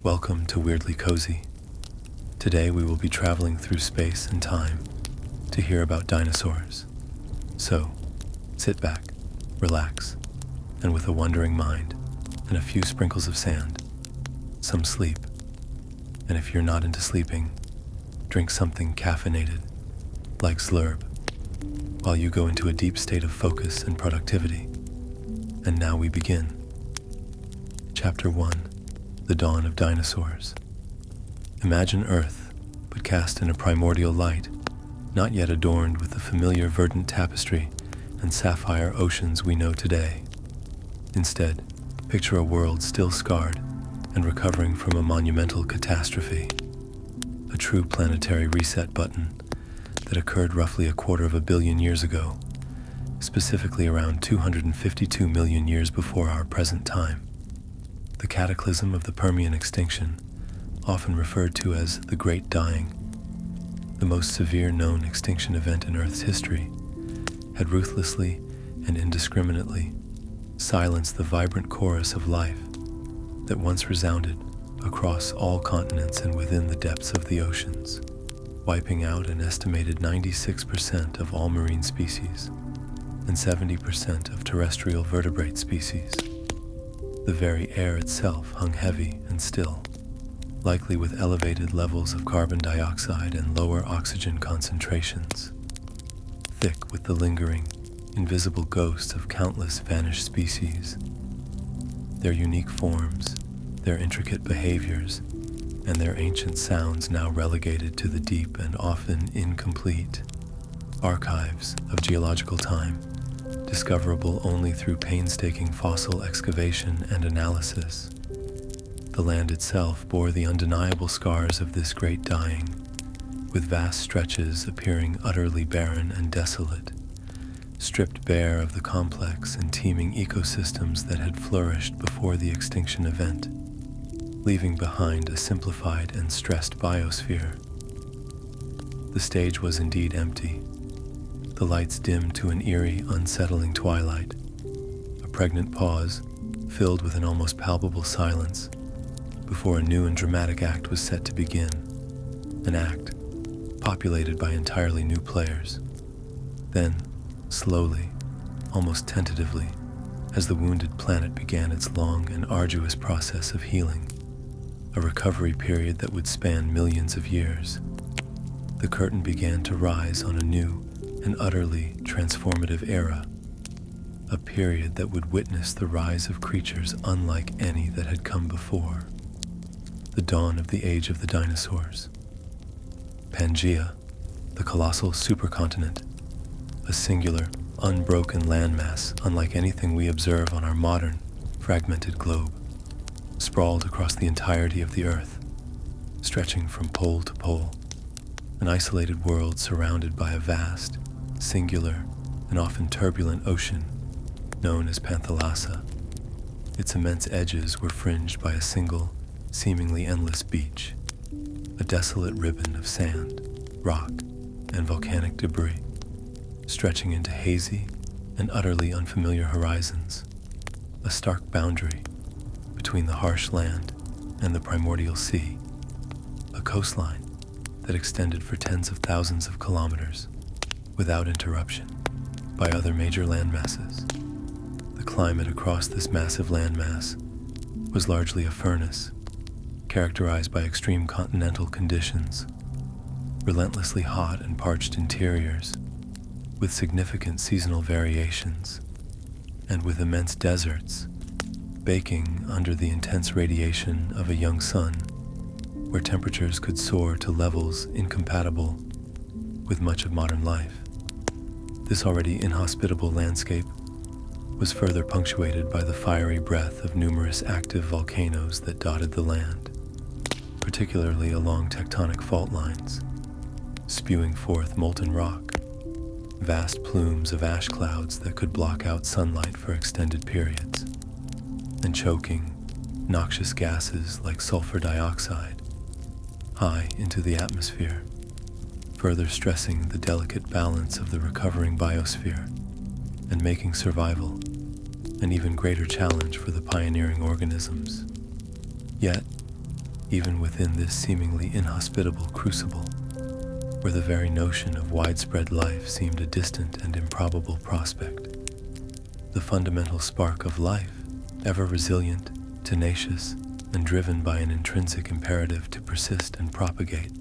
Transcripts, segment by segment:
Welcome to Weirdly Cozy. Today we will be traveling through space and time to hear about dinosaurs. So, sit back, relax, and with a wondering mind and a few sprinkles of sand, some sleep. And if you're not into sleeping, drink something caffeinated, like Slurb, while you go into a deep state of focus and productivity. And now we begin. Chapter 1. The Dawn of Dinosaurs. Imagine Earth, but cast in a primordial light, not yet adorned with the familiar verdant tapestry and sapphire oceans we know today. Instead, picture a world still scarred and recovering from a monumental catastrophe. A true planetary reset button that occurred roughly 250 million years ago, specifically around 252 million years before our present time. The cataclysm of the Permian extinction, often referred to as the Great Dying, the most severe known extinction event in Earth's history, had ruthlessly and indiscriminately silenced the vibrant chorus of life that once resounded across all continents and within the depths of the oceans, wiping out an estimated 96% of all marine species and 70% of terrestrial vertebrate species. The very air itself hung heavy and still, likely with elevated levels of carbon dioxide and lower oxygen concentrations, thick with the lingering, invisible ghosts of countless vanished species. Their unique forms, their intricate behaviors, and their ancient sounds now relegated to the deep and often incomplete archives of geological time, discoverable only through painstaking fossil excavation and analysis. The land itself bore the undeniable scars of this great dying, with vast stretches appearing utterly barren and desolate, stripped bare of the complex and teeming ecosystems that had flourished before the extinction event, leaving behind a simplified and stressed biosphere. The stage was indeed empty, the lights dimmed to an eerie, unsettling twilight, a pregnant pause filled with an almost palpable silence before a new and dramatic act was set to begin, an act populated by entirely new players. Then, slowly, almost tentatively, as the wounded planet began its long and arduous process of healing, a recovery period that would span millions of years, the curtain began to rise on a new and utterly transformative era, a period that would witness the rise of creatures unlike any that had come before, the dawn of the age of the dinosaurs. Pangaea, the colossal supercontinent, a singular, unbroken landmass unlike anything we observe on our modern, fragmented globe, sprawled across the entirety of the Earth, stretching from pole to pole, an isolated world surrounded by a vast, singular, and often turbulent ocean known as Panthalassa. Its immense edges were fringed by a single, seemingly endless beach, a desolate ribbon of sand, rock, and volcanic debris, stretching into hazy and utterly unfamiliar horizons, a stark boundary between the harsh land and the primordial sea, a coastline that extended for tens of thousands of kilometers, without interruption, by other major landmasses. The climate across this massive landmass was largely a furnace, characterized by extreme continental conditions, relentlessly hot and parched interiors, with significant seasonal variations, and with immense deserts, baking under the intense radiation of a young sun, where temperatures could soar to levels incompatible with much of modern life. This already inhospitable landscape was further punctuated by the fiery breath of numerous active volcanoes that dotted the land, particularly along tectonic fault lines, spewing forth molten rock, vast plumes of ash clouds that could block out sunlight for extended periods, and choking, noxious gases like sulfur dioxide high into the atmosphere, further stressing the delicate balance of the recovering biosphere and making survival an even greater challenge for the pioneering organisms. Yet, even within this seemingly inhospitable crucible, where the very notion of widespread life seemed a distant and improbable prospect. The fundamental spark of life, ever resilient, tenacious, and driven by an intrinsic imperative to persist and propagate,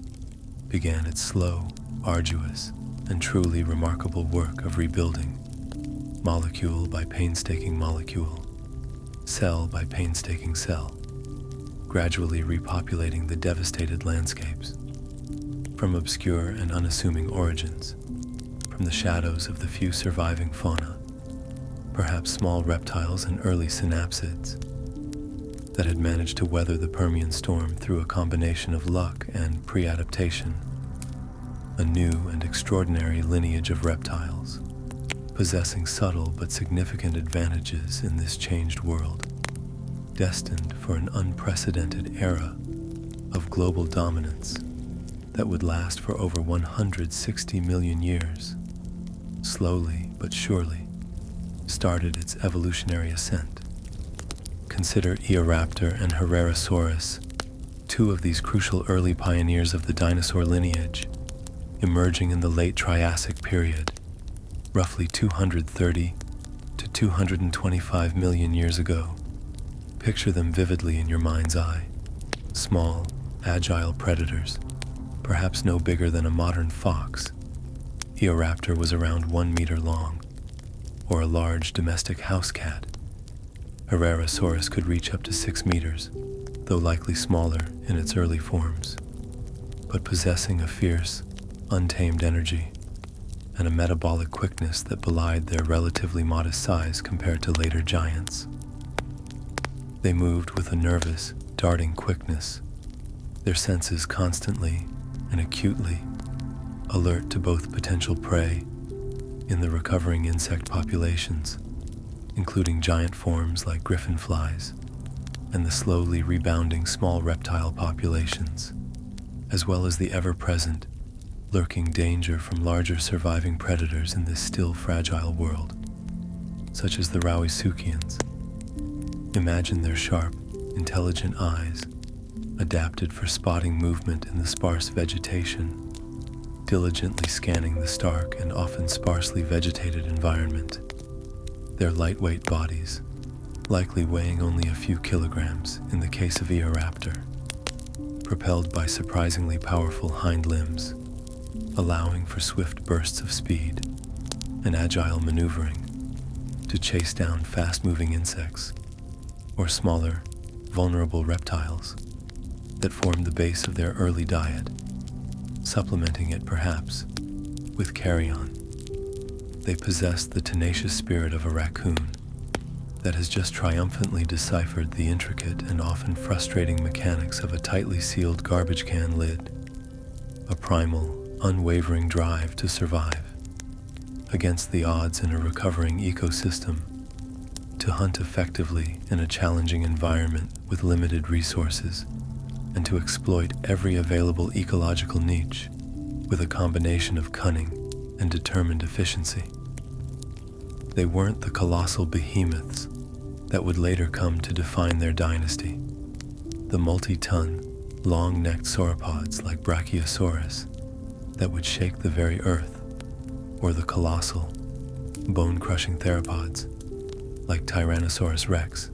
began its slow, arduous, and truly remarkable work of rebuilding, molecule by painstaking molecule, cell by painstaking cell, gradually repopulating the devastated landscapes. From obscure and unassuming origins, from the shadows of the few surviving fauna, perhaps small reptiles and early synapsids, that had managed to weather the Permian storm through a combination of luck and pre-adaptation, a new and extraordinary lineage of reptiles, possessing subtle but significant advantages in this changed world, destined for an unprecedented era of global dominance that would last for over 160 million years, slowly but surely started its evolutionary ascent. Consider Eoraptor and Hadrosaurs, two of these crucial early pioneers of the dinosaur lineage, emerging in the late Triassic period, roughly 230 to 225 million years ago. Picture them vividly in your mind's eye. Small, agile predators, perhaps no bigger than a modern fox. Eoraptor was around 1 meter long, or a large domestic house cat. Hadrosaurs could reach up to 6 meters, though likely smaller in its early forms, but possessing a fierce, untamed energy and a metabolic quickness that belied their relatively modest size compared to later giants. They moved with a nervous, darting quickness, their senses constantly and acutely alert to both potential prey in the recovering insect populations, including giant forms like griffin flies, and the slowly rebounding small reptile populations, as well as the ever-present, lurking danger from larger surviving predators in this still fragile world, such as the Raccoon-like. Imagine their sharp, intelligent eyes, adapted for spotting movement in the sparse vegetation, diligently scanning the stark and often sparsely vegetated environment. Their lightweight bodies, likely weighing only a few kilograms in the case of Eoraptor, propelled by surprisingly powerful hind limbs, allowing for swift bursts of speed and agile maneuvering to chase down fast-moving insects or smaller, vulnerable reptiles that formed the base of their early diet, supplementing it perhaps with carrion. They possess the tenacious spirit of a raccoon that has just triumphantly deciphered the intricate and often frustrating mechanics of a tightly sealed garbage can lid, a primal, unwavering drive to survive against the odds in a recovering ecosystem, to hunt effectively in a challenging environment with limited resources, and to exploit every available ecological niche with a combination of cunning and determined efficiency. They weren't the colossal behemoths that would later come to define their dynasty, the multi-ton, long-necked sauropods like Brachiosaurus that would shake the very earth, or the colossal, bone-crushing theropods like Tyrannosaurus rex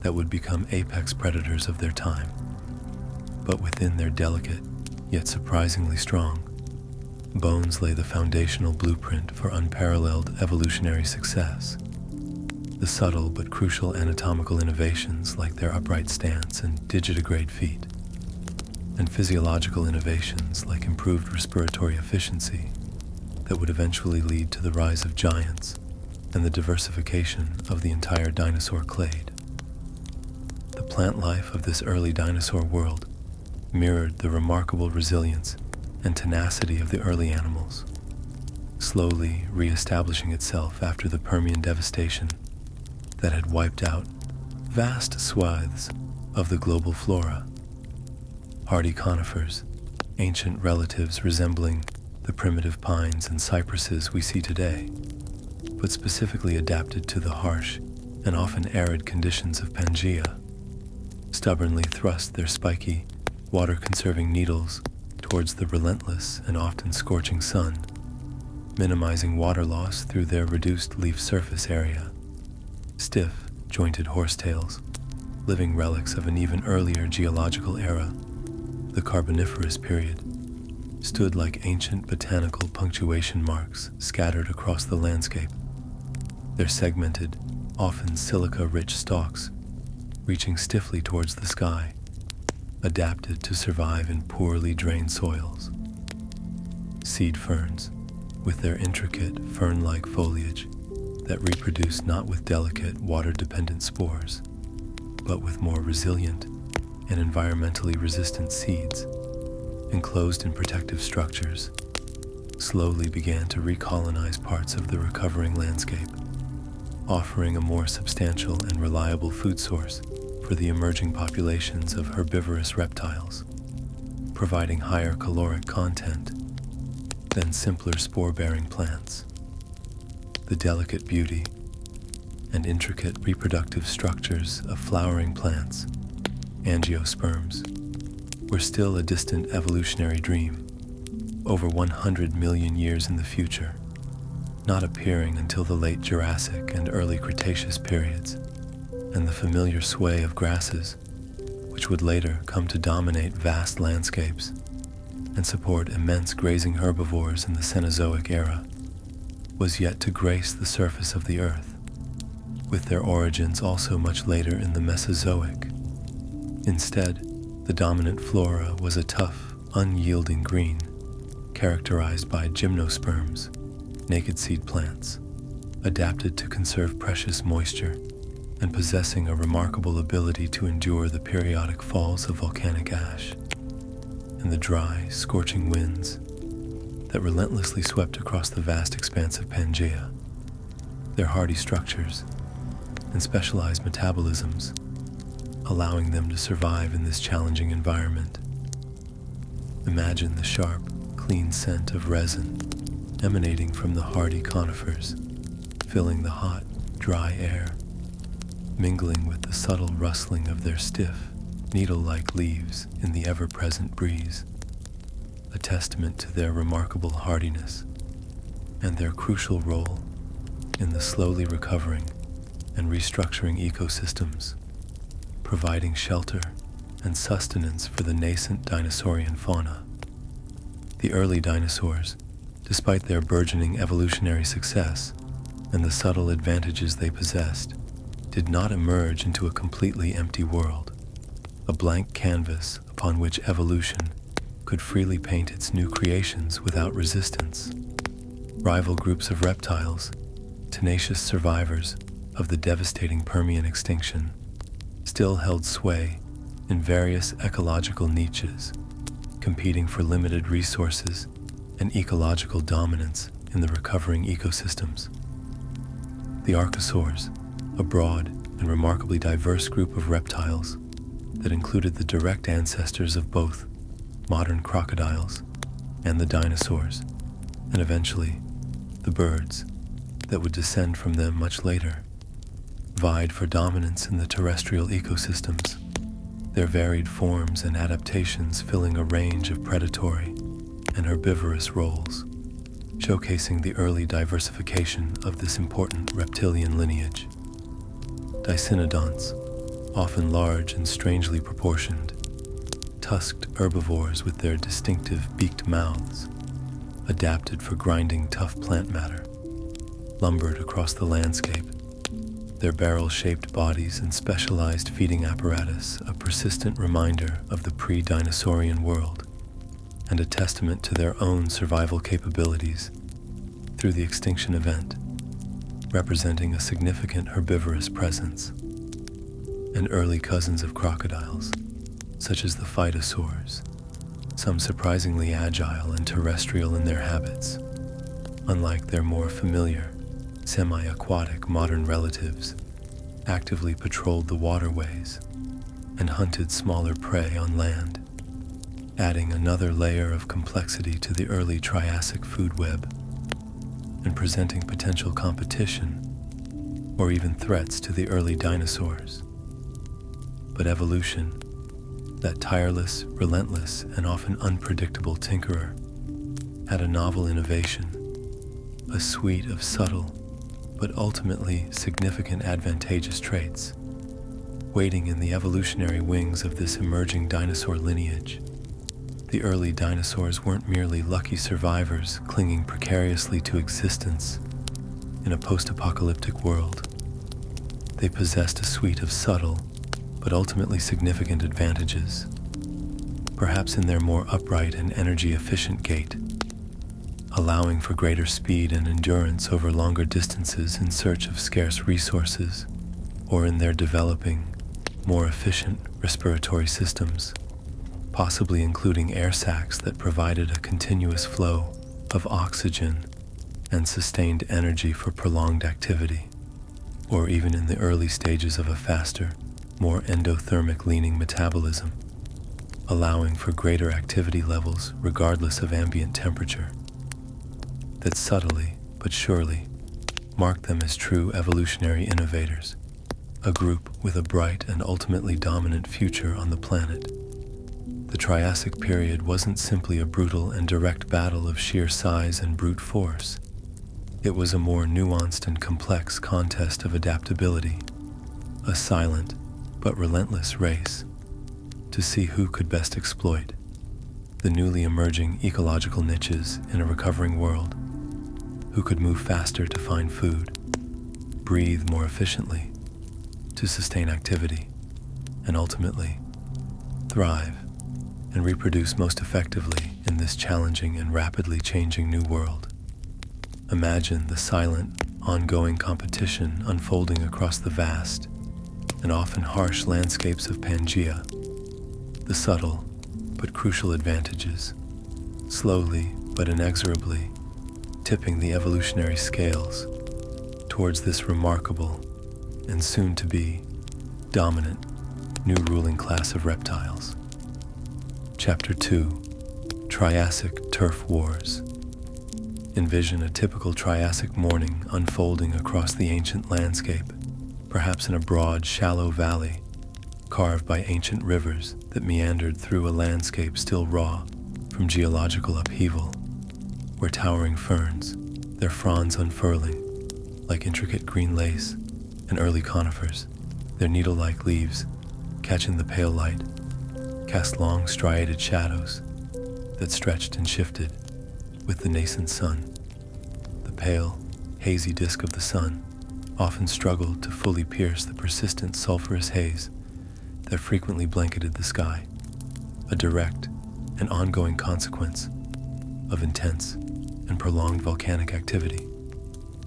that would become apex predators of their time. But within their delicate, yet surprisingly strong, bones lay the foundational blueprint for unparalleled evolutionary success. The subtle but crucial anatomical innovations like their upright stance and digitigrade feet, and physiological innovations like improved respiratory efficiency that would eventually lead to the rise of giants and the diversification of the entire dinosaur clade. The plant life of this early dinosaur world mirrored the remarkable resilience and tenacity of the early animals, slowly re-establishing itself after the Permian devastation that had wiped out vast swaths of the global flora. Hardy conifers, ancient relatives resembling the primitive pines and cypresses we see today, but specifically adapted to the harsh and often arid conditions of Pangaea, stubbornly thrust their spiky, water-conserving needles towards the relentless and often scorching sun, minimizing water loss through their reduced leaf surface area. Stiff, jointed horsetails, living relics of an even earlier geological era, the Carboniferous period, stood like ancient botanical punctuation marks scattered across the landscape, their segmented, often silica-rich stalks reaching stiffly towards the sky, adapted to survive in poorly drained soils. Seed ferns, with their intricate fern-like foliage that reproduce not with delicate water-dependent spores, but with more resilient and environmentally resistant seeds, enclosed in protective structures, slowly began to recolonize parts of the recovering landscape, offering a more substantial and reliable food source for the emerging populations of herbivorous reptiles, providing higher caloric content than simpler spore-bearing plants. The delicate beauty and intricate reproductive structures of flowering plants, angiosperms, were still a distant evolutionary dream, over 100 million years in the future, not appearing until the late Jurassic and early Cretaceous periods, and the familiar sway of grasses, which would later come to dominate vast landscapes and support immense grazing herbivores in the Cenozoic era, was yet to grace the surface of the Earth, with their origins also much later in the Mesozoic. Instead, the dominant flora was a tough, unyielding green, characterized by gymnosperms, naked seed plants, adapted to conserve precious moisture and possessing a remarkable ability to endure the periodic falls of volcanic ash and the dry, scorching winds that relentlessly swept across the vast expanse of Pangaea. Their hardy structures and specialized metabolisms allowing them to survive in this challenging environment. Imagine the sharp, clean scent of resin emanating from the hardy conifers, filling the hot, dry air, mingling with the subtle rustling of their stiff, needle-like leaves in the ever-present breeze, a testament to their remarkable hardiness and their crucial role in the slowly recovering and restructuring ecosystems, providing shelter and sustenance for the nascent dinosaurian fauna. The early dinosaurs, despite their burgeoning evolutionary success and the subtle advantages they possessed, did not emerge into a completely empty world, a blank canvas upon which evolution could freely paint its new creations without resistance. Rival groups of reptiles, tenacious survivors of the devastating Permian extinction, still held sway in various ecological niches, competing for limited resources and ecological dominance in the recovering ecosystems. The archosaurs, a broad and remarkably diverse group of reptiles that included the direct ancestors of both modern crocodiles and the dinosaurs, and eventually the birds that would descend from them much later, vied for dominance in the terrestrial ecosystems, their varied forms and adaptations filling a range of predatory and herbivorous roles, showcasing the early diversification of this important reptilian lineage. Dicynodonts, often large and strangely proportioned, tusked herbivores with their distinctive beaked mouths, adapted for grinding tough plant matter, lumbered across the landscape, their barrel-shaped bodies and specialized feeding apparatus a persistent reminder of the pre-dinosaurian world, and a testament to their own survival capabilities through the extinction event, representing a significant herbivorous presence. And early cousins of crocodiles, such as the phytosaurs, some surprisingly agile and terrestrial in their habits, unlike their more familiar, semi-aquatic modern relatives, actively patrolled the waterways and hunted smaller prey on land, adding another layer of complexity to the early Triassic food web and presenting potential competition or even threats to the early dinosaurs. But evolution, that tireless, relentless, and often unpredictable tinkerer, had a novel innovation, a suite of subtle but ultimately significant advantageous traits, waiting in the evolutionary wings of this emerging dinosaur lineage. The early dinosaurs weren't merely lucky survivors clinging precariously to existence in a post-apocalyptic world. They possessed a suite of subtle but ultimately significant advantages, perhaps in their more upright and energy-efficient gait, allowing for greater speed and endurance over longer distances in search of scarce resources, or in their developing, more efficient respiratory systems, possibly including air sacs that provided a continuous flow of oxygen and sustained energy for prolonged activity, or even in the early stages of a faster, more endothermic-leaning metabolism, allowing for greater activity levels regardless of ambient temperature, that subtly but surely marked them as true evolutionary innovators, a group with a bright and ultimately dominant future on the planet. The Triassic period wasn't simply a brutal and direct battle of sheer size and brute force. It was a more nuanced and complex contest of adaptability, a silent but relentless race to see who could best exploit the newly emerging ecological niches in a recovering world, who could move faster to find food, breathe more efficiently to sustain activity, and ultimately thrive and reproduce most effectively in this challenging and rapidly changing new world. Imagine the silent, ongoing competition unfolding across the vast and often harsh landscapes of Pangaea, the subtle but crucial advantages, slowly but inexorably tipping the evolutionary scales towards this remarkable and soon-to-be dominant new ruling class of reptiles. Chapter 2: Triassic Turf Wars. Envision a typical Triassic morning unfolding across the ancient landscape, perhaps in a broad, shallow valley carved by ancient rivers that meandered through a landscape still raw from geological upheaval, where towering ferns, their fronds unfurling like intricate green lace, and early conifers, their needle-like leaves catching the pale light, cast long striated shadows that stretched and shifted with the nascent sun. The pale, hazy disk of the sun often struggled to fully pierce the persistent sulfurous haze that frequently blanketed the sky, a direct and ongoing consequence of intense and prolonged volcanic activity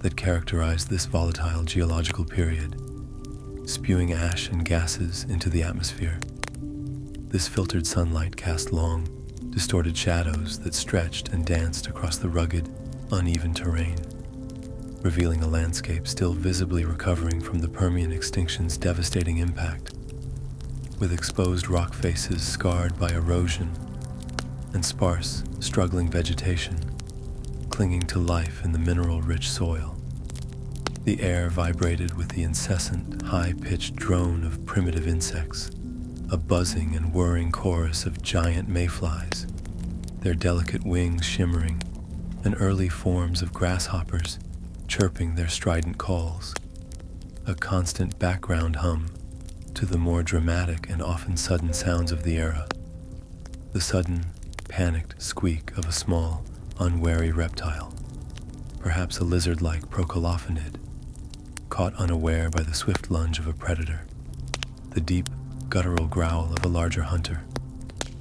that characterized this volatile geological period, spewing ash and gases into the atmosphere. This filtered sunlight cast long, distorted shadows that stretched and danced across the rugged, uneven terrain, revealing a landscape still visibly recovering from the Permian extinction's devastating impact, with exposed rock faces scarred by erosion and sparse, struggling vegetation clinging to life in the mineral-rich soil. The air vibrated with the incessant, high-pitched drone of primitive insects, a buzzing and whirring chorus of giant mayflies, their delicate wings shimmering, and early forms of grasshoppers chirping their strident calls, a constant background hum to the more dramatic and often sudden sounds of the era, the sudden, panicked squeak of a small, unwary reptile, perhaps a lizard-like procolophonid, caught unaware by the swift lunge of a predator, the deep, guttural growl of a larger hunter,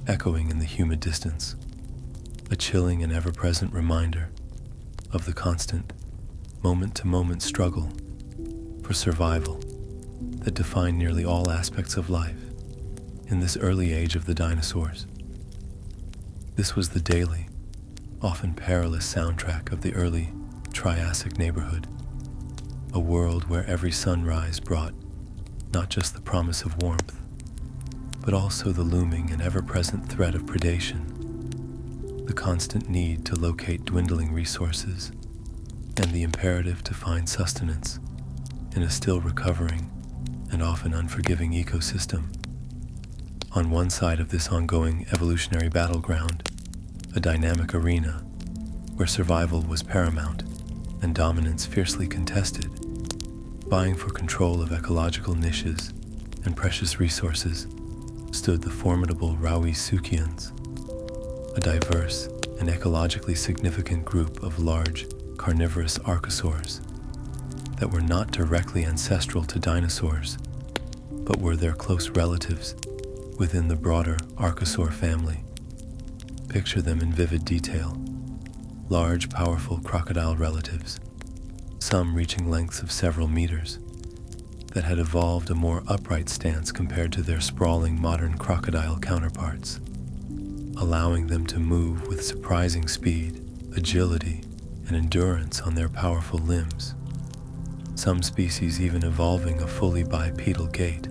echoing in the humid distance, a chilling and ever-present reminder of the constant, moment-to-moment struggle for survival that defined nearly all aspects of life in this early age of the dinosaurs. This was the daily, often perilous soundtrack of the early Triassic neighborhood, a world where every sunrise brought not just the promise of warmth, but also the looming and ever-present threat of predation, the constant need to locate dwindling resources, and the imperative to find sustenance in a still recovering and often unforgiving ecosystem On one side of this ongoing evolutionary battleground, a dynamic arena where survival was paramount and dominance fiercely contested, vying for control of ecological niches and precious resources, stood the formidable Rauisuchians, a diverse and ecologically significant group of large carnivorous archosaurs that were not directly ancestral to dinosaurs, but were their close relatives within the broader archosaur family. Picture them in vivid detail: large, powerful crocodile relatives, some reaching lengths of several meters, that had evolved a more upright stance compared to their sprawling modern crocodile counterparts, allowing them to move with surprising speed, agility, and endurance on their powerful limbs. Some species even evolving a fully bipedal gait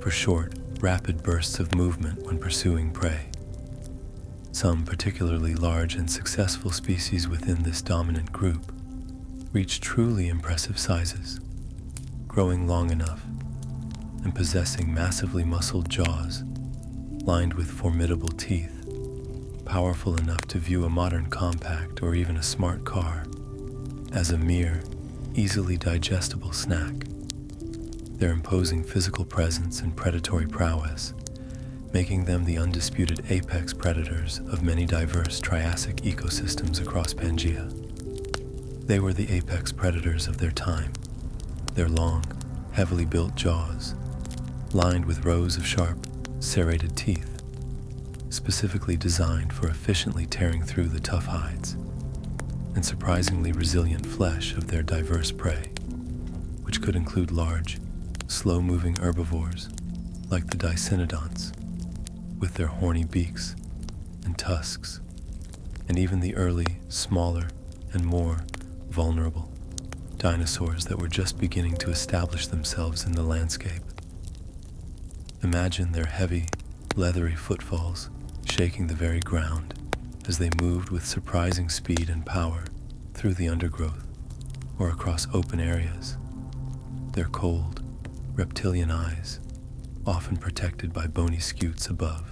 for short, rapid bursts of movement when pursuing prey. Some particularly large and successful species within this dominant group reach truly impressive sizes, growing long enough and possessing massively muscled jaws lined with formidable teeth, powerful enough to view a modern compact or even a smart car as a mere, easily digestible snack. Their imposing physical presence and predatory prowess making them the undisputed apex predators of many diverse Triassic ecosystems across Pangaea. They were the apex predators of their time, their long, heavily built jaws, lined with rows of sharp, serrated teeth, specifically designed for efficiently tearing through the tough hides and surprisingly resilient flesh of their diverse prey, which could include large, slow-moving herbivores like the Dicynodonts, with their horny beaks and tusks, and even the early, smaller, and more vulnerable dinosaurs that were just beginning to establish themselves in the landscape. Imagine their heavy, leathery footfalls shaking the very ground as they moved with surprising speed and power through the undergrowth or across open areas, their cold, reptilian eyes often protected by bony scutes above,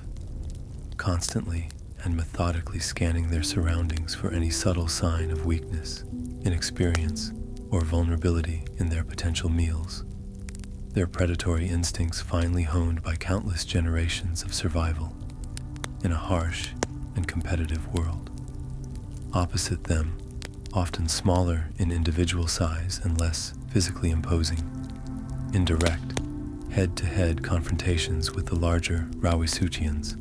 constantly and methodically scanning their surroundings for any subtle sign of weakness, inexperience, or vulnerability in their potential meals, their predatory instincts finely honed by countless generations of survival in a harsh and competitive world. Opposite them, often smaller in individual size and less physically imposing, in direct, head-to-head confrontations with the larger Rauisuchians,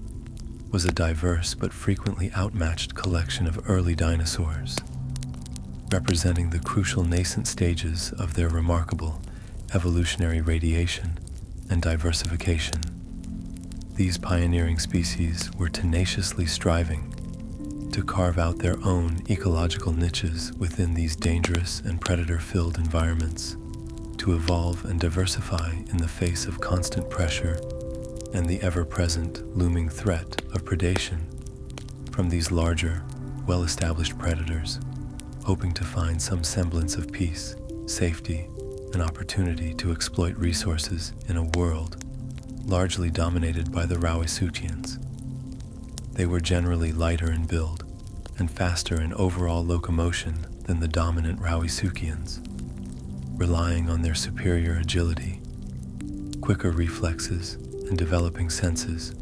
was a diverse but frequently outmatched collection of early dinosaurs, representing the crucial nascent stages of their remarkable evolutionary radiation and diversification. These pioneering species were tenaciously striving to carve out their own ecological niches within these dangerous and predator-filled environments, to evolve and diversify in the face of constant pressure and the ever-present looming threat of predation from these larger, well-established predators, hoping to find some semblance of peace, safety, and opportunity to exploit resources in a world largely dominated by the Rauisuchians. They were generally lighter in build and faster in overall locomotion than the dominant Rauisuchians, relying on their superior agility, quicker reflexes, and developing senses,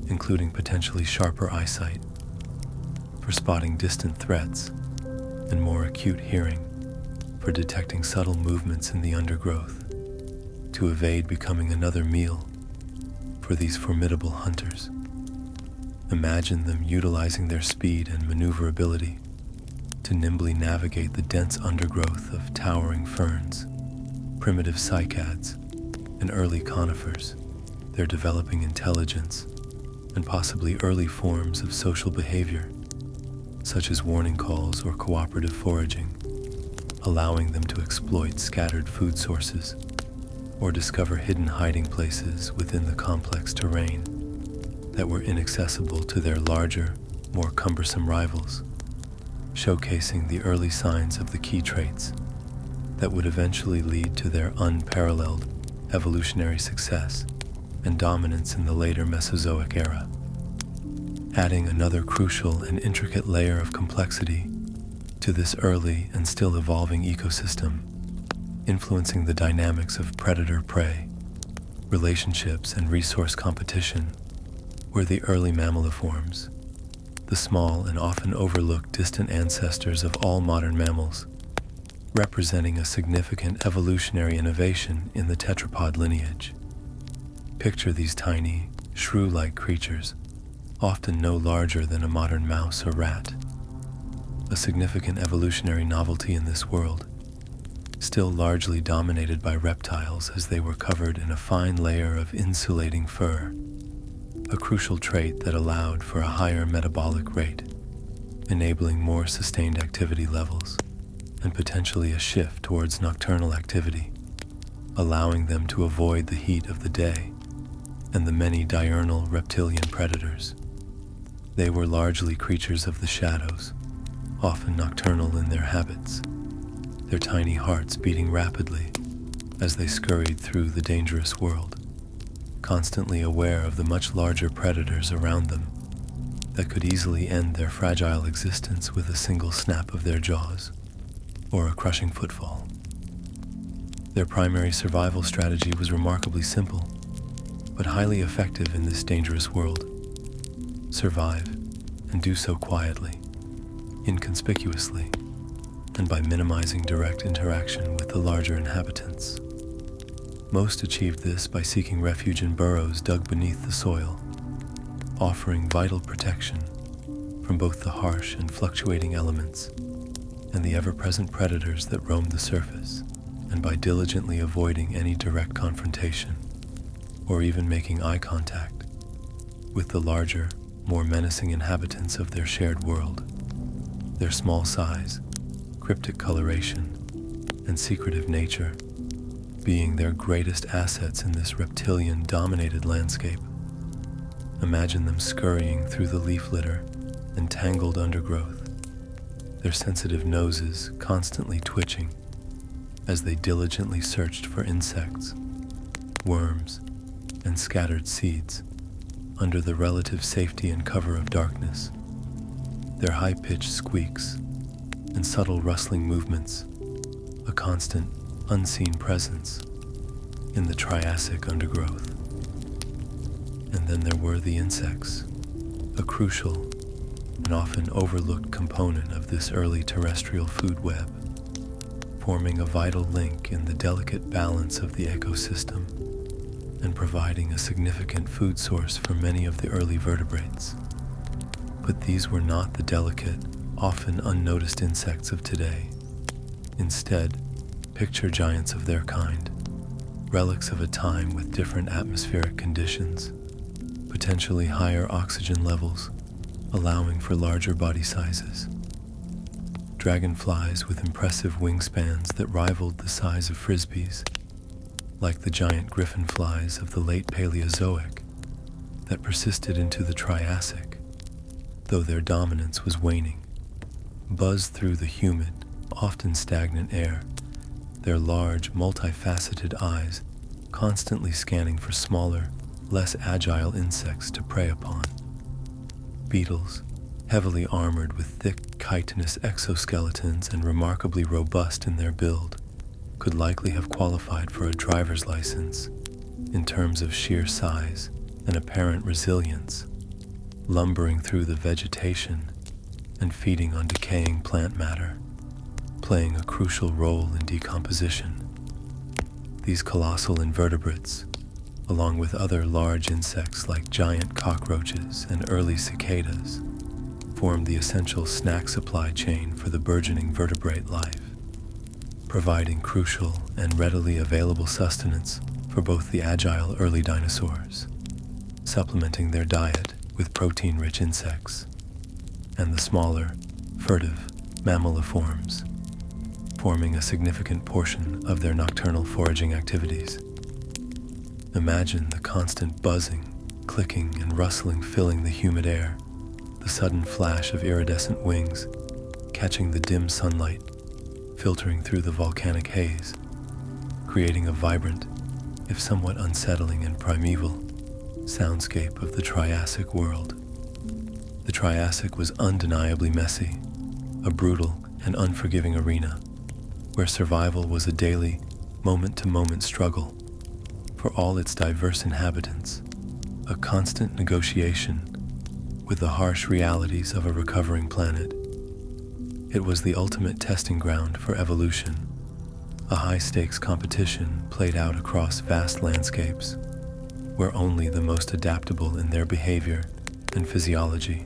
including potentially sharper eyesight, for spotting distant threats, and more acute hearing, for detecting subtle movements in the undergrowth, to evade becoming another meal for these formidable hunters. Imagine them utilizing their speed and maneuverability to nimbly navigate the dense undergrowth of towering ferns, primitive cycads, and early conifers, their developing intelligence, and possibly early forms of social behavior, such as warning calls or cooperative foraging, allowing them to exploit scattered food sources or discover hidden hiding places within the complex terrain that were inaccessible to their larger, more cumbersome rivals, showcasing the early signs of the key traits that would eventually lead to their unparalleled evolutionary success and dominance in the later Mesozoic era, adding another crucial and intricate layer of complexity to this early and still evolving ecosystem, influencing the dynamics of predator-prey, relationships, and resource competition, were the early mammaliforms, the small and often overlooked distant ancestors of all modern mammals, representing a significant evolutionary innovation in the tetrapod lineage. Picture these tiny, shrew-like creatures, often no larger than a modern mouse or rat, a significant evolutionary novelty in this world, still largely dominated by reptiles as they were covered in a fine layer of insulating fur, a crucial trait that allowed for a higher metabolic rate, enabling more sustained activity levels, and potentially a shift towards nocturnal activity, allowing them to avoid the heat of the day and the many diurnal reptilian predators. They were largely creatures of the shadows, often nocturnal in their habits, their tiny hearts beating rapidly as they scurried through the dangerous world, constantly aware of the much larger predators around them that could easily end their fragile existence with a single snap of their jaws or a crushing footfall. Their primary survival strategy was remarkably simple, but highly effective in this dangerous world. Survive, and do so quietly, inconspicuously, and by minimizing direct interaction with the larger inhabitants. Most achieved this by seeking refuge in burrows dug beneath the soil, offering vital protection from both the harsh and fluctuating elements and the ever-present predators that roamed the surface, and by diligently avoiding any direct confrontation or even making eye contact with the larger, more menacing inhabitants of their shared world. Their small size, cryptic coloration, and secretive nature being their greatest assets in this reptilian-dominated landscape. Imagine them scurrying through the leaf litter and tangled undergrowth, their sensitive noses constantly twitching as they diligently searched for insects, worms, and scattered seeds under the relative safety and cover of darkness. Their high-pitched squeaks and subtle rustling movements, a constant, unseen presence in the Triassic undergrowth. And then there were the insects, a crucial and often overlooked component of this early terrestrial food web, forming a vital link in the delicate balance of the ecosystem and providing a significant food source for many of the early vertebrates. But these were not the delicate, often unnoticed insects of today. Instead, picture giants of their kind, relics of a time with different atmospheric conditions, potentially higher oxygen levels, allowing for larger body sizes. Dragonflies with impressive wingspans that rivaled the size of frisbees, like the giant griffin flies of the late Paleozoic that persisted into the Triassic, though their dominance was waning, buzzed through the humid, often stagnant air, their large, multifaceted eyes constantly scanning for smaller, less agile insects to prey upon. Beetles, heavily armored with thick, chitinous exoskeletons and remarkably robust in their build, could likely have qualified for a driver's license in terms of sheer size and apparent resilience, lumbering through the vegetation and feeding on decaying plant matter, playing a crucial role in decomposition. These colossal invertebrates, along with other large insects like giant cockroaches and early cicadas, formed the essential snack supply chain for the burgeoning vertebrate life, providing crucial and readily available sustenance for both the agile early dinosaurs, supplementing their diet with protein-rich insects, and the smaller, furtive mammaliforms, forming a significant portion of their nocturnal foraging activities. Imagine the constant buzzing, clicking, and rustling filling the humid air, the sudden flash of iridescent wings catching the dim sunlight, filtering through the volcanic haze, creating a vibrant, if somewhat unsettling and primeval, soundscape of the Triassic world. The Triassic was undeniably messy, a brutal and unforgiving arena where survival was a daily, moment-to-moment struggle. For all its diverse inhabitants, a constant negotiation with the harsh realities of a recovering planet. It was the ultimate testing ground for evolution, a high-stakes competition played out across vast landscapes, where only the most adaptable in their behavior and physiology,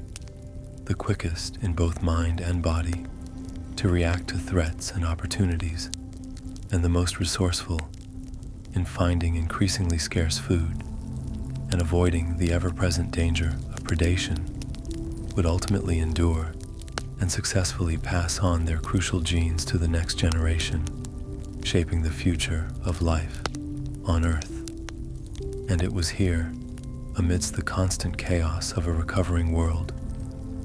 the quickest in both mind and body to react to threats and opportunities, and the most resourceful in finding increasingly scarce food and avoiding the ever-present danger of predation, would ultimately endure and successfully pass on their crucial genes to the next generation, shaping the future of life on Earth. And it was here, amidst the constant chaos of a recovering world,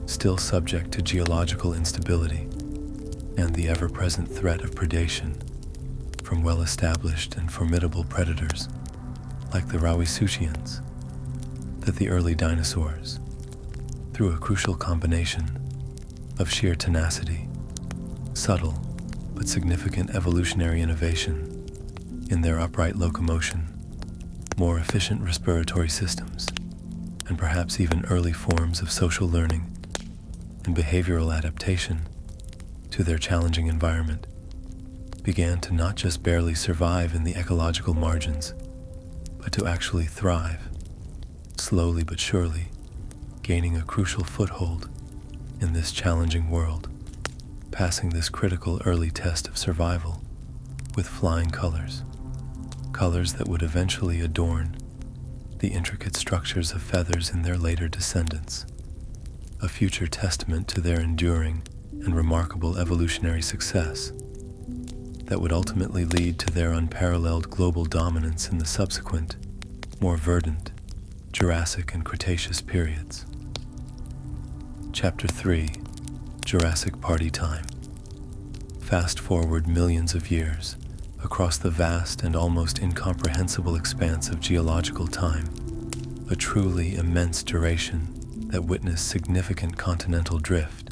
still subject to geological instability and the ever-present threat of predation from well-established and formidable predators like the Rauisuchians, that the early dinosaurs, through a crucial combination of sheer tenacity, subtle but significant evolutionary innovation in their upright locomotion, more efficient respiratory systems, and perhaps even early forms of social learning and behavioral adaptation to their challenging environment, began to not just barely survive in the ecological margins, but to actually thrive, slowly but surely, gaining a crucial foothold in this challenging world, passing this critical early test of survival with flying colors, colors that would eventually adorn the intricate structures of feathers in their later descendants, a future testament to their enduring and remarkable evolutionary success that would ultimately lead to their unparalleled global dominance in the subsequent, more verdant Jurassic and Cretaceous periods. Chapter 3: Jurassic Party Time. Fast forward millions of years across the vast and almost incomprehensible expanse of geological time, a truly immense duration that witnessed significant continental drift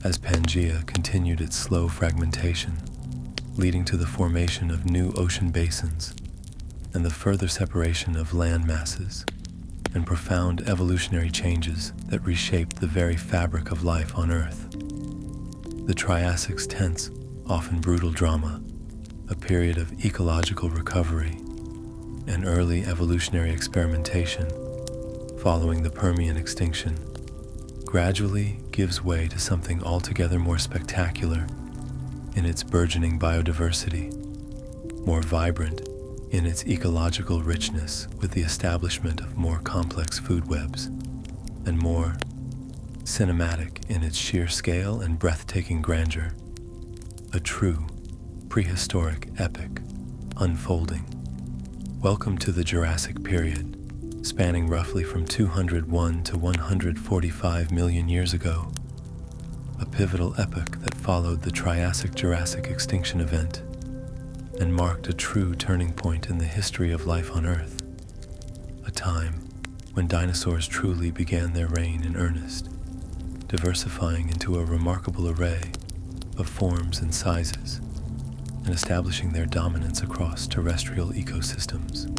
as Pangaea continued its slow fragmentation, leading to the formation of new ocean basins and the further separation of land masses and profound evolutionary changes that reshaped the very fabric of life on Earth. The Triassic's tense, often brutal drama, a period of ecological recovery and early evolutionary experimentation following the Permian extinction, gradually gives way to something altogether more spectacular in its burgeoning biodiversity, more vibrant in its ecological richness with the establishment of more complex food webs, and more cinematic in its sheer scale and breathtaking grandeur, a true prehistoric epic unfolding. Welcome to the Jurassic period, spanning roughly from 201 to 145 million years ago, a pivotal epoch that followed the Triassic-Jurassic extinction event and marked a true turning point in the history of life on Earth, a time when dinosaurs truly began their reign in earnest, diversifying into a remarkable array of forms and sizes, and establishing their dominance across terrestrial ecosystems.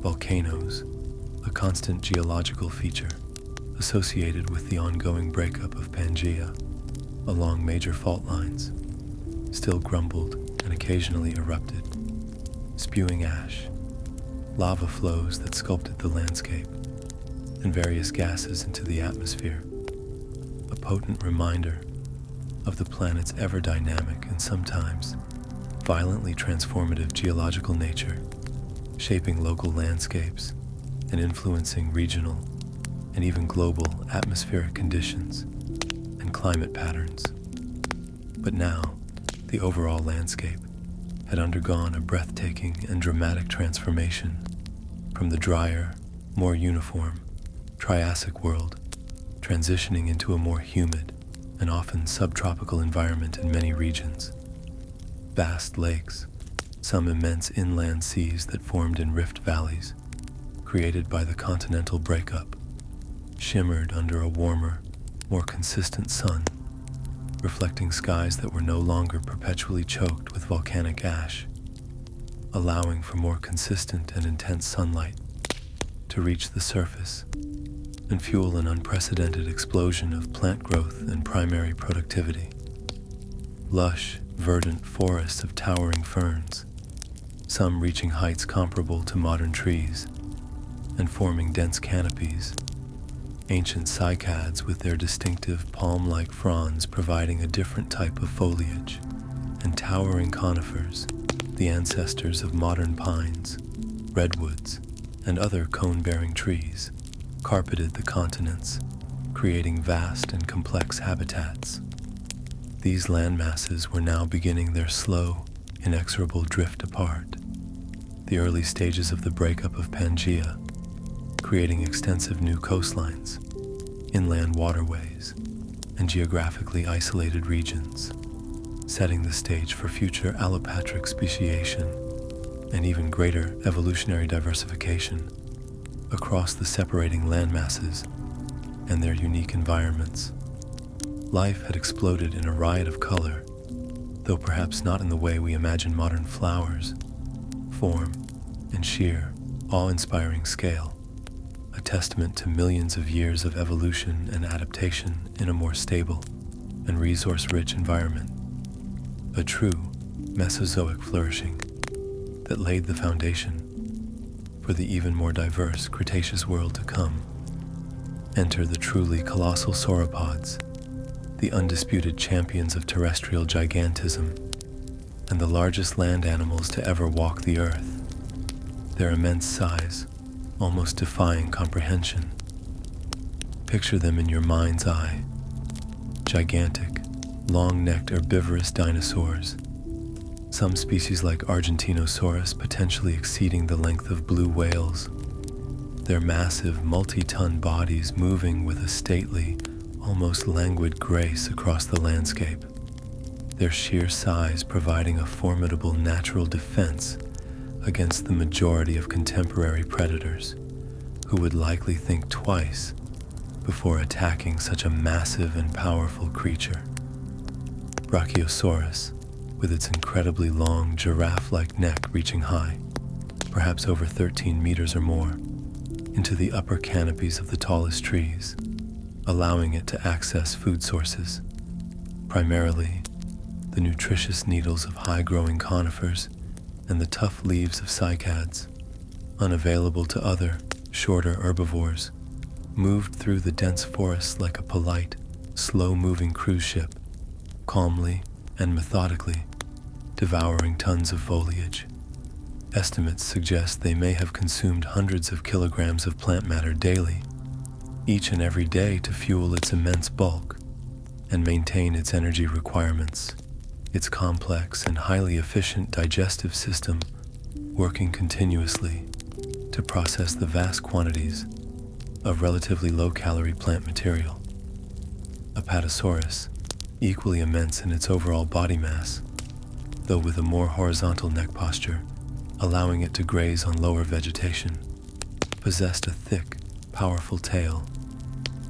Volcanoes, a constant geological feature associated with the ongoing breakup of Pangaea along major fault lines, still grumbled and occasionally erupted, spewing ash, lava flows that sculpted the landscape, and various gases into the atmosphere, a potent reminder of the planet's ever-dynamic and sometimes violently transformative geological nature, shaping local landscapes and influencing regional and even global atmospheric conditions and climate patterns. But now, the overall landscape had undergone a breathtaking and dramatic transformation from the drier, more uniform Triassic world, transitioning into a more humid and often subtropical environment in many regions. Vast lakes, some immense inland seas that formed in rift valleys, created by the continental breakup, shimmered under a warmer, more consistent sun, reflecting skies that were no longer perpetually choked with volcanic ash, allowing for more consistent and intense sunlight to reach the surface and fuel an unprecedented explosion of plant growth and primary productivity. Lush, verdant forests of towering ferns, some reaching heights comparable to modern trees and forming dense canopies. Ancient cycads with their distinctive palm-like fronds providing a different type of foliage, and towering conifers, the ancestors of modern pines, redwoods, and other cone-bearing trees, carpeted the continents, creating vast and complex habitats. These landmasses were now beginning their slow, inexorable drift apart, the early stages of the breakup of Pangaea, creating extensive new coastlines, inland waterways, and geographically isolated regions, setting the stage for future allopatric speciation and even greater evolutionary diversification across the separating landmasses and their unique environments. Life had exploded in a riot of color, though perhaps not in the way we imagine modern flowers, form, and sheer, awe-inspiring scale, a testament to millions of years of evolution and adaptation in a more stable and resource-rich environment, a true Mesozoic flourishing that laid the foundation for the even more diverse Cretaceous world to come. Enter the truly colossal sauropods, the undisputed champions of terrestrial gigantism, and the largest land animals to ever walk the earth. Their immense size, almost defying comprehension. Picture them in your mind's eye. Gigantic, long-necked herbivorous dinosaurs, some species like Argentinosaurus potentially exceeding the length of blue whales, their massive multi-ton bodies moving with a stately, almost languid grace across the landscape, their sheer size providing a formidable natural defense against the majority of contemporary predators, who would likely think twice before attacking such a massive and powerful creature. Brachiosaurus, with its incredibly long giraffe-like neck reaching high, perhaps over 13 meters or more, into the upper canopies of the tallest trees, allowing it to access food sources, primarily the nutritious needles of high-growing conifers and the tough leaves of cycads, unavailable to other, shorter herbivores, moved through the dense forests like a polite, slow-moving cruise ship, calmly and methodically devouring tons of foliage. Estimates suggest they may have consumed hundreds of kilograms of plant matter daily, each and every day to fuel its immense bulk and maintain its energy requirements, its complex and highly efficient digestive system working continuously to process the vast quantities of relatively low-calorie plant material. Apatosaurus, equally immense in its overall body mass, though with a more horizontal neck posture, allowing it to graze on lower vegetation, possessed a thick, powerful tail,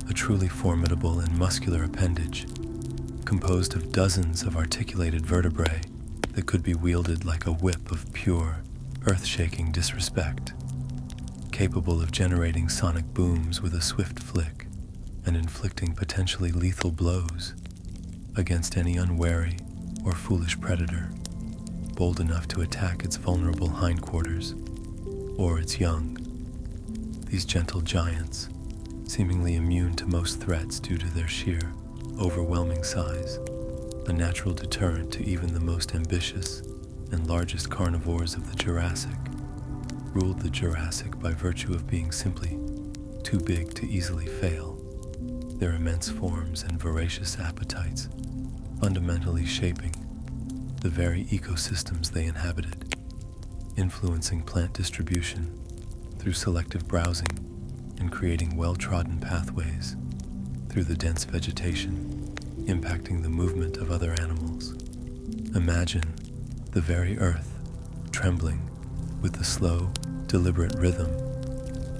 a truly formidable and muscular appendage, composed of dozens of articulated vertebrae that could be wielded like a whip of pure, earth-shaking disrespect, capable of generating sonic booms with a swift flick and inflicting potentially lethal blows against any unwary or foolish predator bold enough to attack its vulnerable hindquarters or its young. These gentle giants, seemingly immune to most threats due to their sheer, overwhelming size, a natural deterrent to even the most ambitious and largest carnivores of the Jurassic, ruled the Jurassic by virtue of being simply too big to easily fail, their immense forms and voracious appetites fundamentally shaping the very ecosystems they inhabited, influencing plant distribution through selective browsing and creating well-trodden pathways through the dense vegetation, impacting the movement of other animals. Imagine the very earth trembling with the slow, deliberate rhythm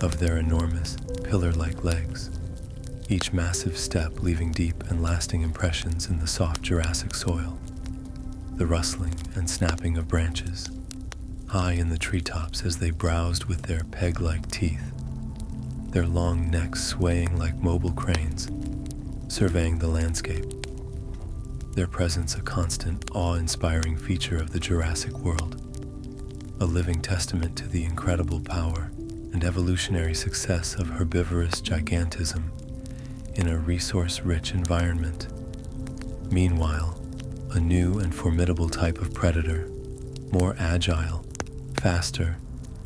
of their enormous, pillar-like legs, each massive step leaving deep and lasting impressions in the soft Jurassic soil. The rustling and snapping of branches, high in the treetops as they browsed with their peg-like teeth, their long necks swaying like mobile cranes, surveying the landscape, their presence a constant, awe-inspiring feature of the Jurassic world, a living testament to the incredible power and evolutionary success of herbivorous gigantism in a resource-rich environment. Meanwhile, a new and formidable type of predator, more agile, faster,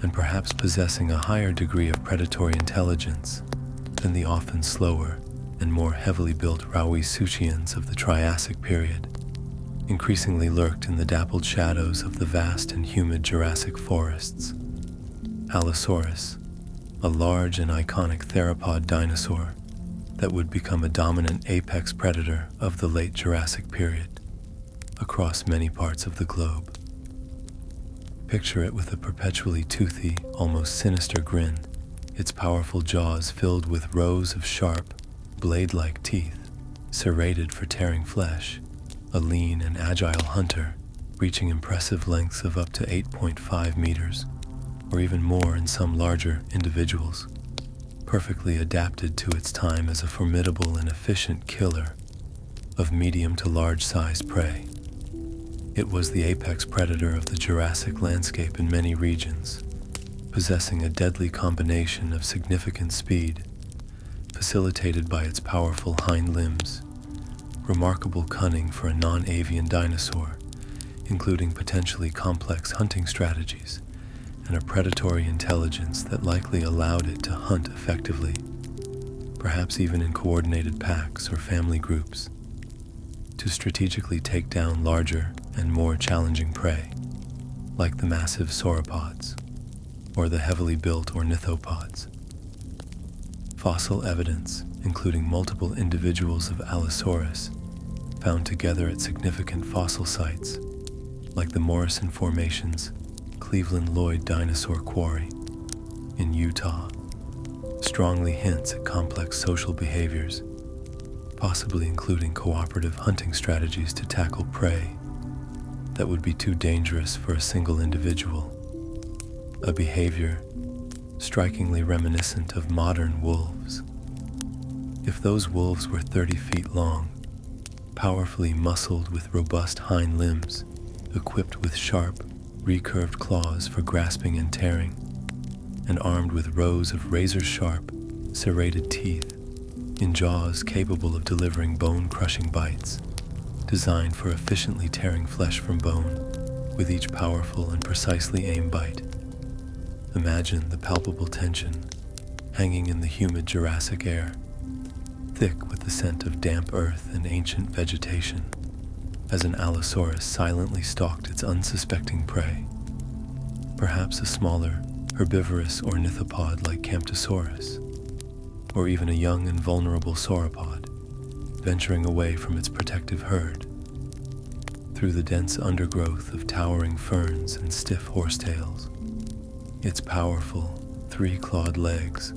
and perhaps possessing a higher degree of predatory intelligence than the often slower and more heavily built raccoon-like of the Triassic period, increasingly lurked in the dappled shadows of the vast and humid Jurassic forests. Allosaurus, a large and iconic theropod dinosaur that would become a dominant apex predator of the late Jurassic period across many parts of the globe. Picture it with a perpetually toothy, almost sinister grin, its powerful jaws filled with rows of sharp, blade-like teeth, serrated for tearing flesh, a lean and agile hunter reaching impressive lengths of up to 8.5 meters, or even more in some larger individuals, perfectly adapted to its time as a formidable and efficient killer of medium to large-sized prey. It was the apex predator of the Jurassic landscape in many regions, possessing a deadly combination of significant speed, facilitated by its powerful hind limbs, remarkable cunning for a non-avian dinosaur, including potentially complex hunting strategies, and a predatory intelligence that likely allowed it to hunt effectively, perhaps even in coordinated packs or family groups, to strategically take down larger and more challenging prey, like the massive sauropods or the heavily built ornithopods. Fossil evidence, including multiple individuals of Allosaurus, found together at significant fossil sites, like the Morrison Formation's Cleveland Lloyd Dinosaur Quarry in Utah, strongly hints at complex social behaviors, possibly including cooperative hunting strategies to tackle prey that would be too dangerous for a single individual, a behavior strikingly reminiscent of modern wolves. If those wolves were 30 feet long, powerfully muscled with robust hind limbs, equipped with sharp, recurved claws for grasping and tearing, and armed with rows of razor-sharp, serrated teeth in jaws capable of delivering bone-crushing bites, designed for efficiently tearing flesh from bone with each powerful and precisely aimed bite. Imagine the palpable tension hanging in the humid Jurassic air, thick with the scent of damp earth and ancient vegetation, as an Allosaurus silently stalked its unsuspecting prey, perhaps a smaller, herbivorous ornithopod like Camptosaurus, or even a young and vulnerable sauropod, venturing away from its protective herd. Through the dense undergrowth of towering ferns and stiff horsetails, its powerful, three-clawed legs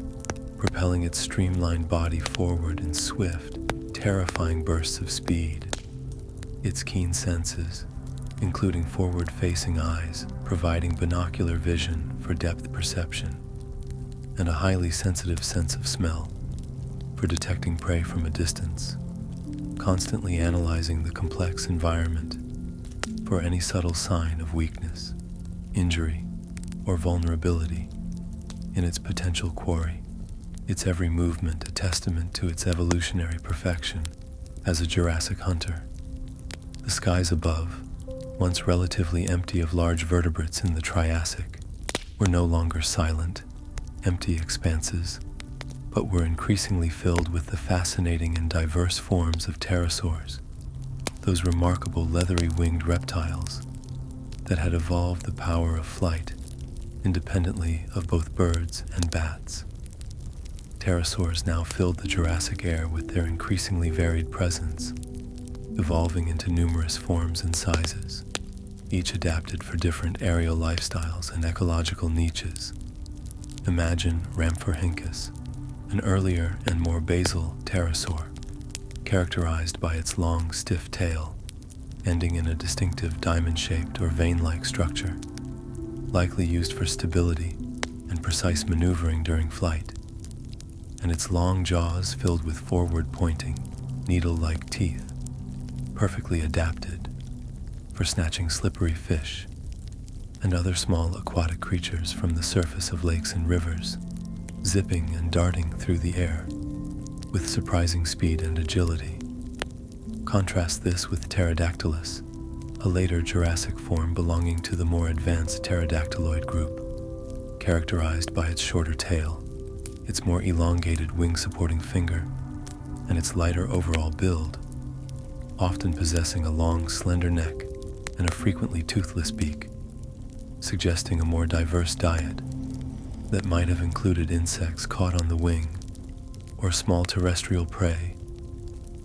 propelling its streamlined body forward in swift, terrifying bursts of speed. Its keen senses, including forward-facing eyes, providing binocular vision for depth perception, and a highly sensitive sense of smell for detecting prey from a distance, constantly analyzing the complex environment for any subtle sign of weakness, injury, or vulnerability in its potential quarry, its every movement a testament to its evolutionary perfection as a Jurassic hunter. The skies above, once relatively empty of large vertebrates in the Triassic, were no longer silent, empty expanses, but were increasingly filled with the fascinating and diverse forms of pterosaurs, those remarkable leathery winged reptiles that had evolved the power of flight independently of both birds and bats. Pterosaurs now filled the Jurassic air with their increasingly varied presence, evolving into numerous forms and sizes, each adapted for different aerial lifestyles and ecological niches. Imagine Rhamphorhynchus, an earlier and more basal pterosaur, characterized by its long, stiff tail, ending in a distinctive diamond-shaped or vein-like structure, likely used for stability and precise maneuvering during flight, and its long jaws filled with forward-pointing, needle-like teeth, perfectly adapted for snatching slippery fish and other small aquatic creatures from the surface of lakes and rivers, zipping and darting through the air with surprising speed and agility. Contrast this with Pterodactylus, a later Jurassic form belonging to the more advanced pterodactyloid group, characterized by its shorter tail, its more elongated wing-supporting finger, and its lighter overall build, often possessing a long, slender neck and a frequently toothless beak, suggesting a more diverse diet that might have included insects caught on the wing or small terrestrial prey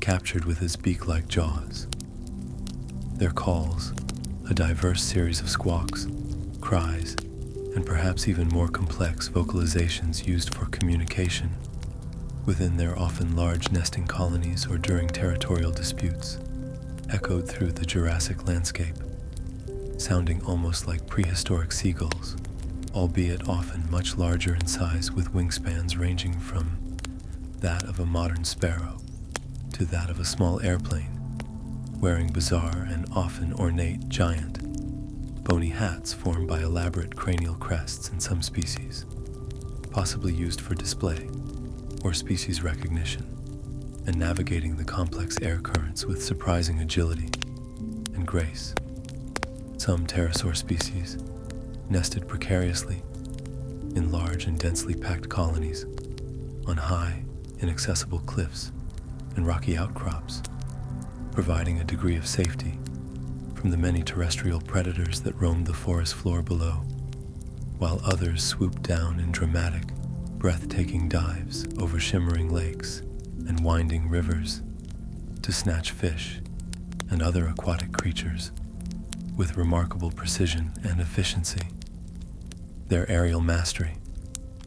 captured with its beak-like jaws. Their calls, a diverse series of squawks, cries, and perhaps even more complex vocalizations used for communication within their often large nesting colonies or during territorial disputes, echoed through the Jurassic landscape, sounding almost like prehistoric seagulls, albeit often much larger in size with wingspans ranging from that of a modern sparrow to that of a small airplane, wearing bizarre and often ornate giant, bony hats formed by elaborate cranial crests in some species, possibly used for display or species recognition, and navigating the complex air currents with surprising agility and grace. Some pterosaur species nested precariously in large and densely packed colonies on high, inaccessible cliffs and rocky outcrops, providing a degree of safety from the many terrestrial predators that roamed the forest floor below, while others swooped down in dramatic, breathtaking dives over shimmering lakes and winding rivers to snatch fish and other aquatic creatures with remarkable precision and efficiency. Their aerial mastery,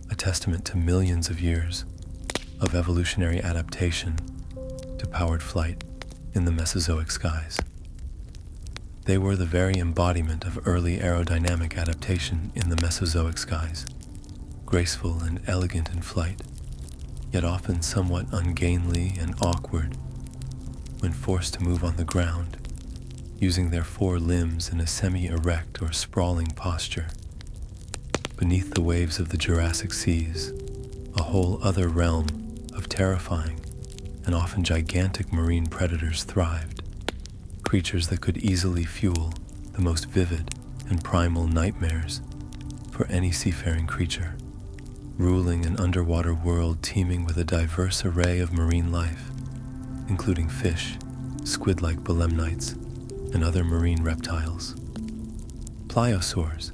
a testament to millions of years of evolutionary adaptation to powered flight in the Mesozoic skies. They were the very embodiment of early aerodynamic adaptation in the Mesozoic skies, graceful and elegant in flight, yet often somewhat ungainly and awkward when forced to move on the ground, using their four limbs in a semi-erect or sprawling posture. Beneath the waves of the Jurassic seas, a whole other realm of terrifying and often gigantic marine predators thrived, creatures that could easily fuel the most vivid and primal nightmares for any seafaring creature, ruling an underwater world teeming with a diverse array of marine life, including fish, squid-like belemnites, and other marine reptiles. Pliosaurs,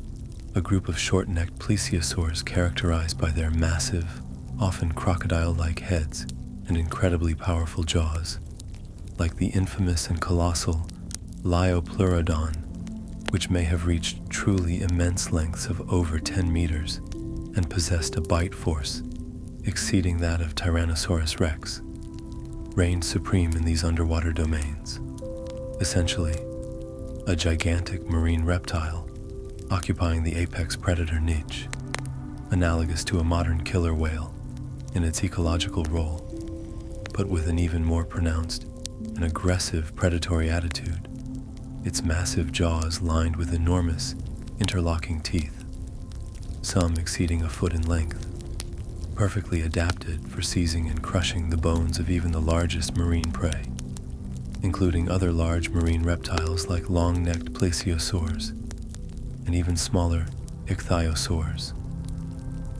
a group of short-necked plesiosaurs characterized by their massive, often crocodile-like heads and incredibly powerful jaws, like the infamous and colossal Liopleurodon, which may have reached truly immense lengths of over 10 meters and possessed a bite force exceeding that of Tyrannosaurus rex, reigned supreme in these underwater domains, essentially a gigantic marine reptile occupying the apex predator niche, analogous to a modern killer whale in its ecological role, but with an even more pronounced and aggressive predatory attitude, its massive jaws lined with enormous interlocking teeth, some exceeding a foot in length, perfectly adapted for seizing and crushing the bones of even the largest marine prey, including other large marine reptiles like long-necked plesiosaurs and even smaller ichthyosaurs.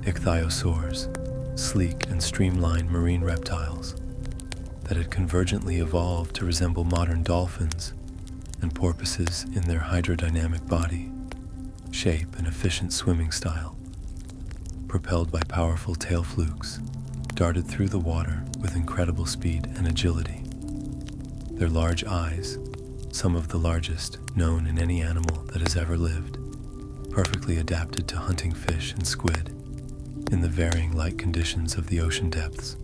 Ichthyosaurs, sleek and streamlined marine reptiles that had convergently evolved to resemble modern dolphins and porpoises in their hydrodynamic body, shape, and efficient swimming style, propelled by powerful tail flukes, darted through the water with incredible speed and agility. Their large eyes, some of the largest known in any animal that has ever lived, perfectly adapted to hunting fish and squid, in the varying light conditions of the ocean depths,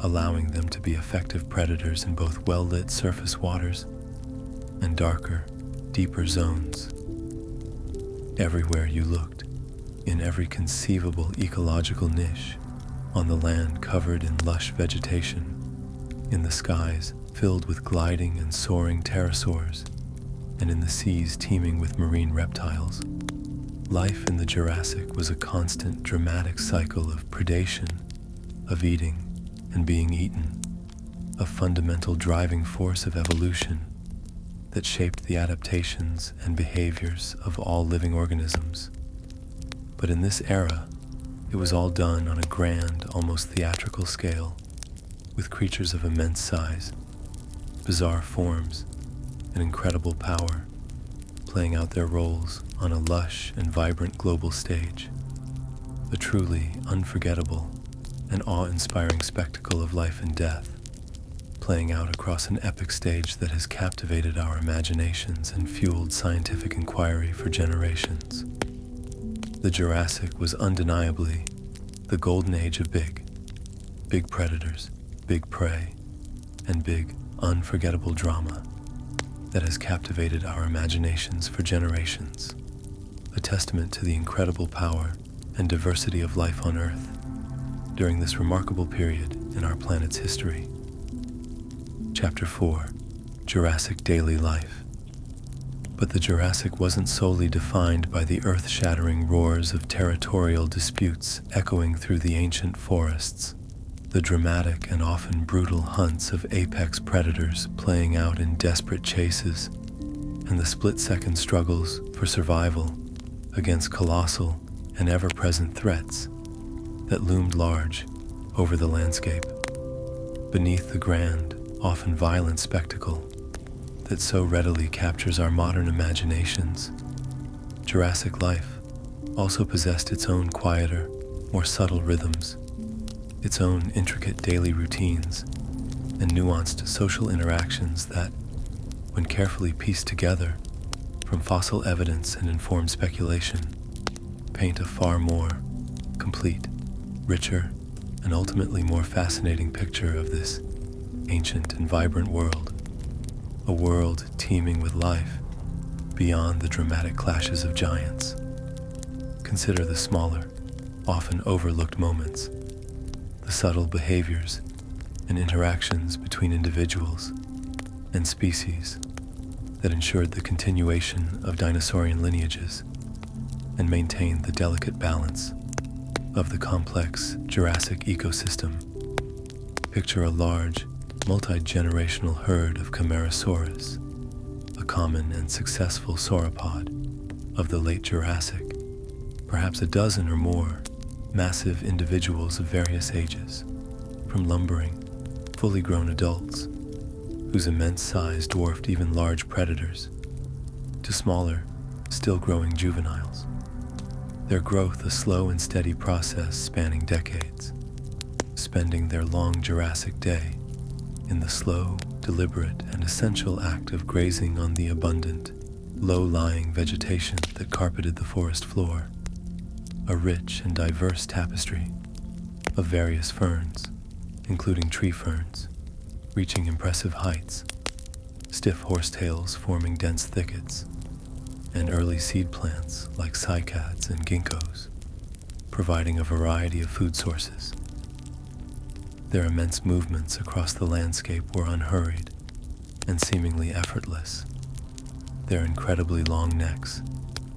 allowing them to be effective predators in both well-lit surface waters and darker, deeper zones. Everywhere you looked, in every conceivable ecological niche, on the land covered in lush vegetation, in the skies filled with gliding and soaring pterosaurs, and in the seas teeming with marine reptiles, life in the Jurassic was a constant, dramatic cycle of predation, of eating and being eaten, a fundamental driving force of evolution that shaped the adaptations and behaviors of all living organisms. But in this era, it was all done on a grand, almost theatrical scale, with creatures of immense size, bizarre forms, and incredible power, playing out their roles on a lush and vibrant global stage, a truly unforgettable and awe-inspiring spectacle of life and death, playing out across an epic stage that has captivated our imaginations and fueled scientific inquiry for generations. The Jurassic was undeniably the golden age of big predators, big prey, and big, unforgettable drama that has captivated our imaginations for generations, a testament to the incredible power and diversity of life on Earth during this remarkable period in our planet's history. Chapter 4, Jurassic Daily Life. But the Jurassic wasn't solely defined by the earth-shattering roars of territorial disputes echoing through the ancient forests, the dramatic and often brutal hunts of apex predators playing out in desperate chases, and the split-second struggles for survival against colossal and ever-present threats that loomed large over the landscape, beneath the grand, often violent spectacle that so readily captures our modern imaginations. Jurassic life also possessed its own quieter, more subtle rhythms, its own intricate daily routines, and nuanced social interactions that, when carefully pieced together from fossil evidence and informed speculation, paint a far more complete, richer, and ultimately more fascinating picture of this ancient and vibrant world, a world teeming with life beyond the dramatic clashes of giants. Consider the smaller, often overlooked moments, the subtle behaviors and interactions between individuals and species that ensured the continuation of dinosaurian lineages and maintained the delicate balance of the complex Jurassic ecosystem. Picture a large, multi-generational herd of Camarasaurus, a common and successful sauropod of the late Jurassic, perhaps a dozen or more massive individuals of various ages, from lumbering, fully grown adults, whose immense size dwarfed even large predators, to smaller, still growing juveniles, their growth a slow and steady process spanning decades, spending their long Jurassic day in the slow, deliberate, and essential act of grazing on the abundant, low-lying vegetation that carpeted the forest floor, a rich and diverse tapestry of various ferns, including tree ferns, reaching impressive heights, stiff horsetails forming dense thickets, and early seed plants like cycads and ginkgos, providing a variety of food sources. Their immense movements across the landscape were unhurried and seemingly effortless, their incredibly long necks,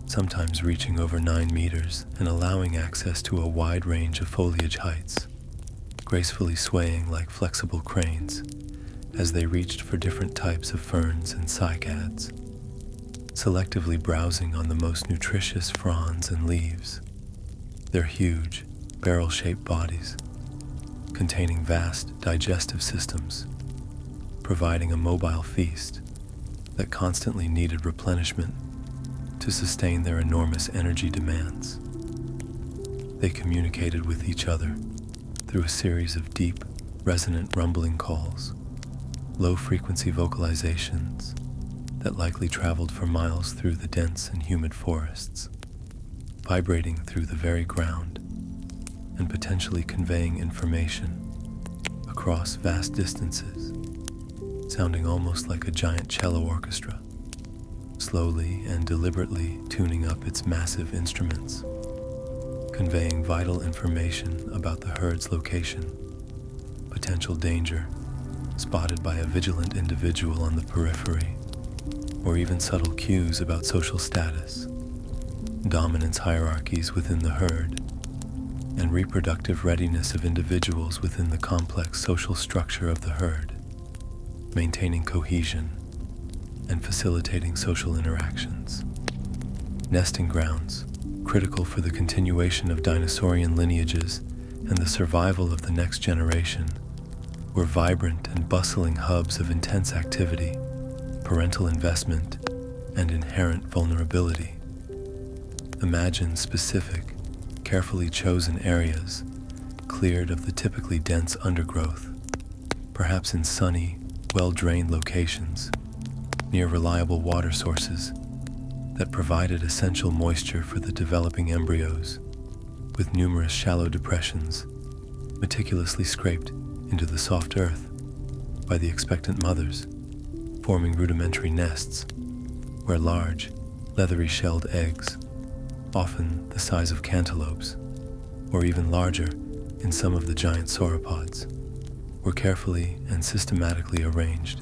sometimes reaching over 9 meters and allowing access to a wide range of foliage heights, gracefully swaying like flexible cranes as they reached for different types of ferns and cycads, selectively browsing on the most nutritious fronds and leaves, their huge, barrel-shaped bodies containing vast digestive systems, providing a mobile feast that constantly needed replenishment to sustain their enormous energy demands. They communicated with each other through a series of deep, resonant rumbling calls, low-frequency vocalizations that likely traveled for miles through the dense and humid forests, vibrating through the very ground and potentially conveying information across vast distances, sounding almost like a giant cello orchestra, slowly and deliberately tuning up its massive instruments, conveying vital information about the herd's location, potential danger spotted by a vigilant individual on the periphery, or even subtle cues about social status, dominance hierarchies within the herd, and reproductive readiness of individuals within the complex social structure of the herd, maintaining cohesion and facilitating social interactions. Nesting grounds, critical for the continuation of dinosaurian lineages and the survival of the next generation, were vibrant and bustling hubs of intense activity, parental investment, and inherent vulnerability. Imagine specific, carefully chosen areas, cleared of the typically dense undergrowth, perhaps in sunny, well-drained locations, near reliable water sources that provided essential moisture for the developing embryos, with numerous shallow depressions meticulously scraped into the soft earth by the expectant mothers, forming rudimentary nests where large, leathery-shelled eggs, often the size of cantaloupes, or even larger in some of the giant sauropods, were carefully and systematically arranged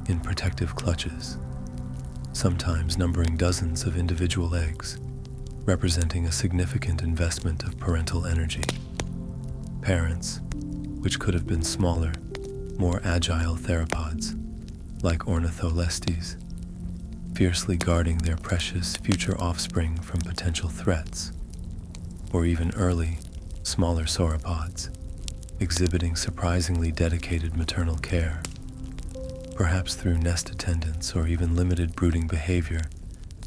in protective clutches, sometimes numbering dozens of individual eggs, representing a significant investment of parental energy. Parents, which could have been smaller, more agile theropods, like Ornitholestes, fiercely guarding their precious future offspring from potential threats, or even early, smaller sauropods, exhibiting surprisingly dedicated maternal care, perhaps through nest attendance or even limited brooding behavior,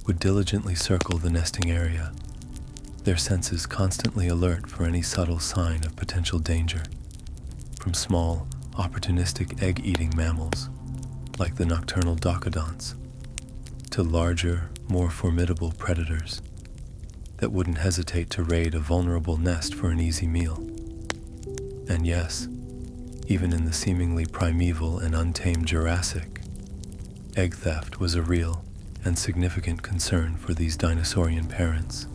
would diligently circle the nesting area, their senses constantly alert for any subtle sign of potential danger, from small, opportunistic egg-eating mammals, like the nocturnal docodonts, to larger, more formidable predators that wouldn't hesitate to raid a vulnerable nest for an easy meal. And yes, even in the seemingly primeval and untamed Jurassic, egg theft was a real and significant concern for these dinosaurian parents,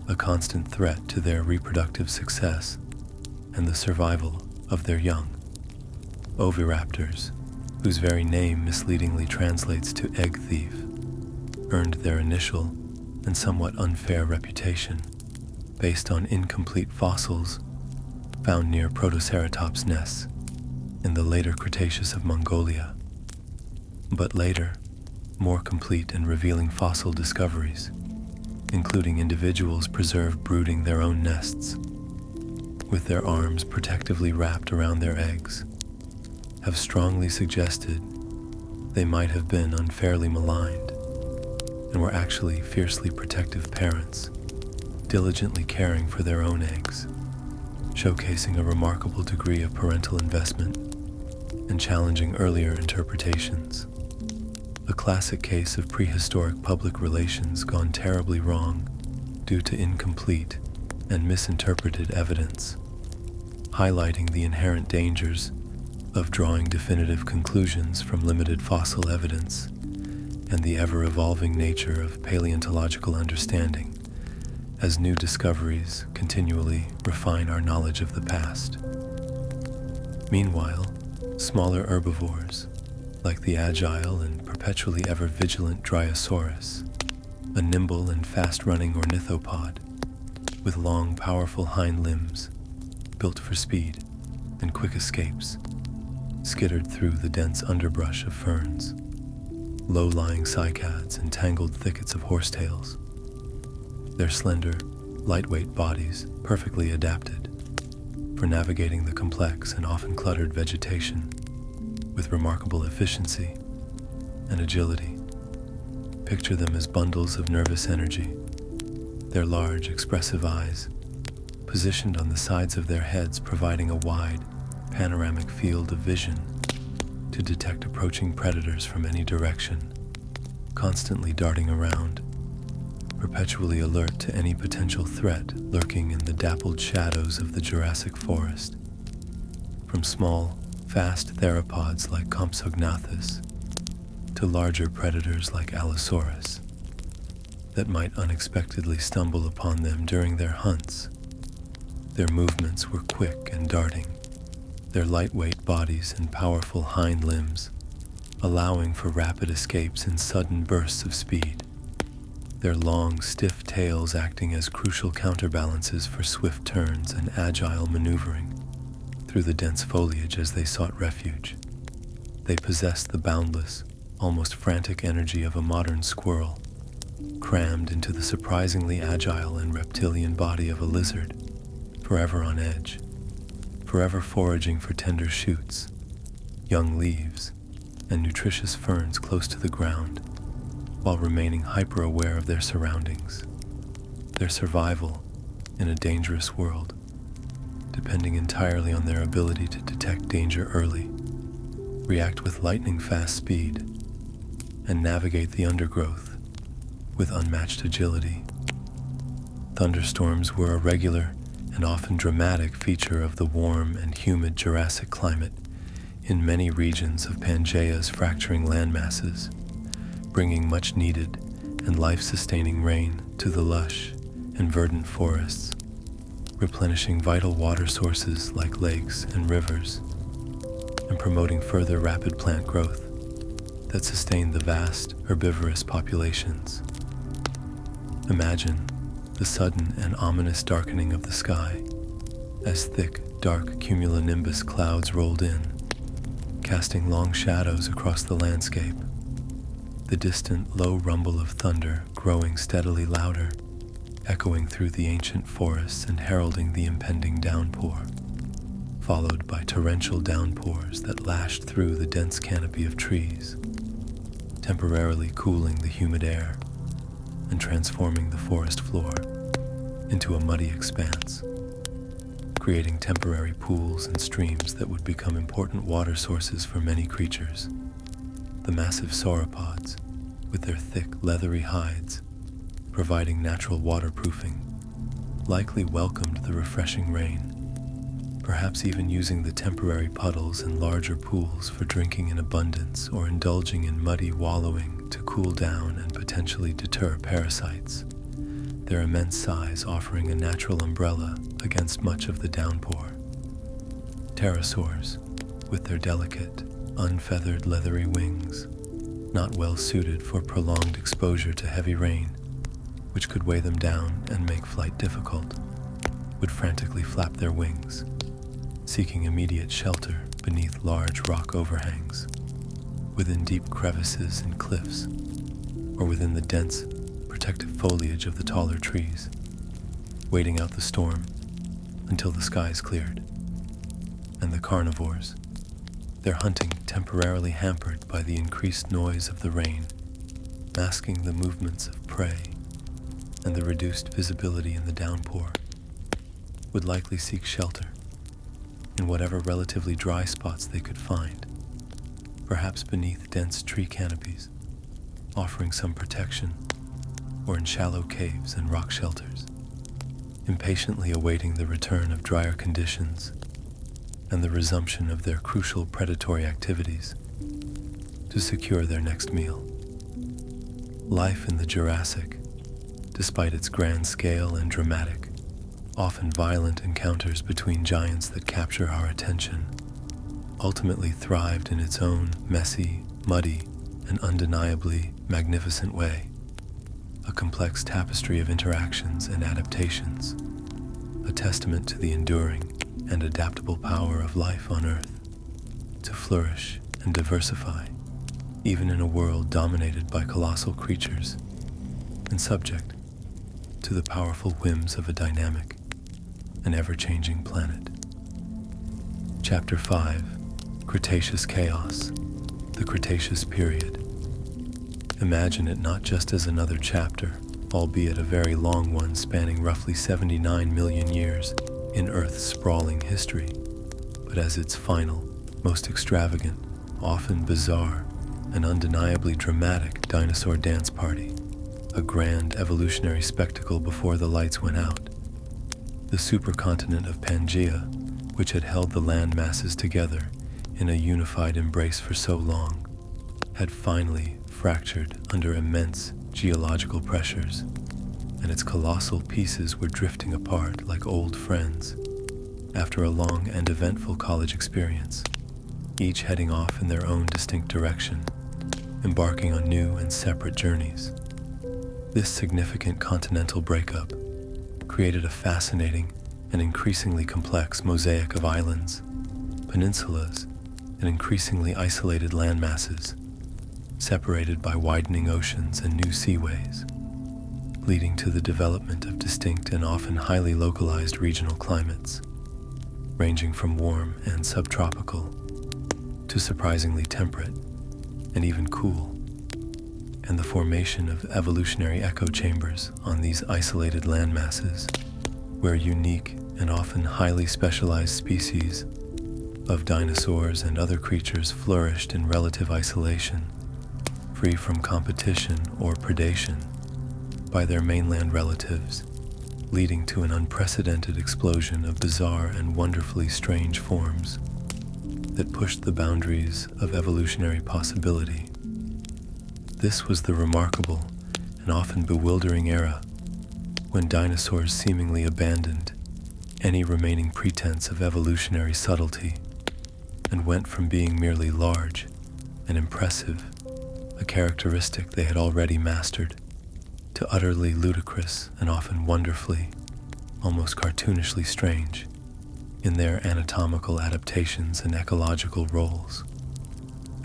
a constant threat to their reproductive success and the survival of their young. Oviraptors, whose very name misleadingly translates to egg thief, earned their initial and somewhat unfair reputation based on incomplete fossils found near Protoceratops nests in the later Cretaceous of Mongolia, but later, more complete and revealing fossil discoveries, including individuals preserved brooding their own nests, with their arms protectively wrapped around their eggs, have strongly suggested they might have been unfairly maligned and were actually fiercely protective parents, diligently caring for their own eggs, showcasing a remarkable degree of parental investment and challenging earlier interpretations. A classic case of prehistoric public relations gone terribly wrong due to incomplete and misinterpreted evidence, highlighting the inherent dangers of drawing definitive conclusions from limited fossil evidence and the ever-evolving nature of paleontological understanding as new discoveries continually refine our knowledge of the past. Meanwhile, smaller herbivores, like the agile and perpetually ever-vigilant Dryosaurus, a nimble and fast-running ornithopod with long, powerful hind limbs built for speed and quick escapes, skittered through the dense underbrush of ferns, low-lying cycads and tangled thickets of horsetails, their slender, lightweight bodies perfectly adapted for navigating the complex and often cluttered vegetation with remarkable efficiency and agility. Picture them as bundles of nervous energy, their large, expressive eyes positioned on the sides of their heads, providing a wide, panoramic field of vision to detect approaching predators from any direction, constantly darting around, perpetually alert to any potential threat lurking in the dappled shadows of the Jurassic forest. From small, fast theropods like Compsognathus to larger predators like Allosaurus that might unexpectedly stumble upon them during their hunts. Their movements were quick and darting, their lightweight bodies and powerful hind limbs allowing for rapid escapes in sudden bursts of speed, their long, stiff tails acting as crucial counterbalances for swift turns and agile maneuvering through the dense foliage as they sought refuge. They possessed the boundless, almost frantic energy of a modern squirrel, crammed into the surprisingly agile and reptilian body of a lizard, forever on edge, forever foraging for tender shoots, young leaves, and nutritious ferns close to the ground, while remaining hyper-aware of their surroundings. Their survival in a dangerous world, depending entirely on their ability to detect danger early, react with lightning-fast speed, and navigate the undergrowth with unmatched agility. Thunderstorms were a regular and often dramatic feature of the warm and humid Jurassic climate in many regions of Pangaea's fracturing landmasses, bringing much-needed and life-sustaining rain to the lush and verdant forests, replenishing vital water sources like lakes and rivers, and promoting further rapid plant growth that sustained the vast herbivorous populations. Imagine the sudden and ominous darkening of the sky as thick, dark cumulonimbus clouds rolled in, casting long shadows across the landscape, the distant low rumble of thunder growing steadily louder, echoing through the ancient forests and heralding the impending downpour, followed by torrential downpours that lashed through the dense canopy of trees, temporarily cooling the humid air and transforming the forest floor into a muddy expanse, creating temporary pools and streams that would become important water sources for many creatures. The massive sauropods, with their thick, leathery hides, providing natural waterproofing, likely welcomed the refreshing rain, perhaps even using the temporary puddles and larger pools for drinking in abundance or indulging in muddy wallowing to cool down and potentially deter parasites, their immense size offering a natural umbrella against much of the downpour. Pterosaurs, with their delicate, unfeathered leathery wings, not well suited for prolonged exposure to heavy rain, which could weigh them down and make flight difficult, would frantically flap their wings, seeking immediate shelter beneath large rock overhangs, within deep crevices and cliffs, or within the dense, protective foliage of the taller trees, waiting out the storm until the skies cleared. And the carnivores, their hunting temporarily hampered by the increased noise of the rain, masking the movements of prey and the reduced visibility in the downpour, would likely seek shelter in whatever relatively dry spots they could find, perhaps beneath dense tree canopies, offering some protection, or in shallow caves and rock shelters, impatiently awaiting the return of drier conditions and the resumption of their crucial predatory activities to secure their next meal. Life in the Jurassic, despite its grand scale and dramatic, often violent encounters between giants that capture our attention, ultimately thrived in its own messy, muddy, and undeniably magnificent way, a complex tapestry of interactions and adaptations, a testament to the enduring and adaptable power of life on Earth to flourish and diversify, even in a world dominated by colossal creatures and subject to the powerful whims of a dynamic and ever-changing planet. Chapter 5, Cretaceous Chaos, the Cretaceous Period. Imagine it not just as another chapter, albeit a very long one spanning roughly 79 million years in Earth's sprawling history, but as its final, most extravagant, often bizarre, and undeniably dramatic dinosaur dance party, a grand evolutionary spectacle before the lights went out. The supercontinent of Pangaea, which had held the land masses together in a unified embrace for so long, had finally fractured under immense geological pressures, and its colossal pieces were drifting apart like old friends after a long and eventful college experience, each heading off in their own distinct direction, embarking on new and separate journeys. This significant continental breakup created a fascinating and increasingly complex mosaic of islands, peninsulas, and increasingly isolated landmasses, separated by widening oceans and new seaways, leading to the development of distinct and often highly localized regional climates, ranging from warm and subtropical to surprisingly temperate and even cool, and the formation of evolutionary echo chambers on these isolated landmasses, where unique and often highly specialized species of dinosaurs and other creatures flourished in relative isolation, free from competition or predation by their mainland relatives, leading to an unprecedented explosion of bizarre and wonderfully strange forms that pushed the boundaries of evolutionary possibility. This was the remarkable and often bewildering era when dinosaurs seemingly abandoned any remaining pretense of evolutionary subtlety and went from being merely large and impressive, a characteristic they had already mastered, to utterly ludicrous and often wonderfully, almost cartoonishly strange in their anatomical adaptations and ecological roles.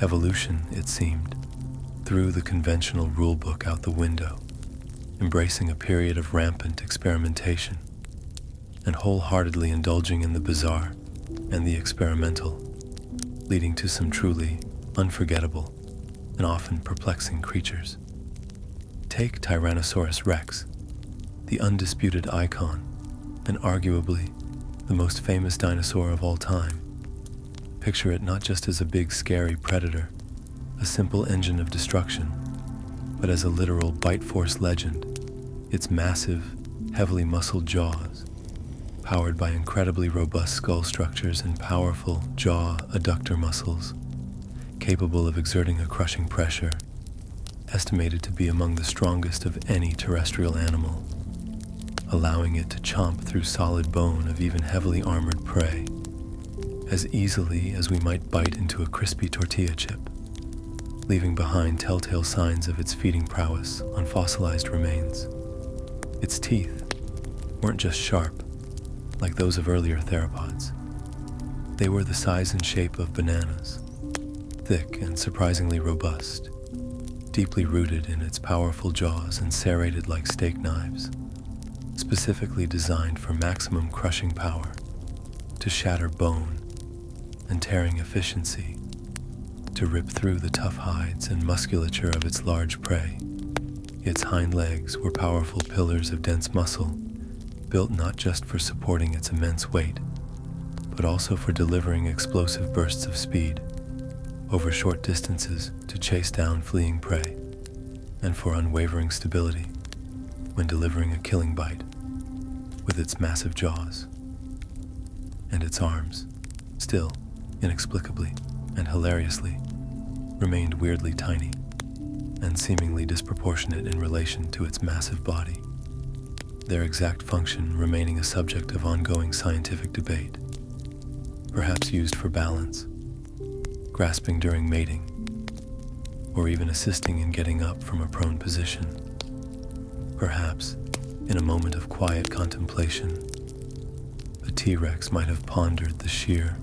Evolution, it seemed, threw the conventional rulebook out the window, embracing a period of rampant experimentation and wholeheartedly indulging in the bizarre and the experimental, leading to some truly unforgettable and often perplexing creatures. Take Tyrannosaurus rex, the undisputed icon and arguably the most famous dinosaur of all time. Picture it not just as a big scary predator, a simple engine of destruction, but as a literal bite force legend, its massive, heavily muscled jaws, powered by incredibly robust skull structures and powerful jaw adductor muscles, capable of exerting a crushing pressure, estimated to be among the strongest of any terrestrial animal, allowing it to chomp through solid bone of even heavily armored prey, as easily as we might bite into a crispy tortilla chip, leaving behind telltale signs of its feeding prowess on fossilized remains. Its teeth weren't just sharp, like those of earlier theropods. They were the size and shape of bananas, thick and surprisingly robust, deeply rooted in its powerful jaws and serrated like steak knives, specifically designed for maximum crushing power, to shatter bone and tearing efficiency, to rip through the tough hides and musculature of its large prey. Its hind legs were powerful pillars of dense muscle, built not just for supporting its immense weight, but also for delivering explosive bursts of speed over short distances to chase down fleeing prey, and for unwavering stability when delivering a killing bite with its massive jaws. And its arms, still, inexplicably and hilariously, remained weirdly tiny and seemingly disproportionate in relation to its massive body, their exact function remaining a subject of ongoing scientific debate, perhaps used for balance, grasping during mating, or even assisting in getting up from a prone position. Perhaps, in a moment of quiet contemplation, the T-Rex might have pondered the sheer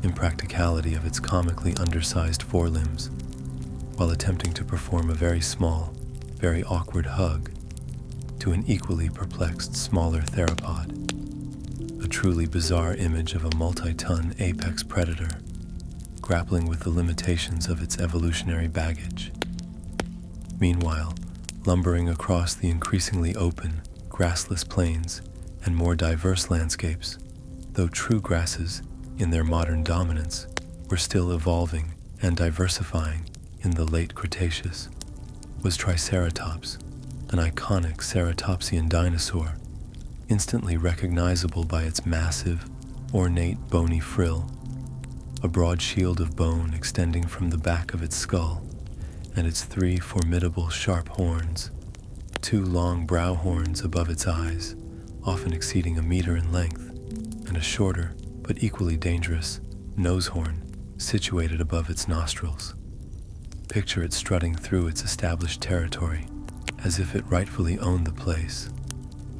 impracticality of its comically undersized forelimbs while attempting to perform a very small, very awkward hug to an equally perplexed smaller theropod, a truly bizarre image of a multi-ton apex predator grappling with the limitations of its evolutionary baggage. Meanwhile, lumbering across the increasingly open, grassless plains and more diverse landscapes, though true grasses, in their modern dominance, were still evolving and diversifying in the late Cretaceous, was Triceratops, an iconic ceratopsian dinosaur, instantly recognizable by its massive, ornate bony frill, a broad shield of bone extending from the back of its skull, and its 3 formidable sharp horns, 2 long brow horns above its eyes, often exceeding a meter in length, and a shorter, but equally dangerous, nose horn situated above its nostrils. Picture it strutting through its established territory, as if it rightfully owned the place,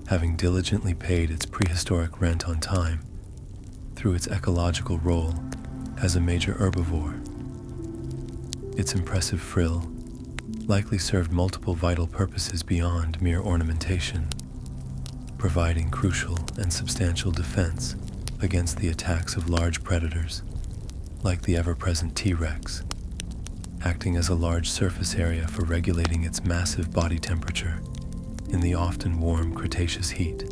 having diligently paid its prehistoric rent on time through its ecological role as a major herbivore. Its impressive frill likely served multiple vital purposes beyond mere ornamentation, providing crucial and substantial defense against the attacks of large predators, like the ever-present T-Rex, acting as a large surface area for regulating its massive body temperature in the often warm Cretaceous heat,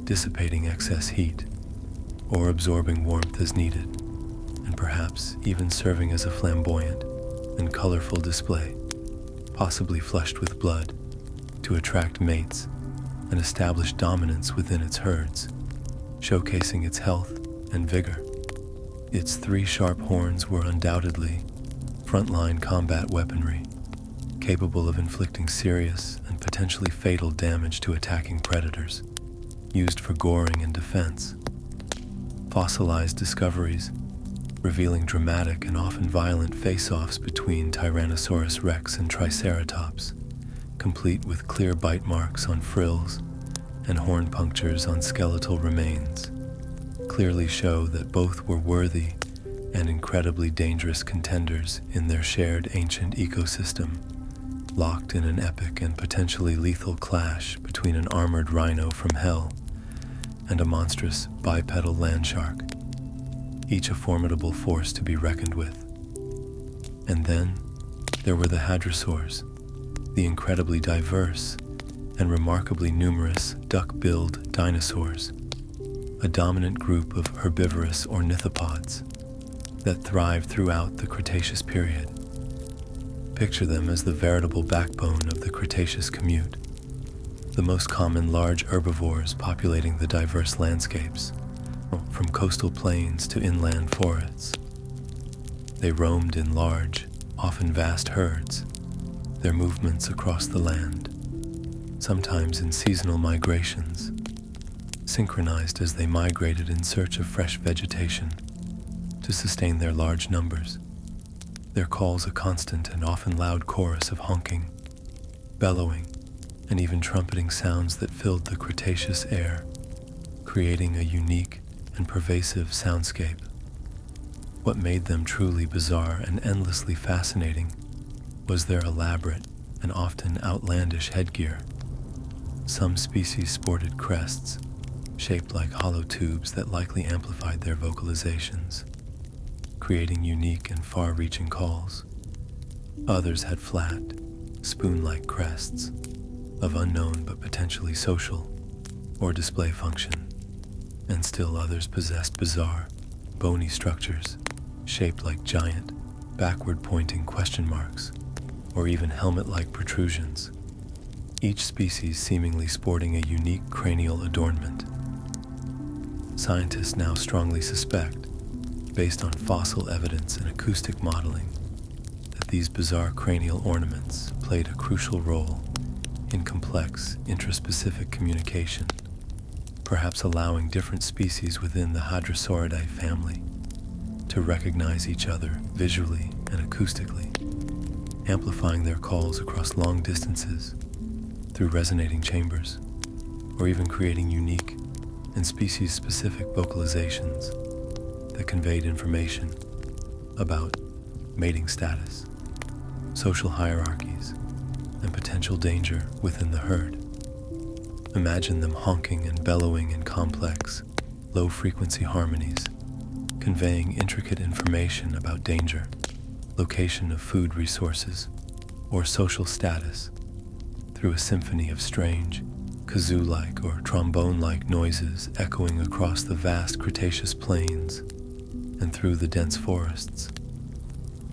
dissipating excess heat, or absorbing warmth as needed, and perhaps even serving as a flamboyant and colorful display, possibly flushed with blood, to attract mates and establish dominance within its herds, showcasing its health and vigor. Its 3 sharp horns were undoubtedly frontline combat weaponry, capable of inflicting serious and potentially fatal damage to attacking predators, used for goring and defense. Fossilized discoveries revealing dramatic and often violent face-offs between Tyrannosaurus rex and Triceratops, complete with clear bite marks on frills and horn punctures on skeletal remains, clearly show that both were worthy and incredibly dangerous contenders in their shared ancient ecosystem, locked in an epic and potentially lethal clash between an armored rhino from hell and a monstrous bipedal landshark, each a formidable force to be reckoned with. And then there were the Hadrosaurs, the incredibly diverse and remarkably numerous duck-billed dinosaurs, a dominant group of herbivorous ornithopods that thrived throughout the Cretaceous period. Picture them as the veritable backbone of the Cretaceous commute, the most common large herbivores populating the diverse landscapes, from coastal plains to inland forests. They roamed in large, often vast herds, their movements across the land, sometimes in seasonal migrations, synchronized as they migrated in search of fresh vegetation to sustain their large numbers, their calls a constant and often loud chorus of honking, bellowing, and even trumpeting sounds that filled the Cretaceous air, creating a unique and pervasive soundscape. What made them truly bizarre and endlessly fascinating was their elaborate and often outlandish headgear. Some species sported crests, shaped like hollow tubes that likely amplified their vocalizations, creating unique and far-reaching calls. Others had flat, spoon-like crests of unknown but potentially social or display function, and still others possessed bizarre, bony structures shaped like giant, backward-pointing question marks, or even helmet-like protrusions, each species seemingly sporting a unique cranial adornment. Scientists now strongly suspect, based on fossil evidence and acoustic modeling, that these bizarre cranial ornaments played a crucial role in complex, intraspecific communication, perhaps allowing different species within the Hadrosauridae family to recognize each other visually and acoustically, amplifying their calls across long distances through resonating chambers, or even creating unique and species-specific vocalizations that conveyed information about mating status, social hierarchies, and potential danger within the herd. Imagine them honking and bellowing in complex, low-frequency harmonies, conveying intricate information about danger, location of food resources, or social status through a symphony of strange, kazoo-like or trombone-like noises echoing across the vast Cretaceous plains and through the dense forests,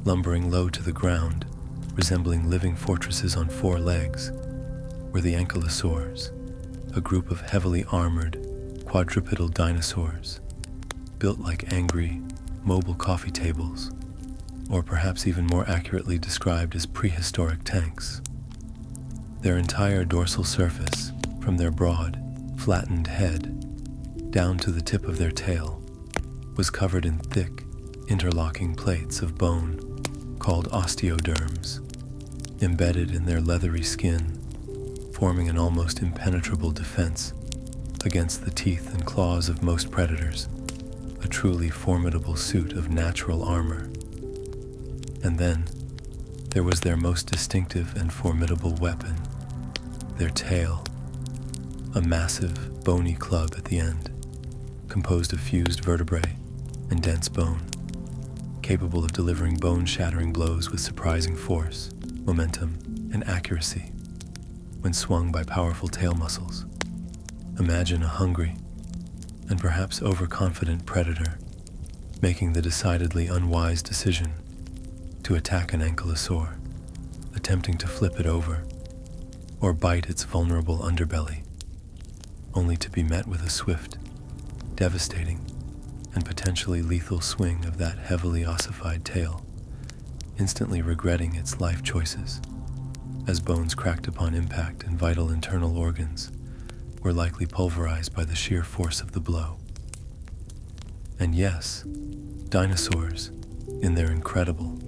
lumbering low to the ground, resembling living fortresses on 4 legs, were the ankylosaurs, a group of heavily armored, quadrupedal dinosaurs, built like angry, mobile coffee tables, or perhaps even more accurately described as prehistoric tanks. Their entire dorsal surface, from their broad, flattened head down to the tip of their tail, was covered in thick, interlocking plates of bone called osteoderms, embedded in their leathery skin, forming an almost impenetrable defense against the teeth and claws of most predators, a truly formidable suit of natural armor. And then, there was their most distinctive and formidable weapon, their tail, a massive, bony club at the end, composed of fused vertebrae and dense bone, capable of delivering bone-shattering blows with surprising force, momentum, and accuracy when swung by powerful tail muscles. Imagine a hungry and perhaps overconfident predator making the decidedly unwise decision to attack an ankylosaur, attempting to flip it over or bite its vulnerable underbelly, only to be met with a swift, devastating, and potentially lethal swing of that heavily ossified tail, instantly regretting its life choices, as bones cracked upon impact and vital internal organs were likely pulverized by the sheer force of the blow. And yes, dinosaurs, in their incredible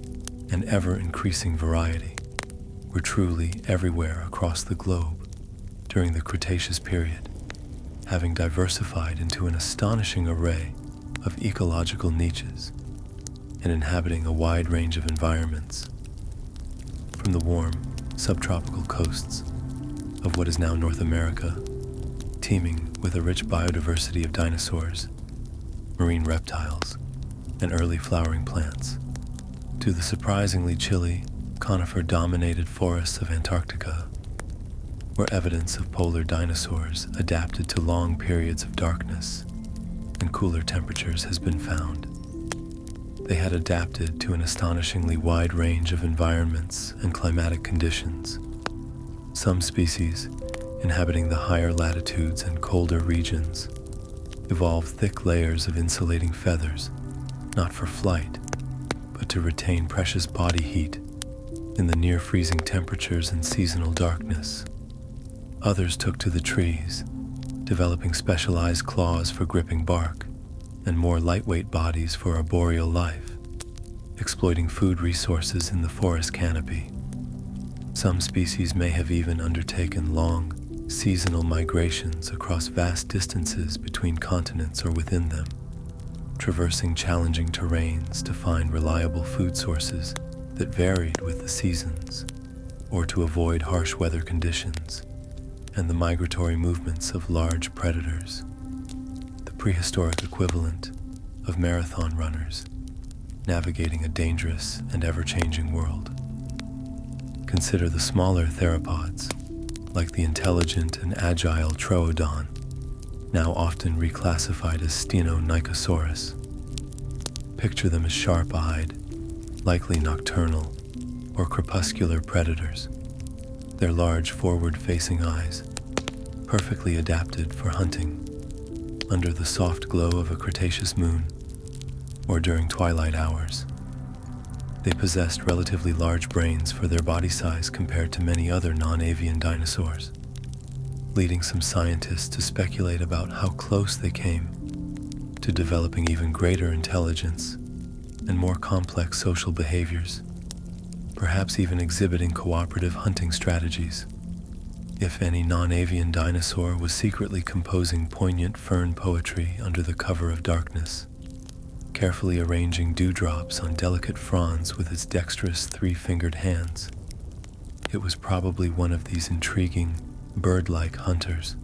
and ever-increasing variety, were truly everywhere across the globe during the Cretaceous period, having diversified into an astonishing array of ecological niches and inhabiting a wide range of environments, from the warm, subtropical coasts of what is now North America, teeming with a rich biodiversity of dinosaurs, marine reptiles, and early flowering plants, to the surprisingly chilly, conifer-dominated forests of Antarctica, where evidence of polar dinosaurs adapted to long periods of darkness and cooler temperatures has been found. They had adapted to an astonishingly wide range of environments and climatic conditions. Some species, inhabiting the higher latitudes and colder regions, evolved thick layers of insulating feathers, not for flight, but to retain precious body heat in the near-freezing temperatures and seasonal darkness. Others took to the trees, developing specialized claws for gripping bark and more lightweight bodies for arboreal life, exploiting food resources in the forest canopy. Some species may have even undertaken long, seasonal migrations across vast distances between continents or within them, traversing challenging terrains to find reliable food sources that varied with the seasons, or to avoid harsh weather conditions and the migratory movements of large predators, the prehistoric equivalent of marathon runners navigating a dangerous and ever-changing world. Consider the smaller theropods, like the intelligent and agile troodon, now often reclassified as Stenonychosaurus. Picture them as sharp-eyed, likely nocturnal or crepuscular predators, their large forward-facing eyes perfectly adapted for hunting under the soft glow of a Cretaceous moon or during twilight hours. They possessed relatively large brains for their body size compared to many other non-avian dinosaurs, leading some scientists to speculate about how close they came to developing even greater intelligence and more complex social behaviors, perhaps even exhibiting cooperative hunting strategies. If any non-avian dinosaur was secretly composing poignant fern poetry under the cover of darkness, carefully arranging dewdrops on delicate fronds with its dexterous three-fingered hands, it was probably one of these intriguing, bird-like hunters,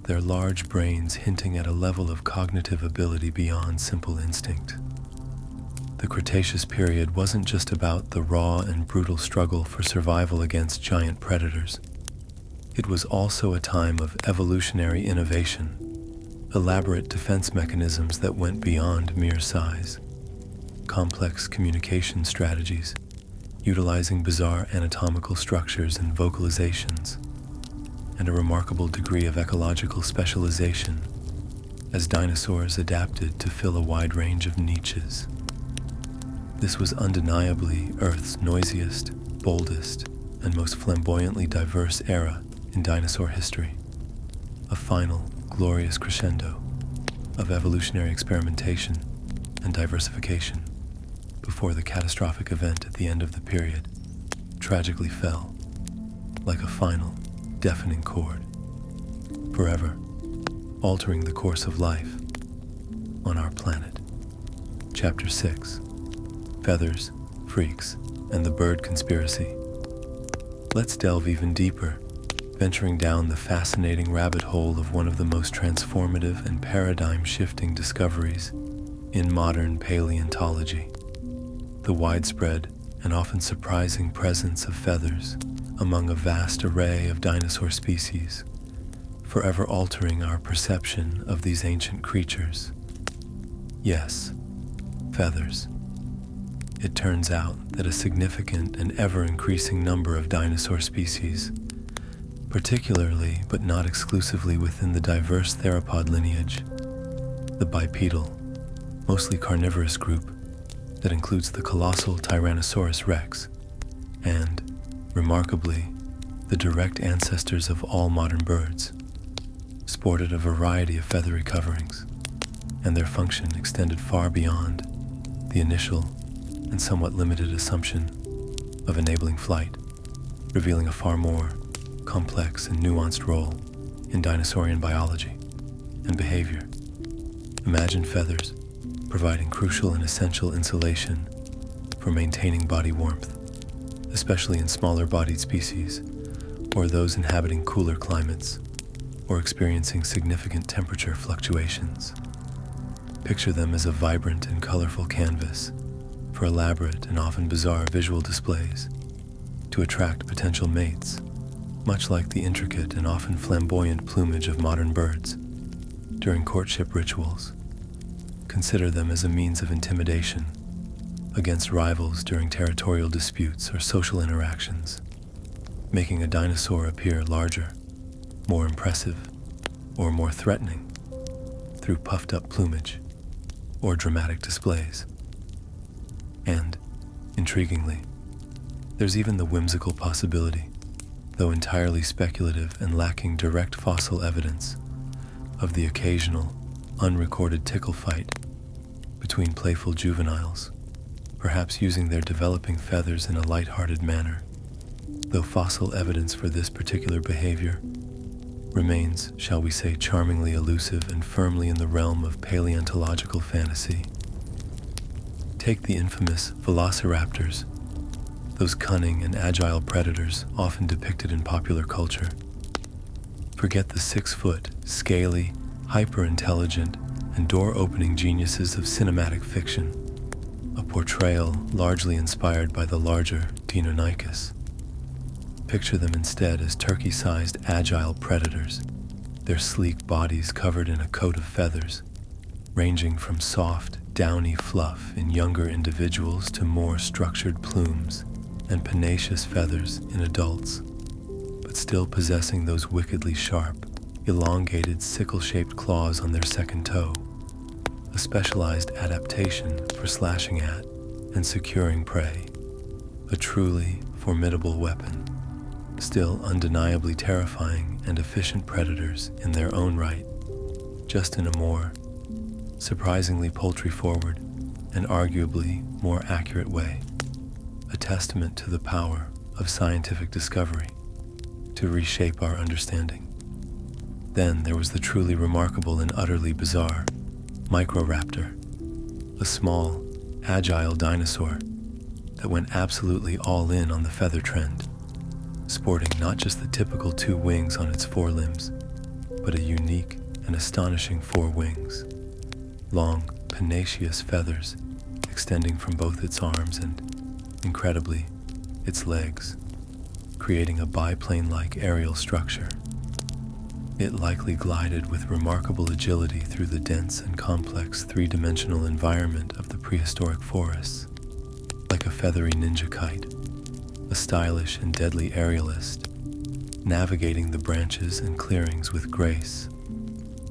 their large brains hinting at a level of cognitive ability beyond simple instinct. The Cretaceous period wasn't just about the raw and brutal struggle for survival against giant predators. It was also a time of evolutionary innovation, elaborate defense mechanisms that went beyond mere size, complex communication strategies, utilizing bizarre anatomical structures and vocalizations, and a remarkable degree of ecological specialization, as dinosaurs adapted to fill a wide range of niches. This was undeniably Earth's noisiest, boldest, and most flamboyantly diverse era in dinosaur history, a final, glorious crescendo of evolutionary experimentation and diversification before the catastrophic event at the end of the period tragically fell, like a final, deafening chord, forever altering the course of life on our planet. Chapter 6: Feathers, Freaks, and the Bird Conspiracy. Let's delve even deeper, venturing down the fascinating rabbit hole of one of the most transformative and paradigm-shifting discoveries in modern paleontology: the widespread and often surprising presence of feathers among a vast array of dinosaur species, forever altering our perception of these ancient creatures. Yes, feathers. It turns out that a significant and ever-increasing number of dinosaur species, particularly but not exclusively within the diverse theropod lineage, the bipedal, mostly carnivorous group that includes the colossal Tyrannosaurus rex, and, remarkably, the direct ancestors of all modern birds, sported a variety of feathery coverings, and their function extended far beyond the initial and somewhat limited assumption of enabling flight, revealing a far more complex and nuanced role in dinosaurian biology and behavior. Imagine feathers providing crucial and essential insulation for maintaining body warmth, especially in smaller-bodied species or those inhabiting cooler climates or experiencing significant temperature fluctuations. Picture them as a vibrant and colorful canvas for elaborate and often bizarre visual displays to attract potential mates, much like the intricate and often flamboyant plumage of modern birds during courtship rituals. Consider them as a means of intimidation against rivals during territorial disputes or social interactions, making a dinosaur appear larger, more impressive, or more threatening through puffed-up plumage or dramatic displays. And, intriguingly, there's even the whimsical possibility, though entirely speculative and lacking direct fossil evidence, of the occasional, unrecorded tickle fight between playful juveniles, perhaps using their developing feathers in a light-hearted manner, though fossil evidence for this particular behavior remains, shall we say, charmingly elusive and firmly in the realm of paleontological fantasy. Take the infamous velociraptors, those cunning and agile predators often depicted in popular culture. Forget the 6-foot, scaly, hyper-intelligent, and door-opening geniuses of cinematic fiction, a portrayal largely inspired by the larger Deinonychus. Picture them instead as turkey-sized agile predators, their sleek bodies covered in a coat of feathers, ranging from soft, downy fluff in younger individuals to more structured plumes and pugnacious feathers in adults, but still possessing those wickedly sharp, elongated sickle-shaped claws on their second toe, a specialized adaptation for slashing at and securing prey, a truly formidable weapon, still undeniably terrifying and efficient predators in their own right, just in a more surprisingly poultry-forward and arguably more accurate way, a testament to the power of scientific discovery to reshape our understanding. Then there was the truly remarkable and utterly bizarre Microraptor, a small, agile dinosaur that went absolutely all in on the feather trend, sporting not just the typical 2 wings on its forelimbs, but a unique and astonishing 4 wings, long, pugnacious feathers extending from both its arms and, incredibly, its legs, creating a biplane-like aerial structure. It likely glided with remarkable agility through the dense and complex 3-dimensional environment of the prehistoric forests, like a feathery ninja kite, a stylish and deadly aerialist, navigating the branches and clearings with grace,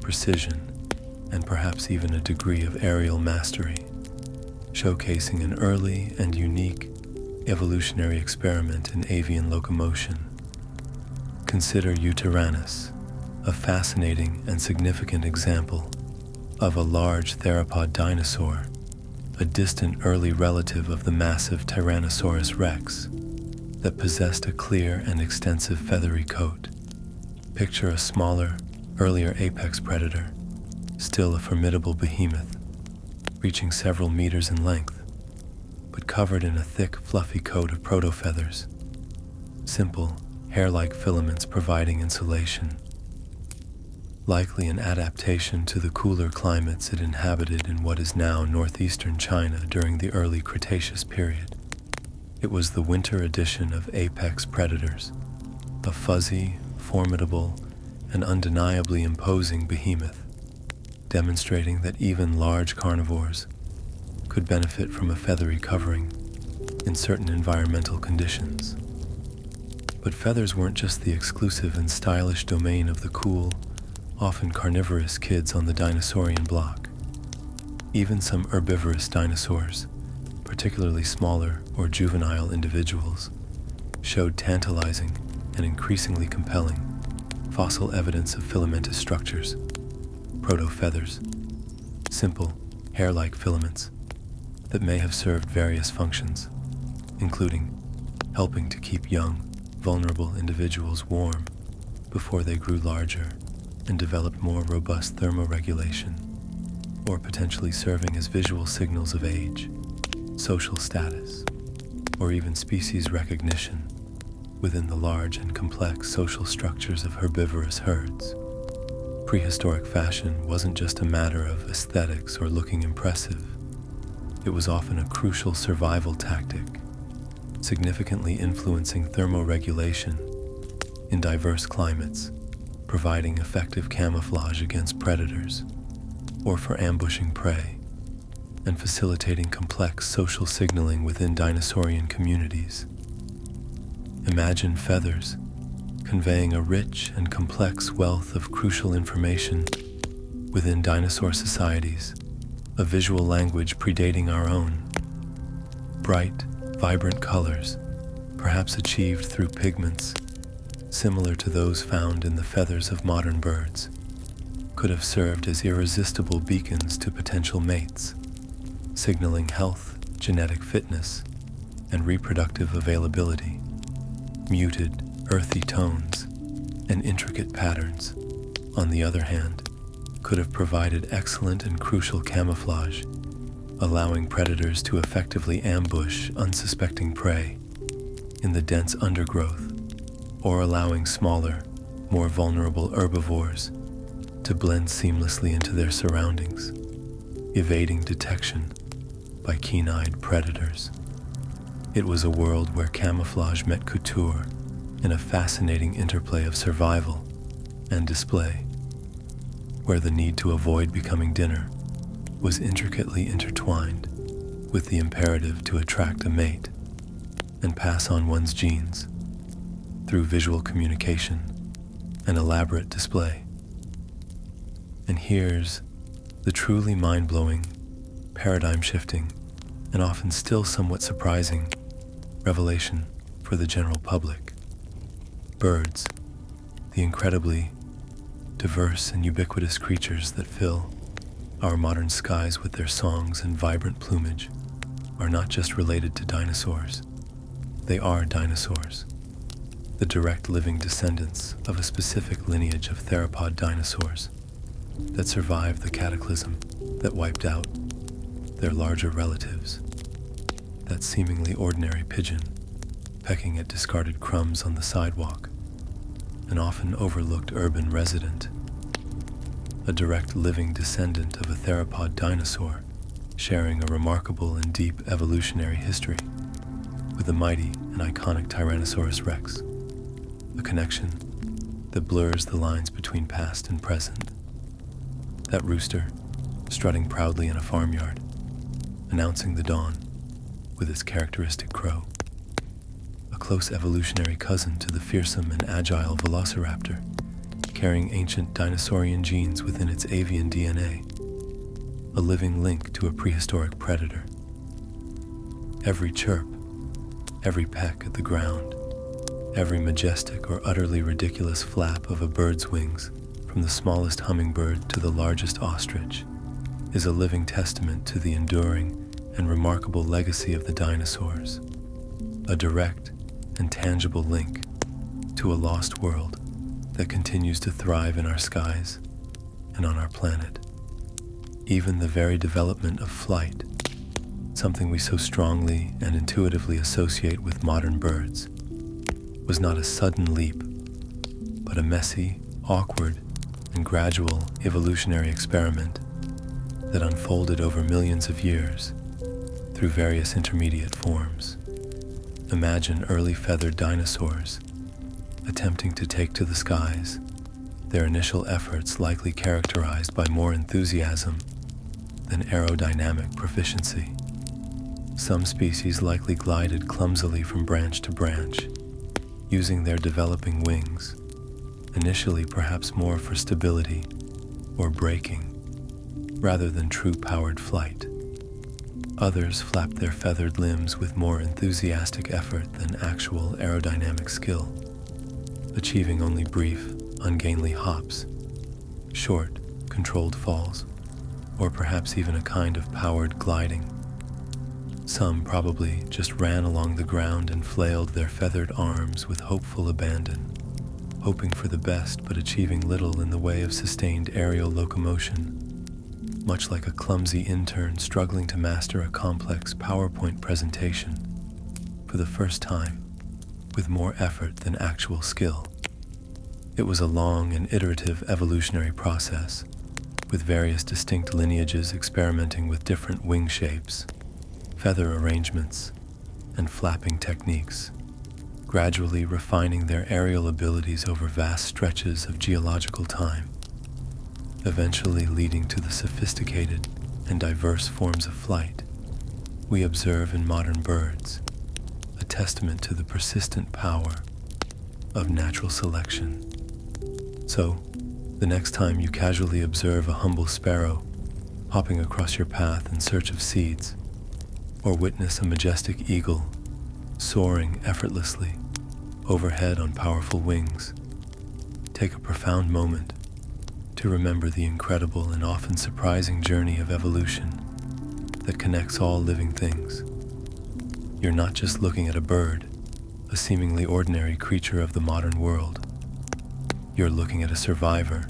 precision, and perhaps even a degree of aerial mastery, showcasing an early and unique evolutionary experiment in avian locomotion. Consider Eoraptors, a fascinating and significant example of a large theropod dinosaur, a distant early relative of the massive Tyrannosaurus rex, that possessed a clear and extensive feathery coat. Picture a smaller, earlier apex predator, still a formidable behemoth, reaching several meters in length, but covered in a thick, fluffy coat of protofeathers, simple, hair-like filaments providing insulation. Likely an adaptation to the cooler climates it inhabited in what is now northeastern China during the early Cretaceous period. It was the winter edition of apex predators, a fuzzy, formidable, and undeniably imposing behemoth, demonstrating that even large carnivores could benefit from a feathery covering in certain environmental conditions. But feathers weren't just the exclusive and stylish domain of the cool, often carnivorous kids on the dinosaurian block. Even some herbivorous dinosaurs, particularly smaller or juvenile individuals, showed tantalizing and increasingly compelling fossil evidence of filamentous structures, protofeathers, simple, hair-like filaments that may have served various functions, including helping to keep young, vulnerable individuals warm before they grew larger and developed more robust thermoregulation, or potentially serving as visual signals of age, social status, or even species recognition within the large and complex social structures of herbivorous herds. Prehistoric fashion wasn't just a matter of aesthetics or looking impressive. It was often a crucial survival tactic, significantly influencing thermoregulation in diverse climates, providing effective camouflage against predators or for ambushing prey, and facilitating complex social signaling within dinosaurian communities. Imagine feathers conveying a rich and complex wealth of crucial information within dinosaur societies, a visual language predating our own. Bright, vibrant colors, perhaps achieved through pigments similar to those found in the feathers of modern birds, could have served as irresistible beacons to potential mates, signaling health, genetic fitness, and reproductive availability. Muted, earthy tones and intricate patterns, on the other hand, could have provided excellent and crucial camouflage, allowing predators to effectively ambush unsuspecting prey in the dense undergrowth, or allowing smaller, more vulnerable herbivores to blend seamlessly into their surroundings, evading detection by keen-eyed predators. It was a world where camouflage met couture in a fascinating interplay of survival and display, where the need to avoid becoming dinner was intricately intertwined with the imperative to attract a mate and pass on one's genes through visual communication and elaborate display. And here's the truly mind-blowing, paradigm-shifting, and often still somewhat surprising revelation for the general public. Birds, the incredibly diverse and ubiquitous creatures that fill our modern skies with their songs and vibrant plumage, are not just related to dinosaurs. They are dinosaurs, the direct living descendants of a specific lineage of theropod dinosaurs that survived the cataclysm that wiped out their larger relatives. That seemingly ordinary pigeon pecking at discarded crumbs on the sidewalk, an often overlooked urban resident, a direct living descendant of a theropod dinosaur sharing a remarkable and deep evolutionary history with the mighty and iconic Tyrannosaurus rex, a connection that blurs the lines between past and present. That rooster strutting proudly in a farmyard, announcing the dawn with its characteristic crow. A close evolutionary cousin to the fearsome and agile velociraptor, carrying ancient dinosaurian genes within its avian DNA, a living link to a prehistoric predator. Every chirp, every peck at the ground, every majestic or utterly ridiculous flap of a bird's wings, from the smallest hummingbird to the largest ostrich, is a living testament to the enduring and remarkable legacy of the dinosaurs, a direct and tangible link to a lost world that continues to thrive in our skies and on our planet. Even the very development of flight, something we so strongly and intuitively associate with modern birds, was not a sudden leap, but a messy, awkward, and gradual evolutionary experiment that unfolded over millions of years through various intermediate forms. Imagine early feathered dinosaurs attempting to take to the skies, their initial efforts likely characterized by more enthusiasm than aerodynamic proficiency. Some species likely glided clumsily from branch to branch, using their developing wings, initially perhaps more for stability or braking, rather than true powered flight. Others flapped their feathered limbs with more enthusiastic effort than actual aerodynamic skill, achieving only brief, ungainly hops, short, controlled falls, or perhaps even a kind of powered gliding. Some probably just ran along the ground and flailed their feathered arms with hopeful abandon, hoping for the best but achieving little in the way of sustained aerial locomotion, much like a clumsy intern struggling to master a complex PowerPoint presentation for the first time with more effort than actual skill. It was a long and iterative evolutionary process, with various distinct lineages experimenting with different wing shapes, feather arrangements, and flapping techniques, gradually refining their aerial abilities over vast stretches of geological time, eventually leading to the sophisticated and diverse forms of flight we observe in modern birds, a testament to the persistent power of natural selection. So, the next time you casually observe a humble sparrow hopping across your path in search of seeds, or witness a majestic eagle soaring effortlessly overhead on powerful wings, take a profound moment to remember the incredible and often surprising journey of evolution that connects all living things. You're not just looking at a bird, a seemingly ordinary creature of the modern world. You're looking at a survivor,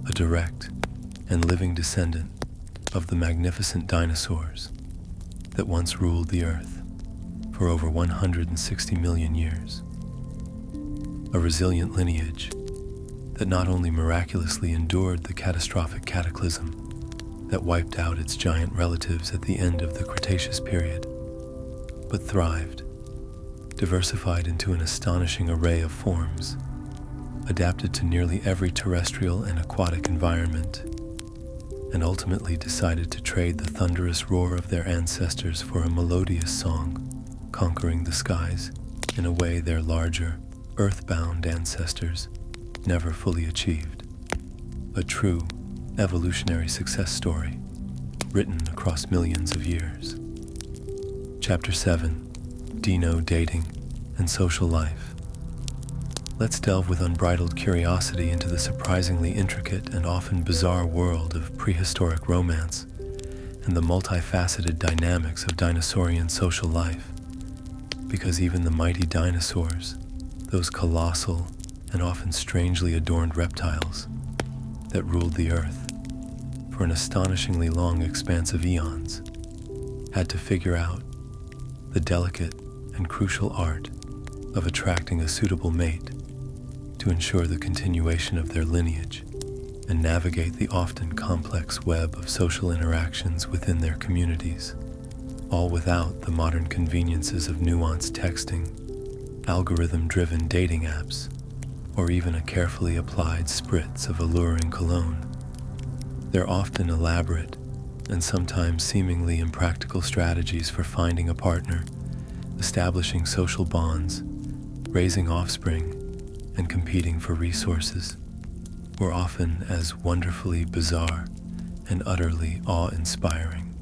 a direct and living descendant of the magnificent dinosaurs that once ruled the earth for over 160 million years. A resilient lineage that not only miraculously endured the catastrophic cataclysm that wiped out its giant relatives at the end of the Cretaceous period, but thrived, diversified into an astonishing array of forms, adapted to nearly every terrestrial and aquatic environment, and ultimately decided to trade the thunderous roar of their ancestors for a melodious song, conquering the skies in a way their larger, earthbound ancestors never fully achieved. A true evolutionary success story written across millions of years. Chapter 7: Dino Dating and Social Life. Let's delve with unbridled curiosity into the surprisingly intricate and often bizarre world of prehistoric romance and the multifaceted dynamics of dinosaurian social life. Because even the mighty dinosaurs, those colossal and often strangely adorned reptiles that ruled the earth for an astonishingly long expanse of eons, had to figure out the delicate and crucial art of attracting a suitable mate to ensure the continuation of their lineage and navigate the often complex web of social interactions within their communities, all without the modern conveniences of nuanced texting, algorithm-driven dating apps, or even a carefully applied spritz of alluring cologne. They're often elaborate and sometimes seemingly impractical strategies for finding a partner, establishing social bonds, raising offspring, and competing for resources, were often as wonderfully bizarre and utterly awe-inspiring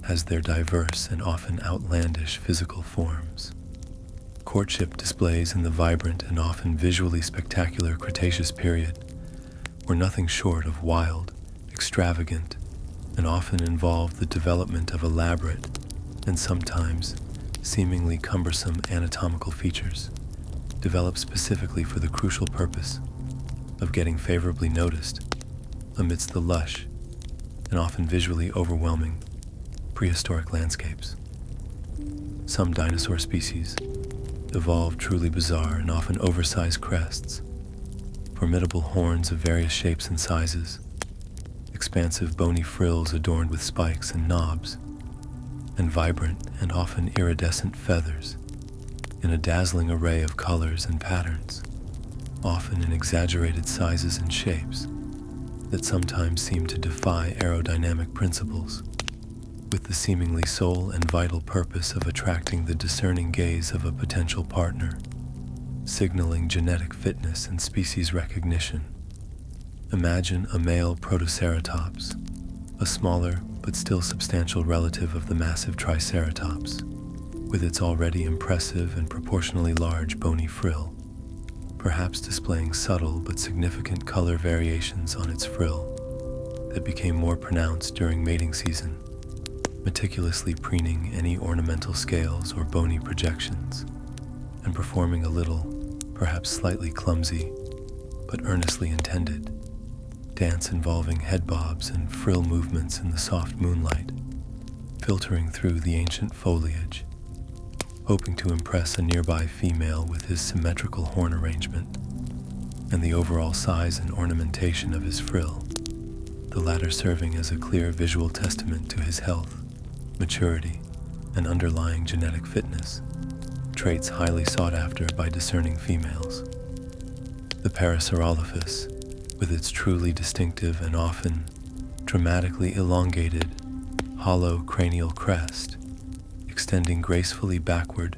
as their diverse and often outlandish physical forms. Courtship displays in the vibrant and often visually spectacular Cretaceous period were nothing short of wild, extravagant, and often involved the development of elaborate and sometimes seemingly cumbersome anatomical features, developed specifically for the crucial purpose of getting favorably noticed amidst the lush and often visually overwhelming prehistoric landscapes. Some dinosaur species evolved truly bizarre and often oversized crests, formidable horns of various shapes and sizes, expansive bony frills adorned with spikes and knobs, and vibrant and often iridescent feathers in a dazzling array of colors and patterns, often in exaggerated sizes and shapes that sometimes seem to defy aerodynamic principles, with the seemingly sole and vital purpose of attracting the discerning gaze of a potential partner, signaling genetic fitness and species recognition. Imagine a male Protoceratops, a smaller but still substantial relative of the massive Triceratops, with its already impressive and proportionally large bony frill, perhaps displaying subtle but significant color variations on its frill that became more pronounced during mating season, meticulously preening any ornamental scales or bony projections, and performing a little, perhaps slightly clumsy, but earnestly intended, dance involving head bobs and frill movements in the soft moonlight, filtering through the ancient foliage, hoping to impress a nearby female with his symmetrical horn arrangement and the overall size and ornamentation of his frill, the latter serving as a clear visual testament to his health, maturity, and underlying genetic fitness, traits highly sought after by discerning females. The Parasaurolophus, with its truly distinctive and often dramatically elongated, hollow cranial crest, extending gracefully backward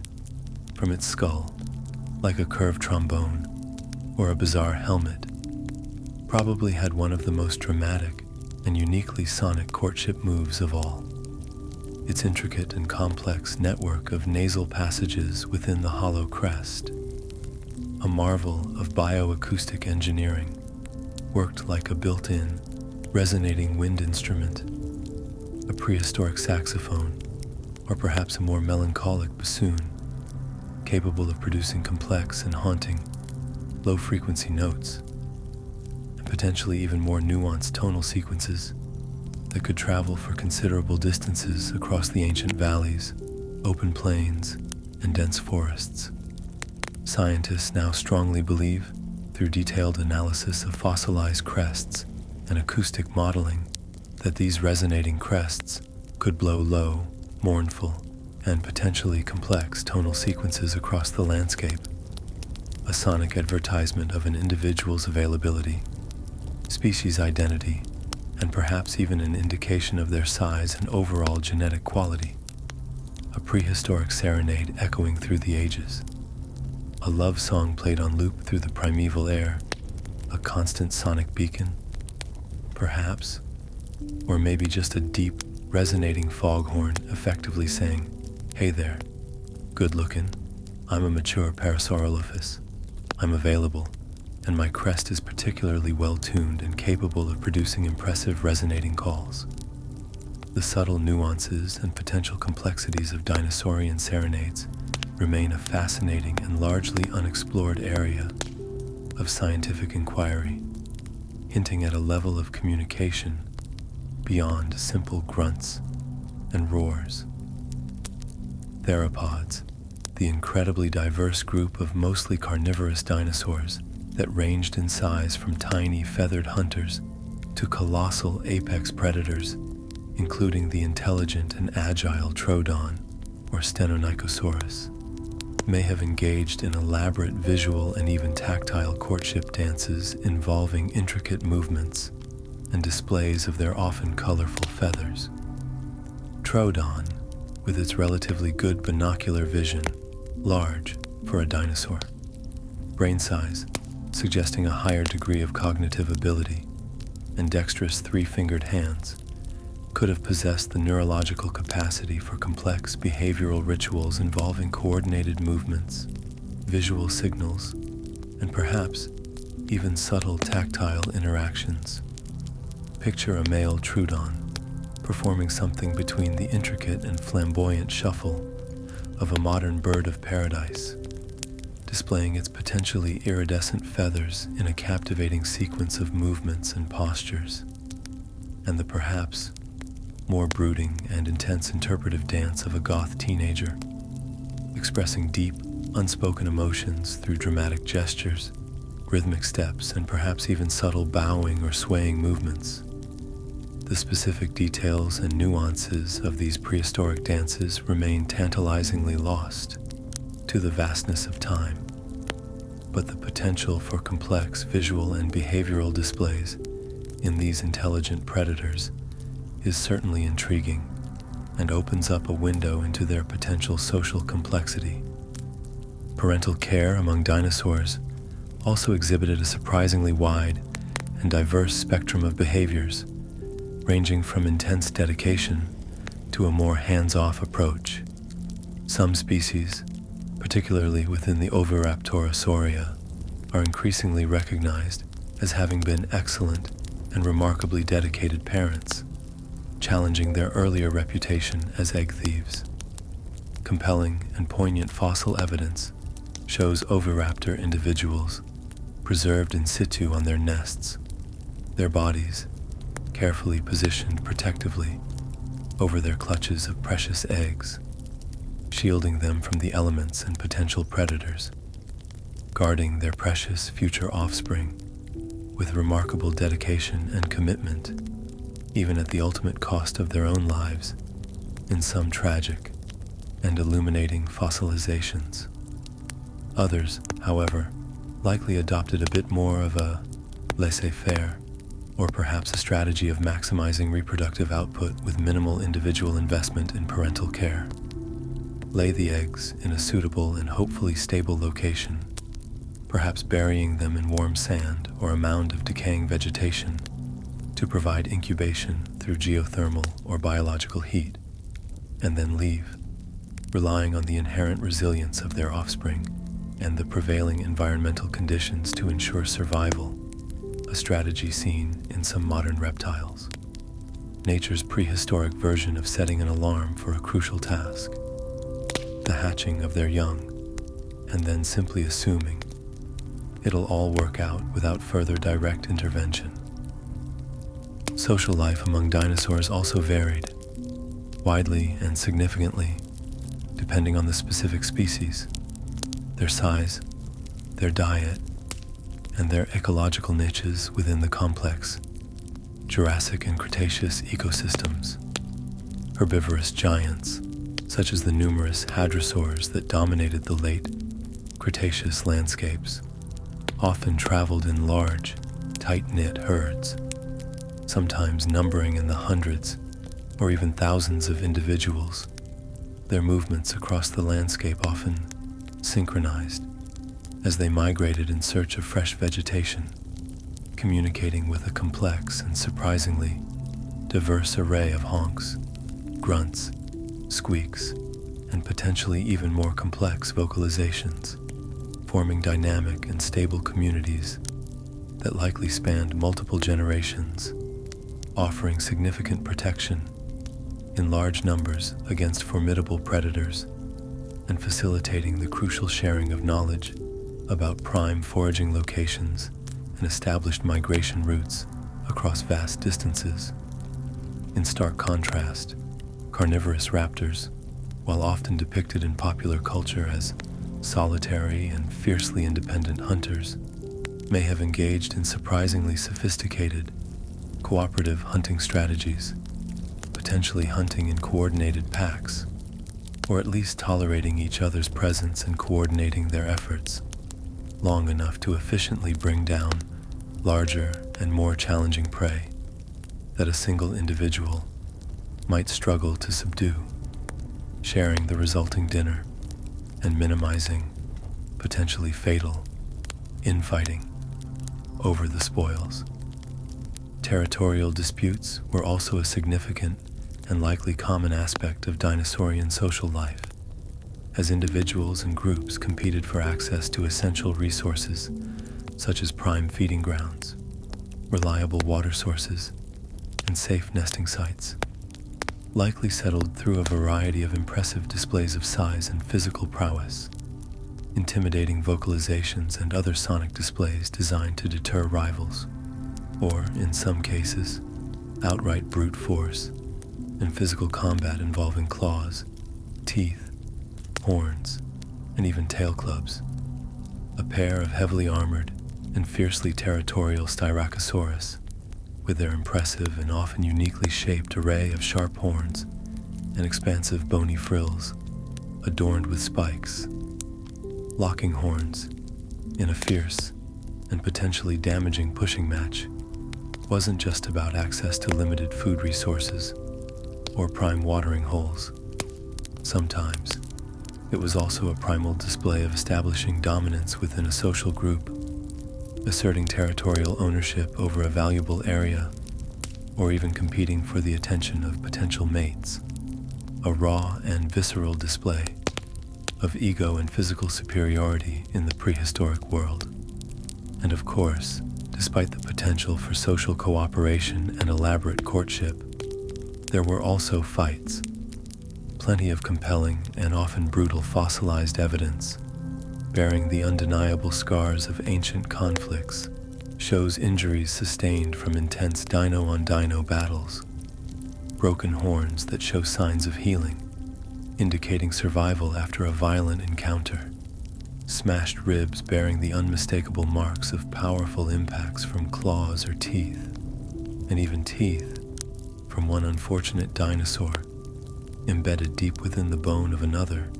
from its skull like a curved trombone or a bizarre helmet, probably had one of the most dramatic and uniquely sonic courtship moves of all. Its intricate and complex network of nasal passages within the hollow crest, a marvel of bioacoustic engineering, worked like a built-in, resonating wind instrument, a prehistoric saxophone, or perhaps a more melancholic bassoon, capable of producing complex and haunting, low-frequency notes, and potentially even more nuanced tonal sequences that could travel for considerable distances across the ancient valleys, open plains, and dense forests. Scientists now strongly believe, through detailed analysis of fossilized crests and acoustic modeling, that these resonating crests could blow low, mournful, and potentially complex tonal sequences across the landscape, a sonic advertisement of an individual's availability, species identity, and perhaps even an indication of their size and overall genetic quality, a prehistoric serenade echoing through the ages, a love song played on loop through the primeval air, a constant sonic beacon, perhaps, or maybe just a deep, resonating foghorn effectively saying, "Hey there, good looking, I'm a mature Parasaurolophus, I'm available, and my crest is particularly well tuned and capable of producing impressive resonating calls." The subtle nuances and potential complexities of dinosaurian serenades remain a fascinating and largely unexplored area of scientific inquiry, hinting at a level of communication beyond simple grunts and roars. Theropods, the incredibly diverse group of mostly carnivorous dinosaurs that ranged in size from tiny feathered hunters to colossal apex predators, including the intelligent and agile Troodon or Stenonychosaurus, may have engaged in elaborate visual and even tactile courtship dances involving intricate movements and displays of their often colorful feathers. Troodon, with its relatively good binocular vision, large, for a dinosaur. Brain size, suggesting a higher degree of cognitive ability, and dexterous three-fingered hands, could have possessed the neurological capacity for complex behavioral rituals involving coordinated movements, visual signals, and perhaps even subtle tactile interactions. Picture a male troodon performing something between the intricate and flamboyant shuffle of a modern bird of paradise, displaying its potentially iridescent feathers in a captivating sequence of movements and postures, and the perhaps more brooding and intense interpretive dance of a goth teenager, expressing deep, unspoken emotions through dramatic gestures, rhythmic steps, and perhaps even subtle bowing or swaying movements. The specific details and nuances of these prehistoric dances remain tantalizingly lost to the vastness of time, but the potential for complex visual and behavioral displays in these intelligent predators is certainly intriguing and opens up a window into their potential social complexity. Parental care among dinosaurs also exhibited a surprisingly wide and diverse spectrum of behaviors, ranging from intense dedication to a more hands-off approach. Some species, particularly within the Eoraptorosauria, are increasingly recognized as having been excellent and remarkably dedicated parents, challenging their earlier reputation as egg thieves. Compelling and poignant fossil evidence shows oviraptor individuals preserved in situ on their nests, their bodies carefully positioned protectively over their clutches of precious eggs, shielding them from the elements and potential predators, guarding their precious future offspring with remarkable dedication and commitment, even at the ultimate cost of their own lives, in some tragic and illuminating fossilizations. Others, however, likely adopted a bit more of a laissez-faire, or perhaps a strategy of maximizing reproductive output with minimal individual investment in parental care. Lay the eggs in a suitable and hopefully stable location, perhaps burying them in warm sand or a mound of decaying vegetation to provide incubation through geothermal or biological heat, and then leave, relying on the inherent resilience of their offspring and the prevailing environmental conditions to ensure survival, a strategy seen in some modern reptiles. Nature's prehistoric version of setting an alarm for a crucial task, the hatching of their young, and then simply assuming it'll all work out without further direct intervention. Social life among dinosaurs also varied, widely and significantly, depending on the specific species, their size, their diet, and their ecological niches within the complex Jurassic and Cretaceous ecosystems. Herbivorous giants, such as the numerous hadrosaurs that dominated the late Cretaceous landscapes, often traveled in large, tight-knit herds, sometimes numbering in the hundreds or even thousands of individuals, their movements across the landscape often synchronized as they migrated in search of fresh vegetation, communicating with a complex and surprisingly diverse array of honks, grunts, squeaks, and potentially even more complex vocalizations, forming dynamic and stable communities that likely spanned multiple generations, offering significant protection in large numbers against formidable predators and facilitating the crucial sharing of knowledge about prime foraging locations and established migration routes across vast distances. In stark contrast, carnivorous raptors, while often depicted in popular culture as solitary and fiercely independent hunters, may have engaged in surprisingly sophisticated, cooperative hunting strategies, potentially hunting in coordinated packs, or at least tolerating each other's presence and coordinating their efforts long enough to efficiently bring down larger and more challenging prey that a single individual might struggle to subdue, sharing the resulting dinner and minimizing potentially fatal infighting over the spoils. Territorial disputes were also a significant and likely common aspect of dinosaurian social life, as individuals and groups competed for access to essential resources such as prime feeding grounds, reliable water sources, and safe nesting sites, likely settled through a variety of impressive displays of size and physical prowess, intimidating vocalizations and other sonic displays designed to deter rivals, or, in some cases, outright brute force and physical combat involving claws, teeth, horns, and even tail clubs. A pair of heavily armored and fiercely territorial Styracosaurus, with their impressive and often uniquely shaped array of sharp horns and expansive bony frills adorned with spikes, locking horns in a fierce and potentially damaging pushing match, wasn't just about access to limited food resources or prime watering holes. Sometimes, it was also a primal display of establishing dominance within a social group, asserting territorial ownership over a valuable area, or even competing for the attention of potential mates. A raw and visceral display of ego and physical superiority in the prehistoric world. And of course, despite the potential for social cooperation and elaborate courtship, there were also fights. Plenty of compelling and often brutal fossilized evidence, bearing the undeniable scars of ancient conflicts, shows injuries sustained from intense dino-on-dino battles, broken horns that show signs of healing, indicating survival after a violent encounter, smashed ribs bearing the unmistakable marks of powerful impacts from claws or teeth, and even teeth from one unfortunate dinosaur embedded deep within the bone of another,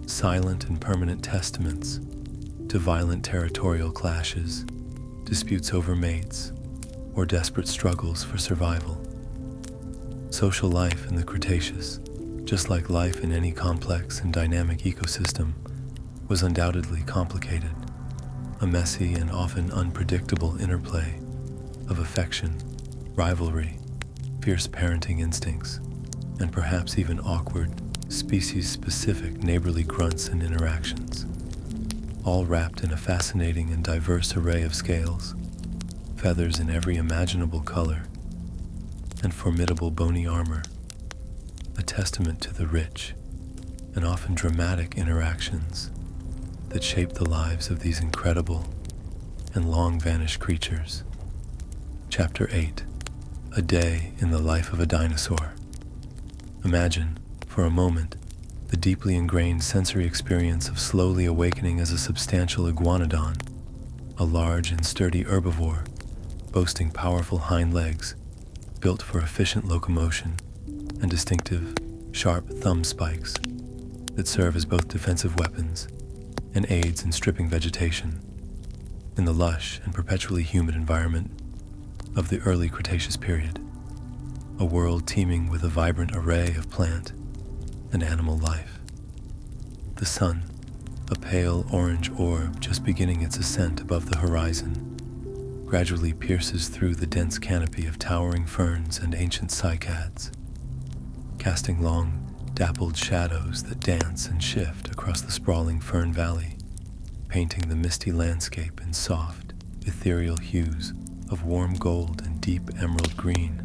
silent and permanent testaments to violent territorial clashes, disputes over mates, or desperate struggles for survival. Social life in the Cretaceous, just like life in any complex and dynamic ecosystem, was undoubtedly complicated, a messy and often unpredictable interplay of affection, rivalry, fierce parenting instincts, and perhaps even awkward, species-specific neighborly grunts and interactions, all wrapped in a fascinating and diverse array of scales, feathers in every imaginable color, and formidable bony armor, a testament to the rich and often dramatic interactions that shape the lives of these incredible and long-vanished creatures. Chapter 8: A Day in the Life of a Dinosaur. Imagine, for a moment, the deeply ingrained sensory experience of slowly awakening as a substantial iguanodon, a large and sturdy herbivore boasting powerful hind legs built for efficient locomotion and distinctive, sharp thumb spikes that serve as both defensive weapons and aids in stripping vegetation in the lush and perpetually humid environment of the early Cretaceous period, a world teeming with a vibrant array of plant and animal life. The sun, a pale orange orb just beginning its ascent above the horizon, gradually pierces through the dense canopy of towering ferns and ancient cycads, casting long, dappled shadows that dance and shift across the sprawling fern valley, painting the misty landscape in soft, ethereal hues of warm gold and deep emerald green,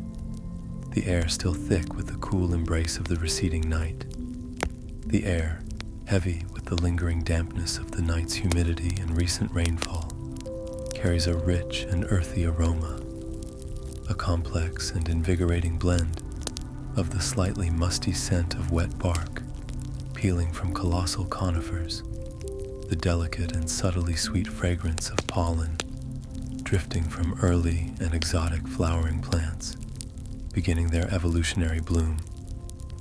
the air still thick with the cool embrace of the receding night. The air, heavy with the lingering dampness of the night's humidity and recent rainfall, carries a rich and earthy aroma, a complex and invigorating blend of the slightly musty scent of wet bark peeling from colossal conifers, the delicate and subtly sweet fragrance of pollen drifting from early and exotic flowering plants beginning their evolutionary bloom,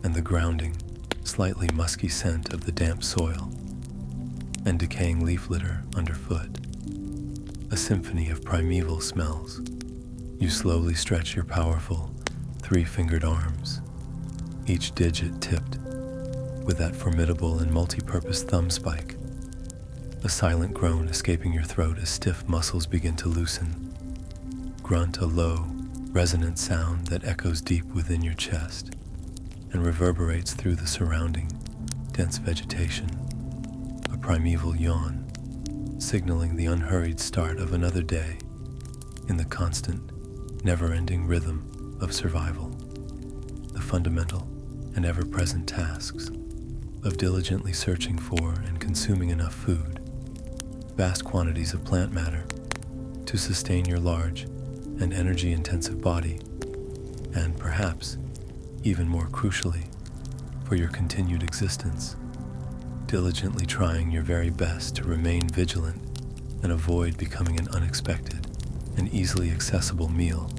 and the grounding, slightly musky scent of the damp soil and decaying leaf litter underfoot. A symphony of primeval smells. You slowly stretch your powerful, three-fingered arms, each digit tipped with that formidable and multi-purpose thumb spike, a silent groan escaping your throat as stiff muscles begin to loosen. Grunt a low, resonant sound that echoes deep within your chest and reverberates through the surrounding, dense vegetation. A primeval yawn, signaling the unhurried start of another day in the constant, never-ending rhythm of survival. The fundamental and ever-present tasks of diligently searching for and consuming enough food, vast quantities of plant matter to sustain your large and energy-intensive body, and perhaps, even more crucially, for your continued existence, diligently trying your very best to remain vigilant and avoid becoming an unexpected and easily accessible meal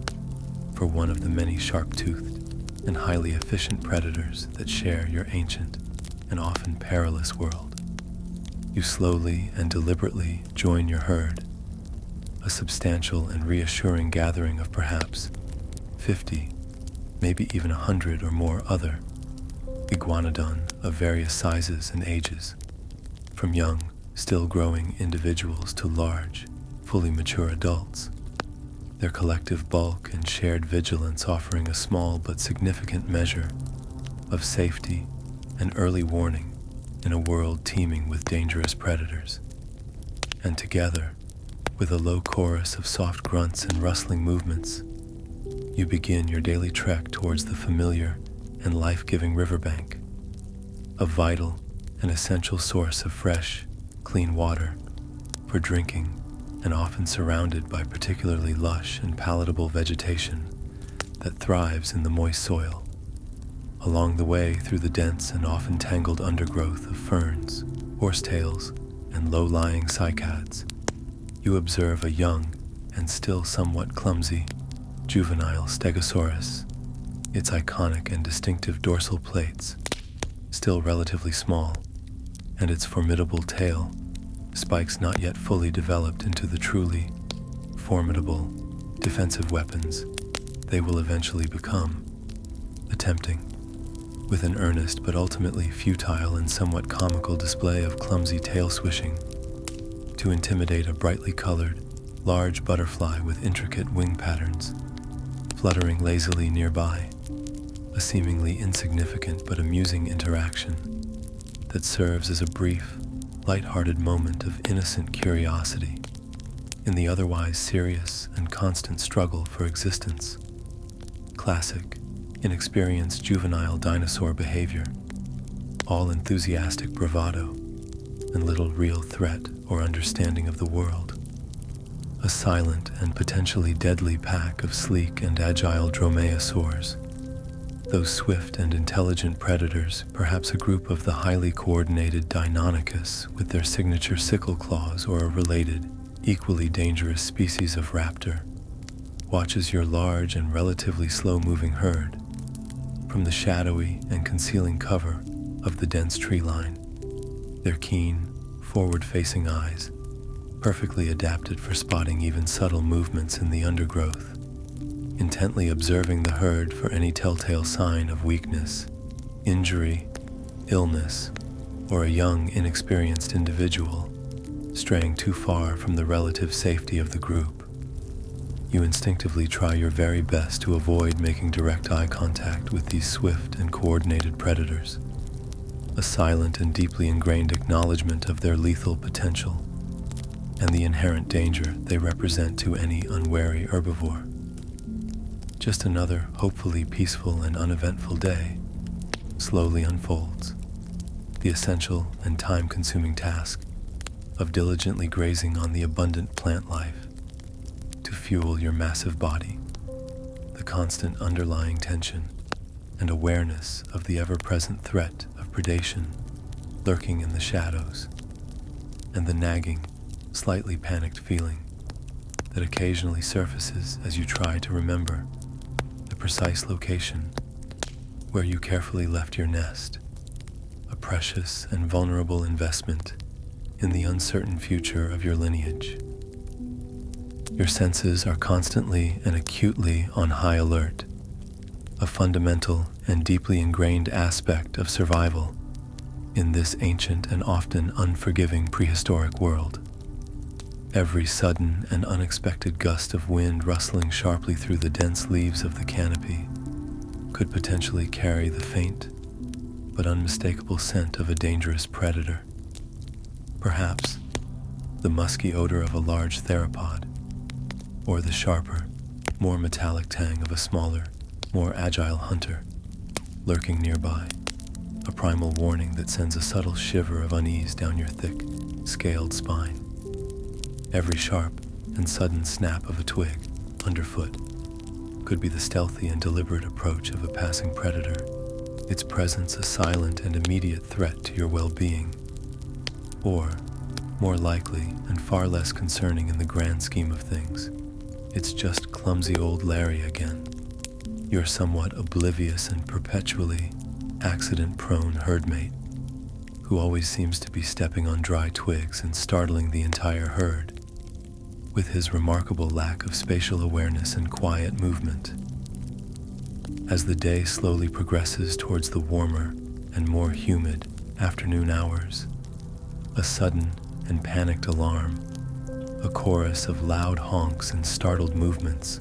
for one of the many sharp-toothed and highly efficient predators that share your ancient and often perilous world. You slowly and deliberately join your herd, a substantial and reassuring gathering of perhaps 50, maybe even 100 or more other iguanodon of various sizes and ages, from young, still growing individuals to large, fully mature adults, their collective bulk and shared vigilance offering a small but significant measure of safety and early warning in a world teeming with dangerous predators. And together, with a low chorus of soft grunts and rustling movements, you begin your daily trek towards the familiar and life-giving riverbank, a vital and essential source of fresh, clean water for drinking and often surrounded by particularly lush and palatable vegetation that thrives in the moist soil. Along the way through the dense and often tangled undergrowth of ferns, horsetails, and low-lying cycads, you observe a young and still somewhat clumsy juvenile stegosaurus, its iconic and distinctive dorsal plates still relatively small, and its formidable tail, spikes not yet fully developed into the truly formidable defensive weapons they will eventually become, attempting, with an earnest but ultimately futile and somewhat comical display of clumsy tail swishing, to intimidate a brightly colored, large butterfly with intricate wing patterns, fluttering lazily nearby, a seemingly insignificant but amusing interaction that serves as a brief, light-hearted moment of innocent curiosity in the otherwise serious and constant struggle for existence. Classic, inexperienced juvenile dinosaur behavior, all enthusiastic bravado and little real threat or understanding of the world. A silent and potentially deadly pack of sleek and agile dromaeosaurs, those swift and intelligent predators, perhaps a group of the highly coordinated Deinonychus with their signature sickle claws or a related, equally dangerous species of raptor, watches your large and relatively slow-moving herd from the shadowy and concealing cover of the dense tree line, their keen, forward-facing eyes perfectly adapted for spotting even subtle movements in the undergrowth, intently observing the herd for any telltale sign of weakness, injury, illness, or a young, inexperienced individual straying too far from the relative safety of the group. You instinctively try your very best to avoid making direct eye contact with these swift and coordinated predators, a silent and deeply ingrained acknowledgement of their lethal potential and the inherent danger they represent to any unwary herbivore. Just another hopefully peaceful and uneventful day slowly unfolds, the essential and time-consuming task of diligently grazing on the abundant plant life to fuel your massive body, the constant underlying tension and awareness of the ever-present threat of predation lurking in the shadows, and the nagging, slightly panicked feeling that occasionally surfaces as you try to remember the precise location where you carefully left your nest, a precious and vulnerable investment in the uncertain future of your lineage. Your senses are constantly and acutely on high alert, a fundamental and deeply ingrained aspect of survival In this ancient and often unforgiving prehistoric world, every sudden and unexpected gust of wind rustling sharply through the dense leaves of the canopy could potentially carry the faint but unmistakable scent of a dangerous predator. Perhaps the musky odor of a large theropod, or the sharper, more metallic tang of a smaller, more agile hunter lurking nearby, a primal warning that sends a subtle shiver of unease down your thick, scaled spine. Every sharp and sudden snap of a twig underfoot could be the stealthy and deliberate approach of a passing predator, its presence a silent and immediate threat to your well-being. Or, more likely and far less concerning in the grand scheme of things, it's just clumsy old Larry again, your somewhat oblivious and perpetually accident-prone herdmate, who always seems to be stepping on dry twigs and startling the entire herd with his remarkable lack of spatial awareness and quiet movement. As the day slowly progresses towards the warmer and more humid afternoon hours, a sudden and panicked alarm, a chorus of loud honks and startled movements,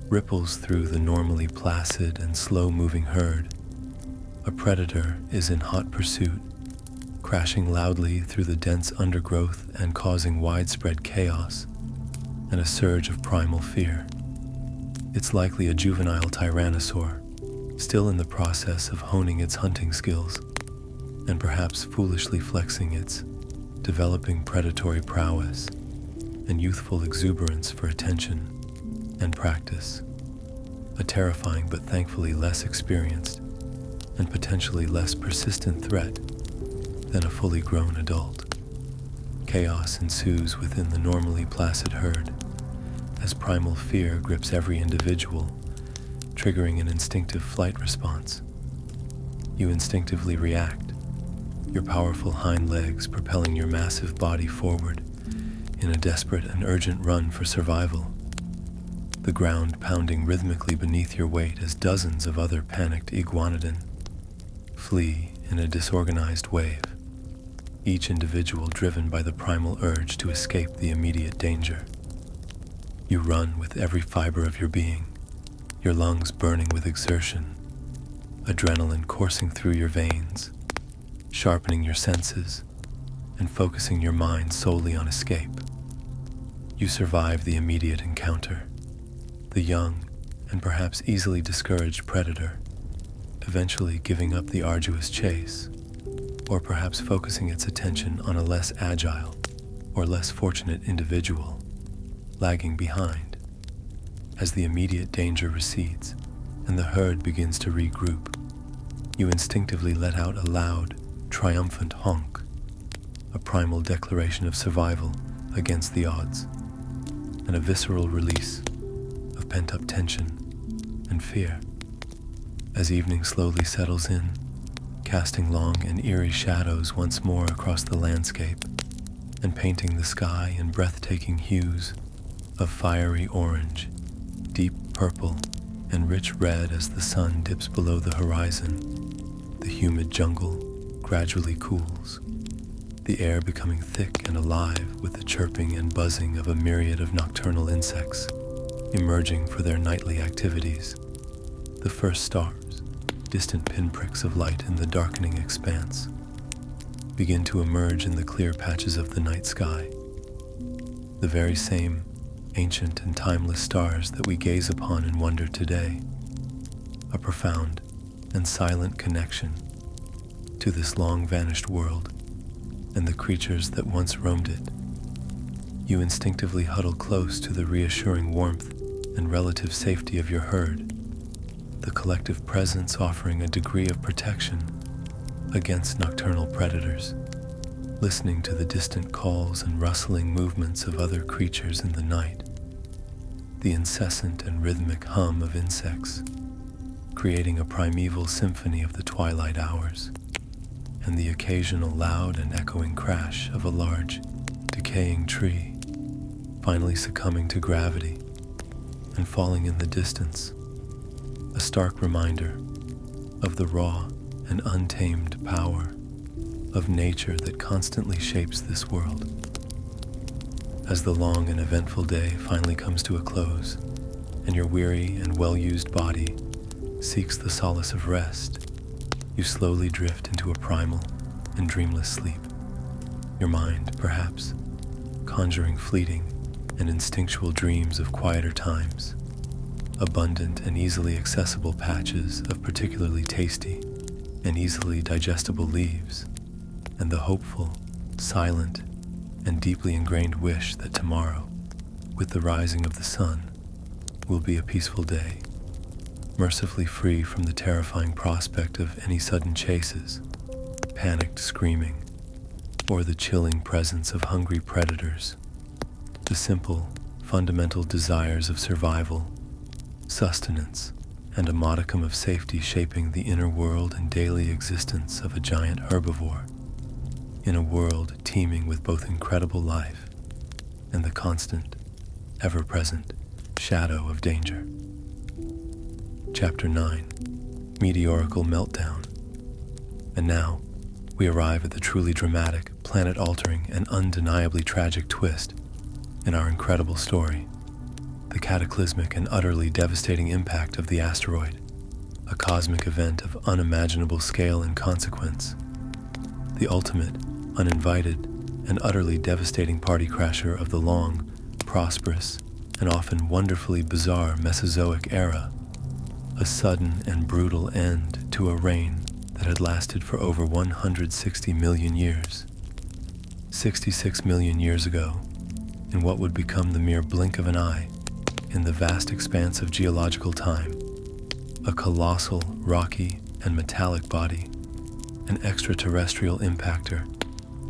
ripples through the normally placid and slow-moving herd. A predator is in hot pursuit, crashing loudly through the dense undergrowth and causing widespread chaos and a surge of primal fear. It's likely a juvenile tyrannosaur, still in the process of honing its hunting skills, and perhaps foolishly flexing its developing predatory prowess and youthful exuberance for attention and practice. A terrifying but thankfully less experienced and potentially less persistent threat than a fully grown adult. Chaos ensues within the normally placid herd as primal fear grips every individual, triggering an instinctive flight response. You instinctively react, your powerful hind legs propelling your massive body forward in a desperate and urgent run for survival, the ground pounding rhythmically beneath your weight as dozens of other panicked iguanodon flee in a disorganized wave, each individual driven by the primal urge to escape the immediate danger. You run with every fiber of your being, your lungs burning with exertion, adrenaline coursing through your veins, sharpening your senses and focusing your mind solely on escape. You survive the immediate encounter, the young and perhaps easily discouraged predator, eventually giving up the arduous chase, or perhaps focusing its attention on a less agile or less fortunate individual, lagging behind. As the immediate danger recedes and the herd begins to regroup, you instinctively let out a loud, triumphant honk, a primal declaration of survival against the odds, and a visceral release of pent-up tension and fear. As evening slowly settles in, casting long and eerie shadows once more across the landscape and painting the sky in breathtaking hues of fiery orange, deep purple, and rich red as the sun dips below the horizon, the humid jungle gradually cools, the air becoming thick and alive with the chirping and buzzing of a myriad of nocturnal insects emerging for their nightly activities. The first stars, distant pinpricks of light in the darkening expanse, begin to emerge in the clear patches of the night sky. The very same ancient and timeless stars that we gaze upon in wonder today. A profound and silent connection to this long-vanished world and the creatures that once roamed it. You instinctively huddle close to the reassuring warmth and relative safety of your herd, the collective presence offering a degree of protection against nocturnal predators, listening to the distant calls and rustling movements of other creatures in the night, the incessant and rhythmic hum of insects, creating a primeval symphony of the twilight hours, and the occasional loud and echoing crash of a large, decaying tree, finally succumbing to gravity and falling in the distance, a stark reminder of the raw and untamed power of nature that constantly shapes this world. As the long and eventful day finally comes to a close, and your weary and well-used body seeks the solace of rest, you slowly drift into a primal and dreamless sleep. Your mind, perhaps, conjuring fleeting and instinctual dreams of quieter times, abundant and easily accessible patches of particularly tasty and easily digestible leaves, and the hopeful, silent, and deeply ingrained wish that tomorrow, with the rising of the sun, will be a peaceful day, mercifully free from the terrifying prospect of any sudden chases, panicked screaming, or the chilling presence of hungry predators. The simple, fundamental desires of survival, sustenance, and a modicum of safety shaping the inner world and daily existence of a giant herbivore, in a world teeming with both incredible life and the constant, ever-present shadow of danger. Chapter 9, Meteorical Meltdown. And now, we arrive at the truly dramatic, planet-altering, and undeniably tragic twist in our incredible story, the cataclysmic and utterly devastating impact of the asteroid, a cosmic event of unimaginable scale and consequence, the ultimate, uninvited, and utterly devastating party crasher of the long, prosperous, and often wonderfully bizarre Mesozoic era, a sudden and brutal end to a reign that had lasted for over 160 million years. 66 million years ago, in what would become the mere blink of an eye, in the vast expanse of geological time, a colossal, rocky, and metallic body, an extraterrestrial impactor,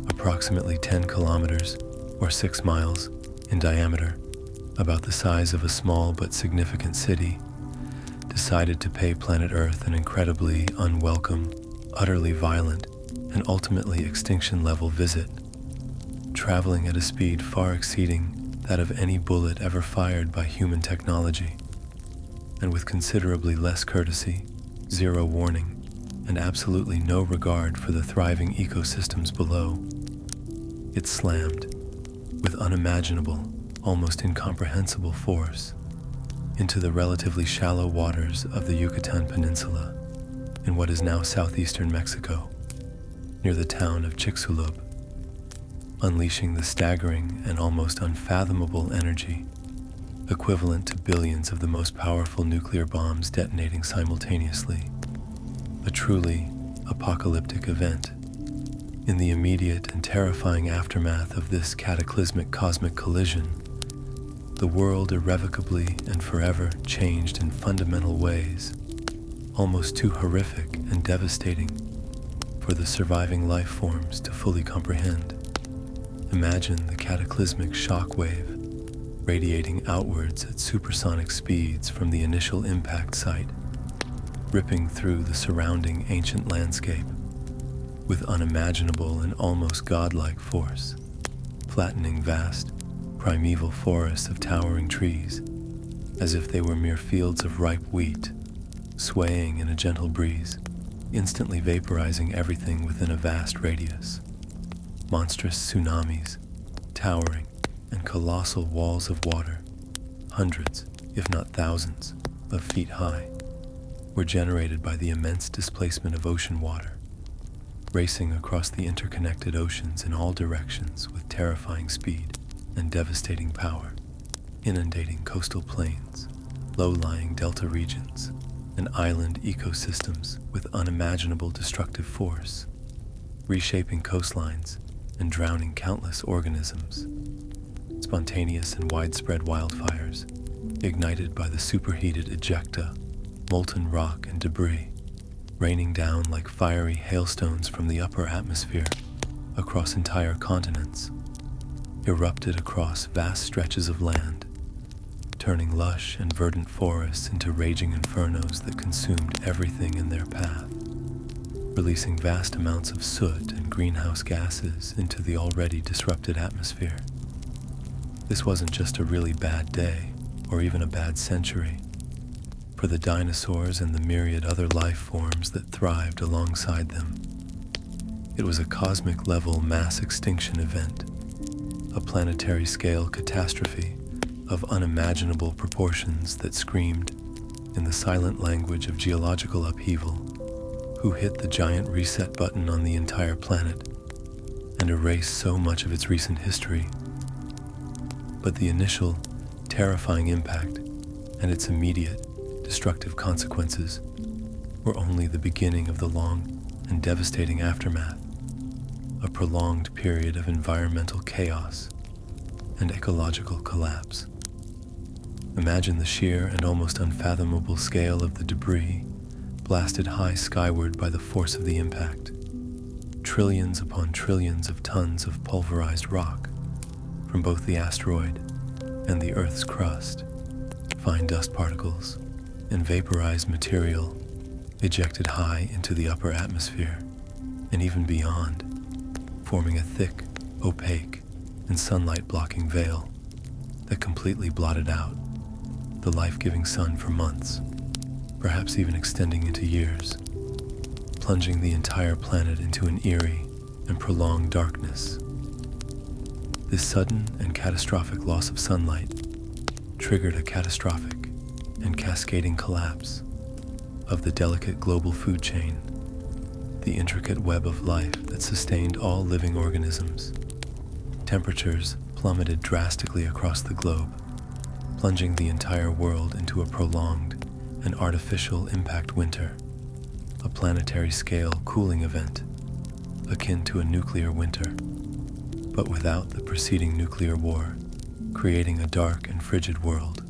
approximately 10 kilometers, or 6 miles, in diameter, about the size of a small but significant city, decided to pay planet Earth an incredibly unwelcome, utterly violent, and ultimately extinction-level visit, traveling at a speed far exceeding that of any bullet ever fired by human technology, and with considerably less courtesy, zero warning, and absolutely no regard for the thriving ecosystems below. It slammed, with unimaginable, almost incomprehensible force, into the relatively shallow waters of the Yucatan Peninsula in what is now southeastern Mexico, near the town of Chicxulub, unleashing the staggering and almost unfathomable energy equivalent to billions of the most powerful nuclear bombs detonating simultaneously. A truly apocalyptic event. In the immediate and terrifying aftermath of this cataclysmic cosmic collision, the world irrevocably and forever changed in fundamental ways, almost too horrific and devastating for the surviving life forms to fully comprehend. Imagine the cataclysmic shock wave radiating outwards at supersonic speeds from the initial impact site, ripping through the surrounding ancient landscape with unimaginable and almost godlike force, flattening vast, primeval forests of towering trees as if they were mere fields of ripe wheat, swaying in a gentle breeze, instantly vaporizing everything within a vast radius. Monstrous tsunamis, towering and colossal walls of water, hundreds, if not thousands, of feet high, were generated by the immense displacement of ocean water, racing across the interconnected oceans in all directions with terrifying speed and devastating power, inundating coastal plains, low-lying delta regions, and island ecosystems with unimaginable destructive force, reshaping coastlines and drowning countless organisms. Spontaneous and widespread wildfires, ignited by the superheated ejecta, molten rock and debris, raining down like fiery hailstones from the upper atmosphere across entire continents, erupted across vast stretches of land, turning lush and verdant forests into raging infernos that consumed everything in their path, releasing vast amounts of soot and greenhouse gases into the already disrupted atmosphere. This wasn't just a really bad day, or even a bad century, for the dinosaurs and the myriad other life forms that thrived alongside them. It was a cosmic-level mass extinction event, a planetary-scale catastrophe of unimaginable proportions that screamed, in the silent language of geological upheaval, who hit the giant reset button on the entire planet and erased so much of its recent history. But the initial, terrifying impact and its immediate, destructive consequences were only the beginning of the long and devastating aftermath, a prolonged period of environmental chaos and ecological collapse. Imagine the sheer and almost unfathomable scale of the debris blasted high skyward by the force of the impact. Trillions upon trillions of tons of pulverized rock from both the asteroid and the Earth's crust, fine dust particles and vaporized material ejected high into the upper atmosphere and even beyond, forming a thick, opaque, and sunlight-blocking veil that completely blotted out the life-giving sun for months, perhaps even extending into years, plunging the entire planet into an eerie and prolonged darkness. This sudden and catastrophic loss of sunlight triggered a catastrophic and cascading collapse of the delicate global food chain, the intricate web of life that sustained all living organisms. Temperatures plummeted drastically across the globe, plunging the entire world into a prolonged and artificial impact winter, a planetary-scale cooling event akin to a nuclear winter, but without the preceding nuclear war, creating a dark and frigid world.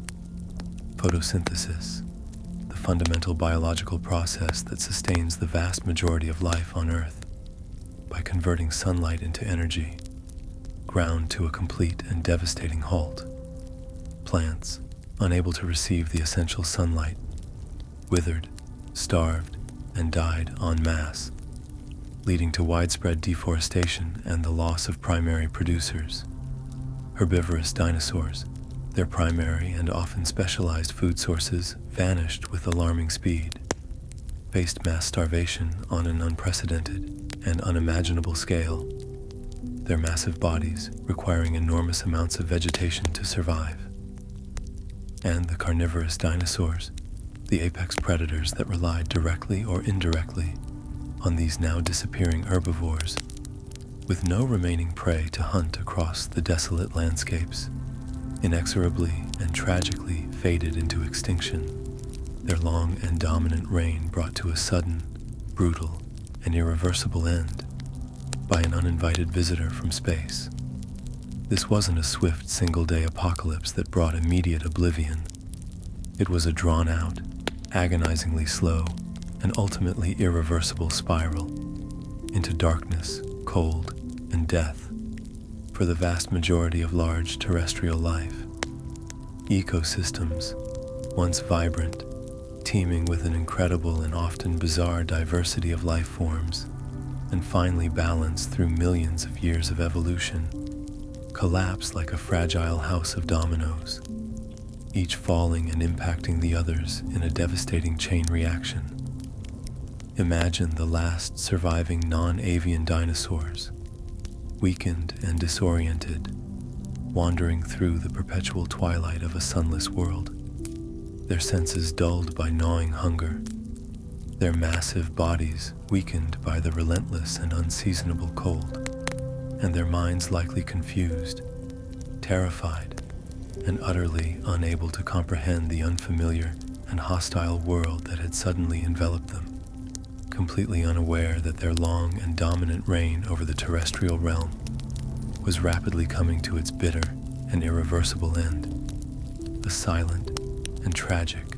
Photosynthesis, the fundamental biological process that sustains the vast majority of life on Earth, by converting sunlight into energy, ground to a complete and devastating halt. Plants, unable to receive the essential sunlight, withered, starved, and died en masse, leading to widespread deforestation and the loss of primary producers. Herbivorous dinosaurs, their primary and often specialized food sources, vanished with alarming speed, faced mass starvation on an unprecedented and unimaginable scale, their massive bodies requiring enormous amounts of vegetation to survive. And the carnivorous dinosaurs, the apex predators that relied directly or indirectly on these now disappearing herbivores, with no remaining prey to hunt across the desolate landscapes, inexorably and tragically faded into extinction, their long and dominant reign brought to a sudden, brutal, and irreversible end by an uninvited visitor from space. This wasn't a swift single-day apocalypse that brought immediate oblivion. It was a drawn-out, agonizingly slow, and ultimately irreversible spiral into darkness, cold, and death for the vast majority of large terrestrial life. Ecosystems, once vibrant, teeming with an incredible and often bizarre diversity of life forms, and finely balanced through millions of years of evolution, collapsed like a fragile house of dominoes, each falling and impacting the others in a devastating chain reaction. Imagine the last surviving non-avian dinosaurs, weakened and disoriented, wandering through the perpetual twilight of a sunless world, their senses dulled by gnawing hunger, their massive bodies weakened by the relentless and unseasonable cold, and their minds likely confused, terrified, and utterly unable to comprehend the unfamiliar and hostile world that had suddenly enveloped them, completely unaware that their long and dominant reign over the terrestrial realm was rapidly coming to its bitter and irreversible end, a silent and tragic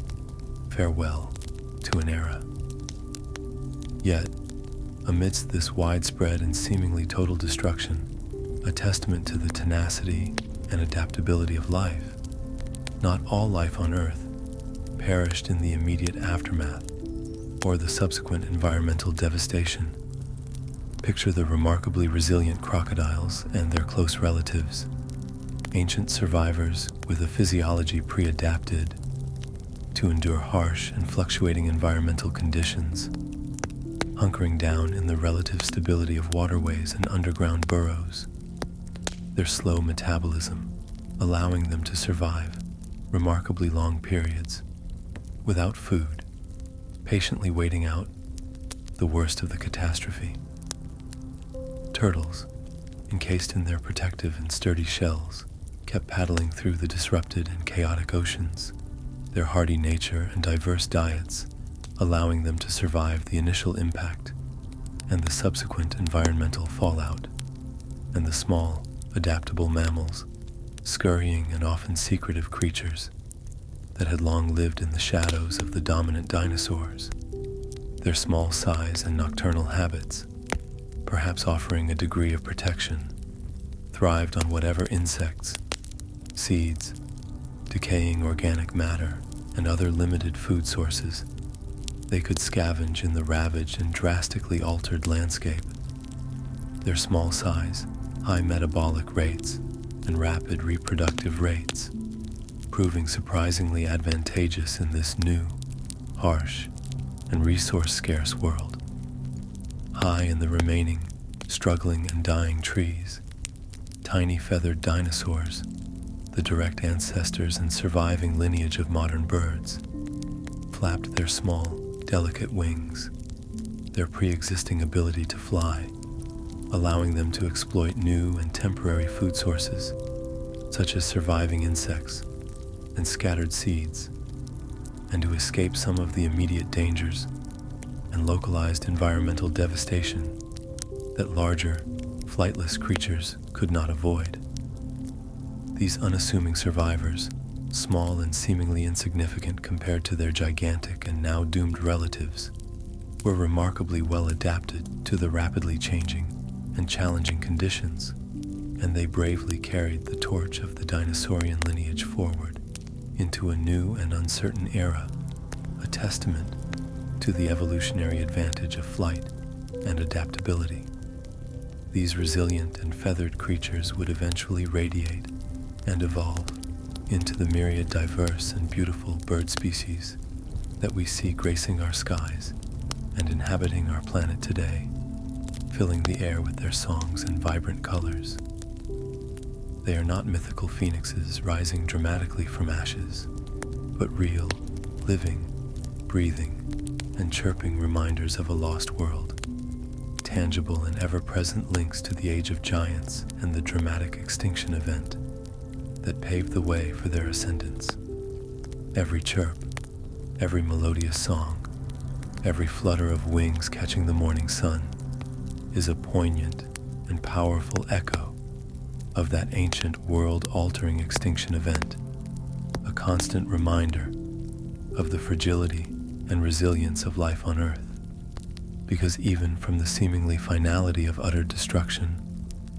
farewell to an era. Yet, amidst this widespread and seemingly total destruction, a testament to the tenacity and adaptability of life, not all life on Earth perished in the immediate aftermath or the subsequent environmental devastation. Picture the remarkably resilient crocodiles and their close relatives, ancient survivors with a physiology pre-adapted to endure harsh and fluctuating environmental conditions. hunkering down in the relative stability of waterways and underground burrows. Their slow metabolism allowing them to survive remarkably long periods without food, patiently waiting out the worst of the catastrophe. Turtles, encased in their protective and sturdy shells, kept paddling through the disrupted and chaotic oceans, their hardy nature and diverse diets allowing them to survive the initial impact and the subsequent environmental fallout. And the small, adaptable mammals, scurrying and often secretive creatures that had long lived in the shadows of the dominant dinosaurs, their small size and nocturnal habits, perhaps offering a degree of protection, thrived on whatever insects, seeds, decaying organic matter, and other limited food sources they could scavenge in the ravaged and drastically altered landscape. Their small size, high metabolic rates, and rapid reproductive rates, proving surprisingly advantageous in this new, harsh, and resource-scarce world. High in the remaining, struggling and dying trees, tiny feathered dinosaurs, the direct ancestors and surviving lineage of modern birds, flapped their small, delicate wings, their pre-existing ability to fly, allowing them to exploit new and temporary food sources, such as surviving insects and scattered seeds, and to escape some of the immediate dangers and localized environmental devastation that larger, flightless creatures could not avoid. These unassuming survivors, small and seemingly insignificant compared to their gigantic and now doomed relatives, were remarkably well adapted to the rapidly changing and challenging conditions, and they bravely carried the torch of the dinosaurian lineage forward into a new and uncertain era, a testament to the evolutionary advantage of flight and adaptability. These resilient and feathered creatures would eventually radiate and evolve into the myriad diverse and beautiful bird species that we see gracing our skies and inhabiting our planet today, filling the air with their songs and vibrant colors. They are not mythical phoenixes rising dramatically from ashes, but real, living, breathing, and chirping reminders of a lost world, tangible and ever-present links to the age of giants and the dramatic extinction event that paved the way for their ascendance. Every chirp, every melodious song, every flutter of wings catching the morning sun is a poignant and powerful echo of that ancient world-altering extinction event, a constant reminder of the fragility and resilience of life on Earth. Because even from the seemingly finality of utter destruction,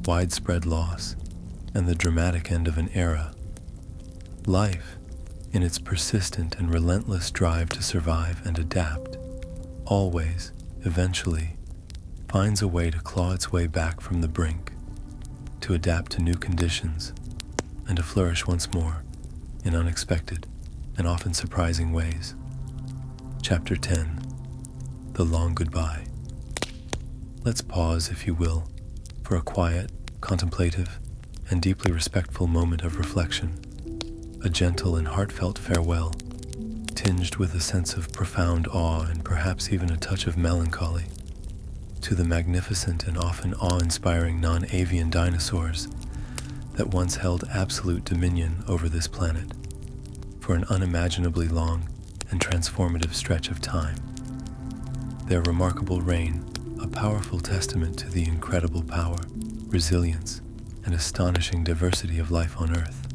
widespread loss, and the dramatic end of an era, life, in its persistent and relentless drive to survive and adapt, always, eventually, finds a way to claw its way back from the brink, to adapt to new conditions, and to flourish once more in unexpected and often surprising ways. Chapter 10. The Long Goodbye. Let's pause, if you will, for a quiet, contemplative, and deeply respectful moment of reflection, a gentle and heartfelt farewell, tinged with a sense of profound awe and perhaps even a touch of melancholy, to the magnificent and often awe-inspiring non-avian dinosaurs that once held absolute dominion over this planet for an unimaginably long and transformative stretch of time. Their remarkable reign, a powerful testament to the incredible power, resilience, and astonishing diversity of life on Earth.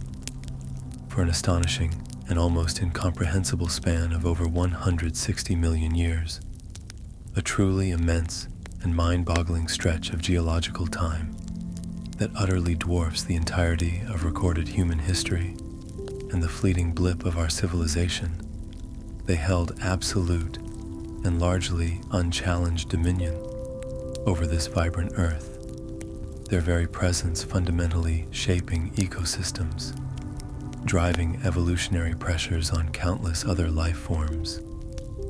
For an astonishing and almost incomprehensible span of over 160 million years, a truly immense and mind-boggling stretch of geological time that utterly dwarfs the entirety of recorded human history and the fleeting blip of our civilization, they held absolute and largely unchallenged dominion over this vibrant Earth, their very presence fundamentally shaping ecosystems, driving evolutionary pressures on countless other life forms,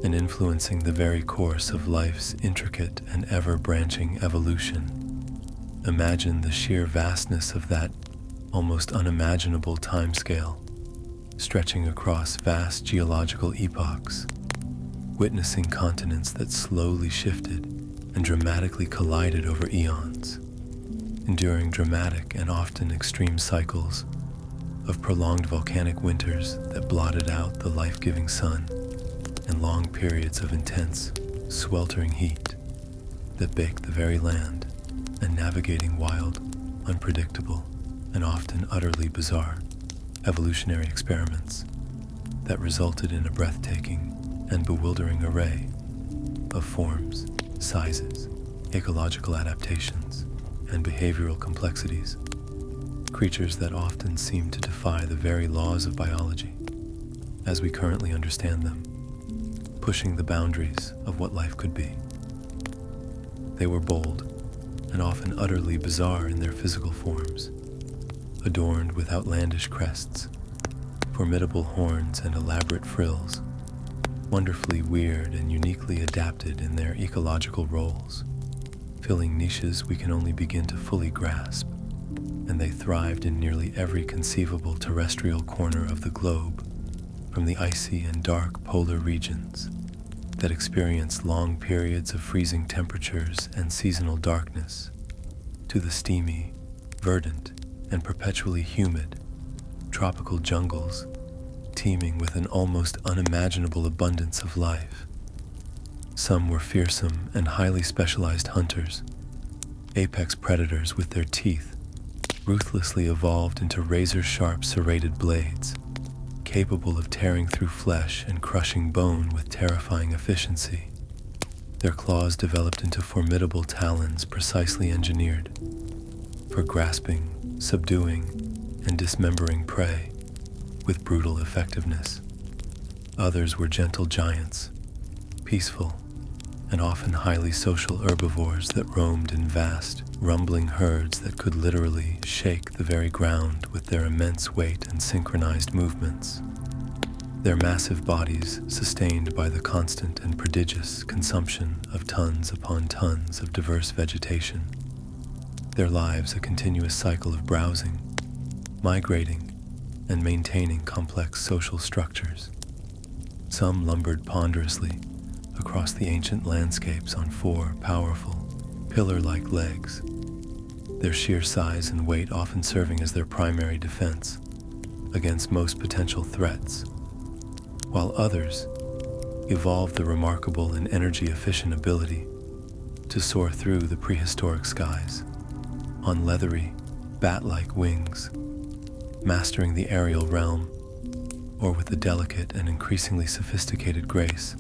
and influencing the very course of life's intricate and ever-branching evolution. Imagine the sheer vastness of that almost unimaginable timescale, stretching across vast geological epochs, witnessing continents that slowly shifted and dramatically collided over eons, enduring dramatic and often extreme cycles of prolonged volcanic winters that blotted out the life-giving sun, and long periods of intense, sweltering heat that baked the very land, and navigating wild, unpredictable, and often utterly bizarre evolutionary experiments that resulted in a breathtaking and bewildering array of forms, sizes, ecological adaptations, and behavioral complexities, creatures that often seem to defy the very laws of biology as we currently understand them, pushing the boundaries of what life could be. They were bold and often utterly bizarre in their physical forms, adorned with outlandish crests, formidable horns, and elaborate frills, wonderfully weird and uniquely adapted in their ecological roles, filling niches we can only begin to fully grasp, and they thrived in nearly every conceivable terrestrial corner of the globe, from the icy and dark polar regions that experienced long periods of freezing temperatures and seasonal darkness, to the steamy, verdant, and perpetually humid tropical jungles teeming with an almost unimaginable abundance of life. Some were fearsome and highly specialized hunters, apex predators with their teeth ruthlessly evolved into razor-sharp serrated blades, capable of tearing through flesh and crushing bone with terrifying efficiency. Their claws developed into formidable talons precisely engineered for grasping, subduing, and dismembering prey with brutal effectiveness. Others were gentle giants, peaceful, and often highly social herbivores that roamed in vast, rumbling herds that could literally shake the very ground with their immense weight and synchronized movements. Their massive bodies sustained by the constant and prodigious consumption of tons upon tons of diverse vegetation. Their lives a continuous cycle of browsing, migrating, and maintaining complex social structures. Some lumbered ponderously across the ancient landscapes on four powerful, pillar-like legs, their sheer size and weight often serving as their primary defense against most potential threats, while others evolved the remarkable and energy-efficient ability to soar through the prehistoric skies on leathery, bat-like wings, mastering the aerial realm, or with the delicate and increasingly sophisticated grace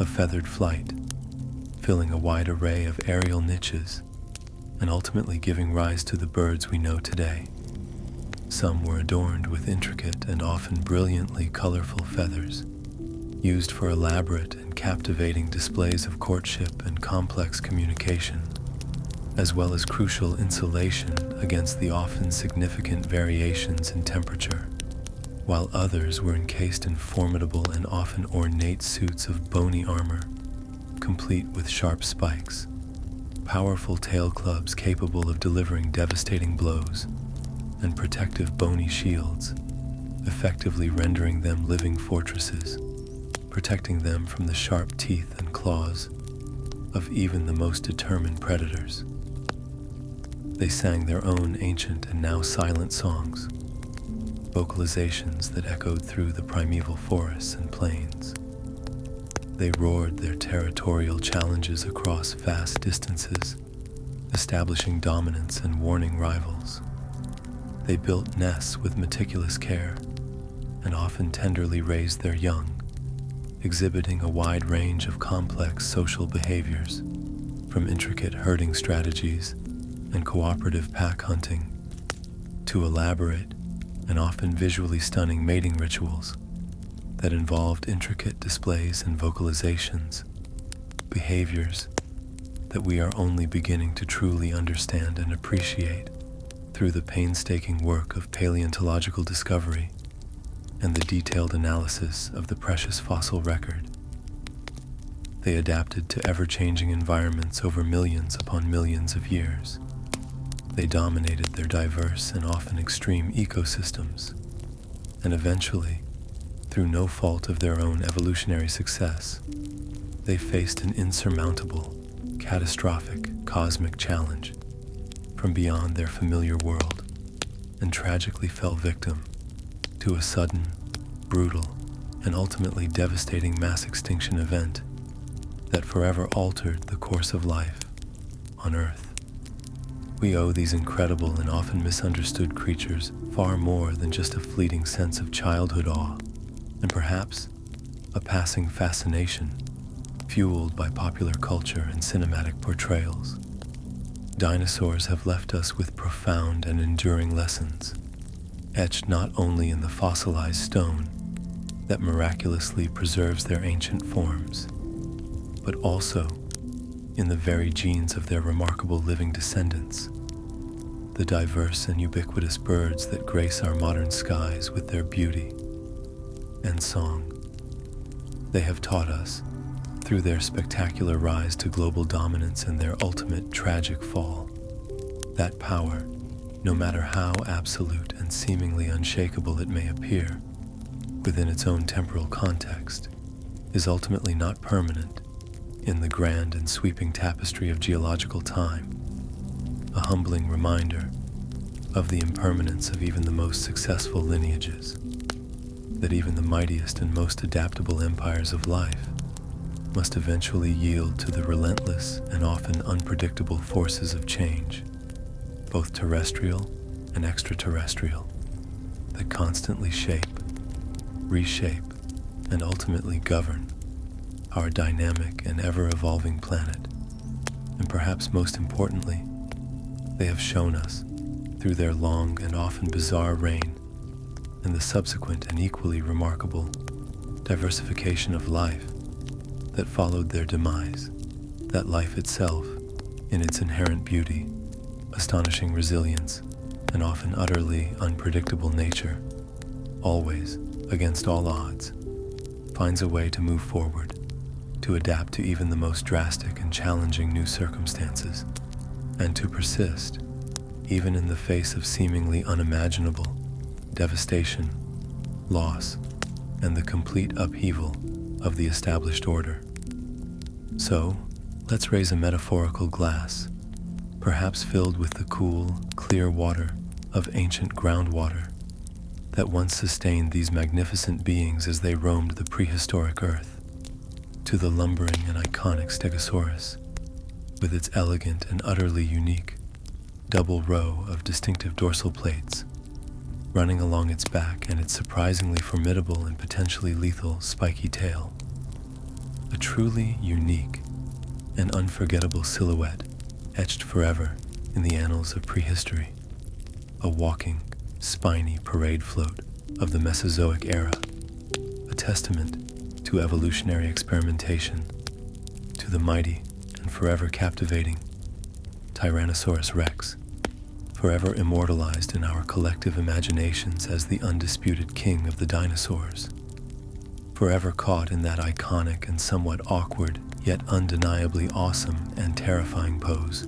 of feathered flight, filling a wide array of aerial niches and ultimately giving rise to the birds we know today. Some were adorned with intricate and often brilliantly colorful feathers, used for elaborate and captivating displays of courtship and complex communication, as well as crucial insulation against the often significant variations in temperature, while others were encased in formidable and often ornate suits of bony armor, complete with sharp spikes, powerful tail clubs capable of delivering devastating blows, and protective bony shields, effectively rendering them living fortresses, protecting them from the sharp teeth and claws of even the most determined predators. They sang their own ancient and now silent songs, vocalizations that echoed through the primeval forests and plains. They roared their territorial challenges across vast distances, establishing dominance and warning rivals. They built nests with meticulous care and often tenderly raised their young, exhibiting a wide range of complex social behaviors, from intricate herding strategies and cooperative pack hunting to elaborate and often visually stunning mating rituals that involved intricate displays and vocalizations, behaviors that we are only beginning to truly understand and appreciate through the painstaking work of paleontological discovery and the detailed analysis of the precious fossil record They adapted to ever-changing environments over millions upon millions of years. They dominated their diverse and often extreme ecosystems, and eventually, through no fault of their own evolutionary success, they faced an insurmountable, catastrophic, cosmic challenge from beyond their familiar world, and tragically fell victim to a sudden, brutal, and ultimately devastating mass extinction event that forever altered the course of life on Earth. We owe these incredible and often misunderstood creatures far more than just a fleeting sense of childhood awe, and perhaps a passing fascination fueled by popular culture and cinematic portrayals. Dinosaurs have left us with profound and enduring lessons, etched not only in the fossilized stone that miraculously preserves their ancient forms, but also in the very genes of their remarkable living descendants, the diverse and ubiquitous birds that grace our modern skies with their beauty and song. They have taught us, through their spectacular rise to global dominance and their ultimate tragic fall, that power, no matter how absolute and seemingly unshakable it may appear, within its own temporal context, is ultimately not permanent in the grand and sweeping tapestry of geological time, a humbling reminder of the impermanence of even the most successful lineages, that even the mightiest and most adaptable empires of life must eventually yield to the relentless and often unpredictable forces of change, both terrestrial and extraterrestrial, that constantly shape, reshape, and ultimately govern our dynamic and ever-evolving planet. And perhaps most importantly, they have shown us, through their long and often bizarre reign, and the subsequent and equally remarkable diversification of life that followed their demise, that life itself, in its inherent beauty, astonishing resilience, and often utterly unpredictable nature, always, against all odds, finds a way to move forward, to adapt to even the most drastic and challenging new circumstances, and to persist, even in the face of seemingly unimaginable devastation, loss, and the complete upheaval of the established order. So, let's raise a metaphorical glass, perhaps filled with the cool, clear water of ancient groundwater that once sustained these magnificent beings as they roamed the prehistoric Earth, to the lumbering and iconic Stegosaurus, with its elegant and utterly unique double row of distinctive dorsal plates running along its back and its surprisingly formidable and potentially lethal spiky tail. A truly unique and unforgettable silhouette etched forever in the annals of prehistory, a walking, spiny parade float of the Mesozoic era, a testament to evolutionary experimentation, to the mighty and forever captivating Tyrannosaurus Rex, forever immortalized in our collective imaginations as the undisputed king of the dinosaurs, forever caught in that iconic and somewhat awkward yet undeniably awesome and terrifying pose,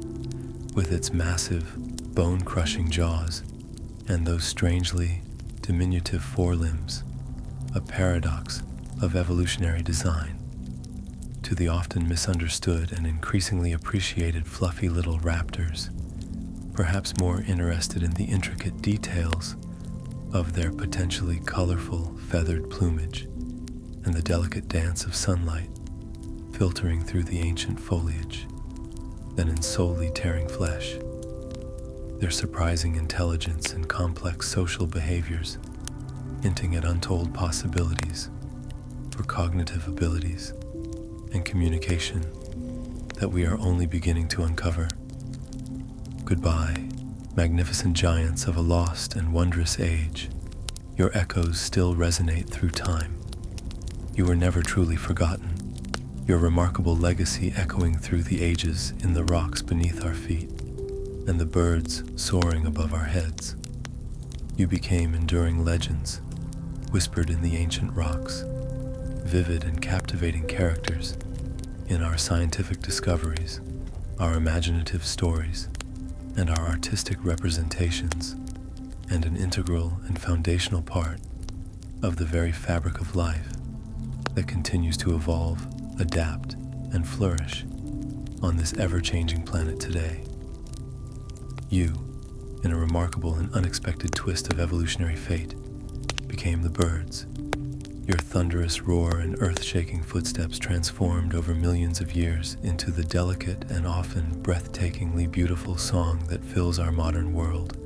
with its massive, bone-crushing jaws and those strangely diminutive forelimbs, a paradox of evolutionary design, to the often misunderstood and increasingly appreciated fluffy little raptors, perhaps more interested in the intricate details of their potentially colorful feathered plumage and the delicate dance of sunlight filtering through the ancient foliage than in solely tearing flesh. Their surprising intelligence and complex social behaviors hinting at untold possibilities for cognitive abilities and communication that we are only beginning to uncover. Goodbye, magnificent giants of a lost and wondrous age. Your echoes still resonate through time. You were never truly forgotten, your remarkable legacy echoing through the ages in the rocks beneath our feet and the birds soaring above our heads. You became enduring legends, whispered in the ancient rocks, vivid and captivating characters in our scientific discoveries, our imaginative stories, and our artistic representations, and an integral and foundational part of the very fabric of life that continues to evolve, adapt, and flourish on this ever-changing planet today. You, in a remarkable and unexpected twist of evolutionary fate, became the birds. Your thunderous roar and earth-shaking footsteps transformed over millions of years into the delicate and often breathtakingly beautiful song that fills our modern world,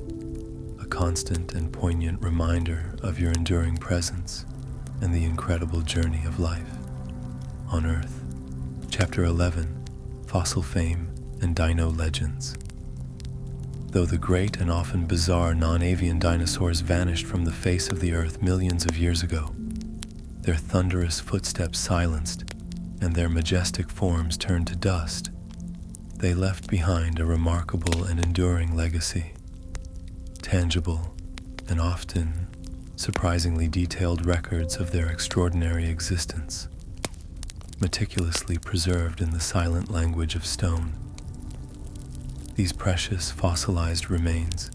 a constant and poignant reminder of your enduring presence and the incredible journey of life on Earth. Chapter 11, Fossil Fame and Dino Legends. Though the great and often bizarre non-avian dinosaurs vanished from the face of the Earth millions of years ago, their thunderous footsteps silenced and their majestic forms turned to dust, they left behind a remarkable and enduring legacy. Tangible and often surprisingly detailed records of their extraordinary existence, meticulously preserved in the silent language of stone. These precious fossilized remains,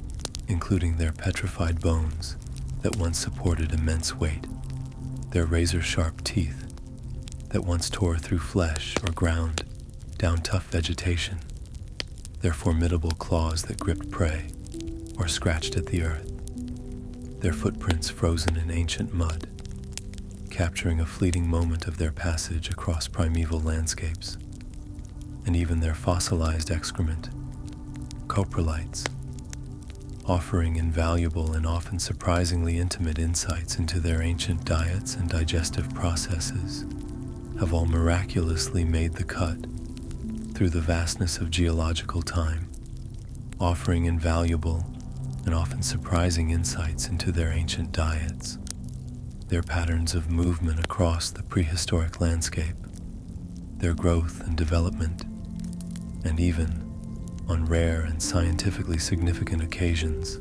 including their petrified bones that once supported immense weight, their razor-sharp teeth that once tore through flesh or ground down tough vegetation, their formidable claws that gripped prey or scratched at the earth, their footprints frozen in ancient mud, capturing a fleeting moment of their passage across primeval landscapes, and even their fossilized excrement, coprolites, offering invaluable and often surprisingly intimate insights into their ancient diets and digestive processes, have all miraculously made the cut through the vastness of geological time, offering invaluable and often surprising insights into their ancient diets, their patterns of movement across the prehistoric landscape, their growth and development, and even, on rare and scientifically significant occasions,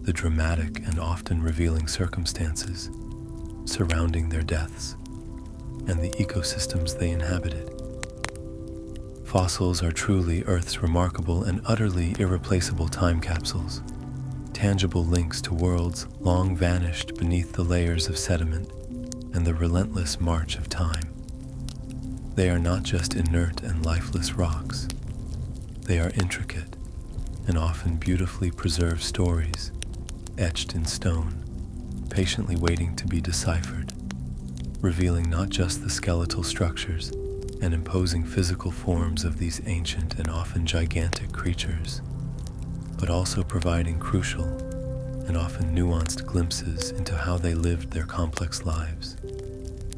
the dramatic and often revealing circumstances surrounding their deaths and the ecosystems they inhabited. Fossils are truly Earth's remarkable and utterly irreplaceable time capsules, tangible links to worlds long vanished beneath the layers of sediment and the relentless march of time. They are not just inert and lifeless rocks. They are intricate and often beautifully preserved stories, etched in stone, patiently waiting to be deciphered, revealing not just the skeletal structures and imposing physical forms of these ancient and often gigantic creatures, but also providing crucial and often nuanced glimpses into how they lived their complex lives,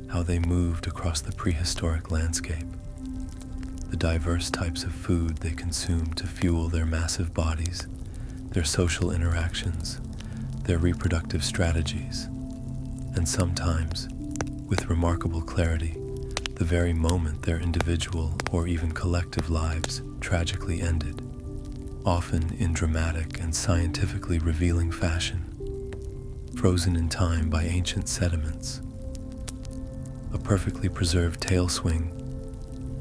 how they moved across the prehistoric landscape, the diverse types of food they consumed to fuel their massive bodies, their social interactions, their reproductive strategies, and sometimes, with remarkable clarity, the very moment their individual or even collective lives tragically ended, often in dramatic and scientifically revealing fashion, frozen in time by ancient sediments. A perfectly preserved tail swing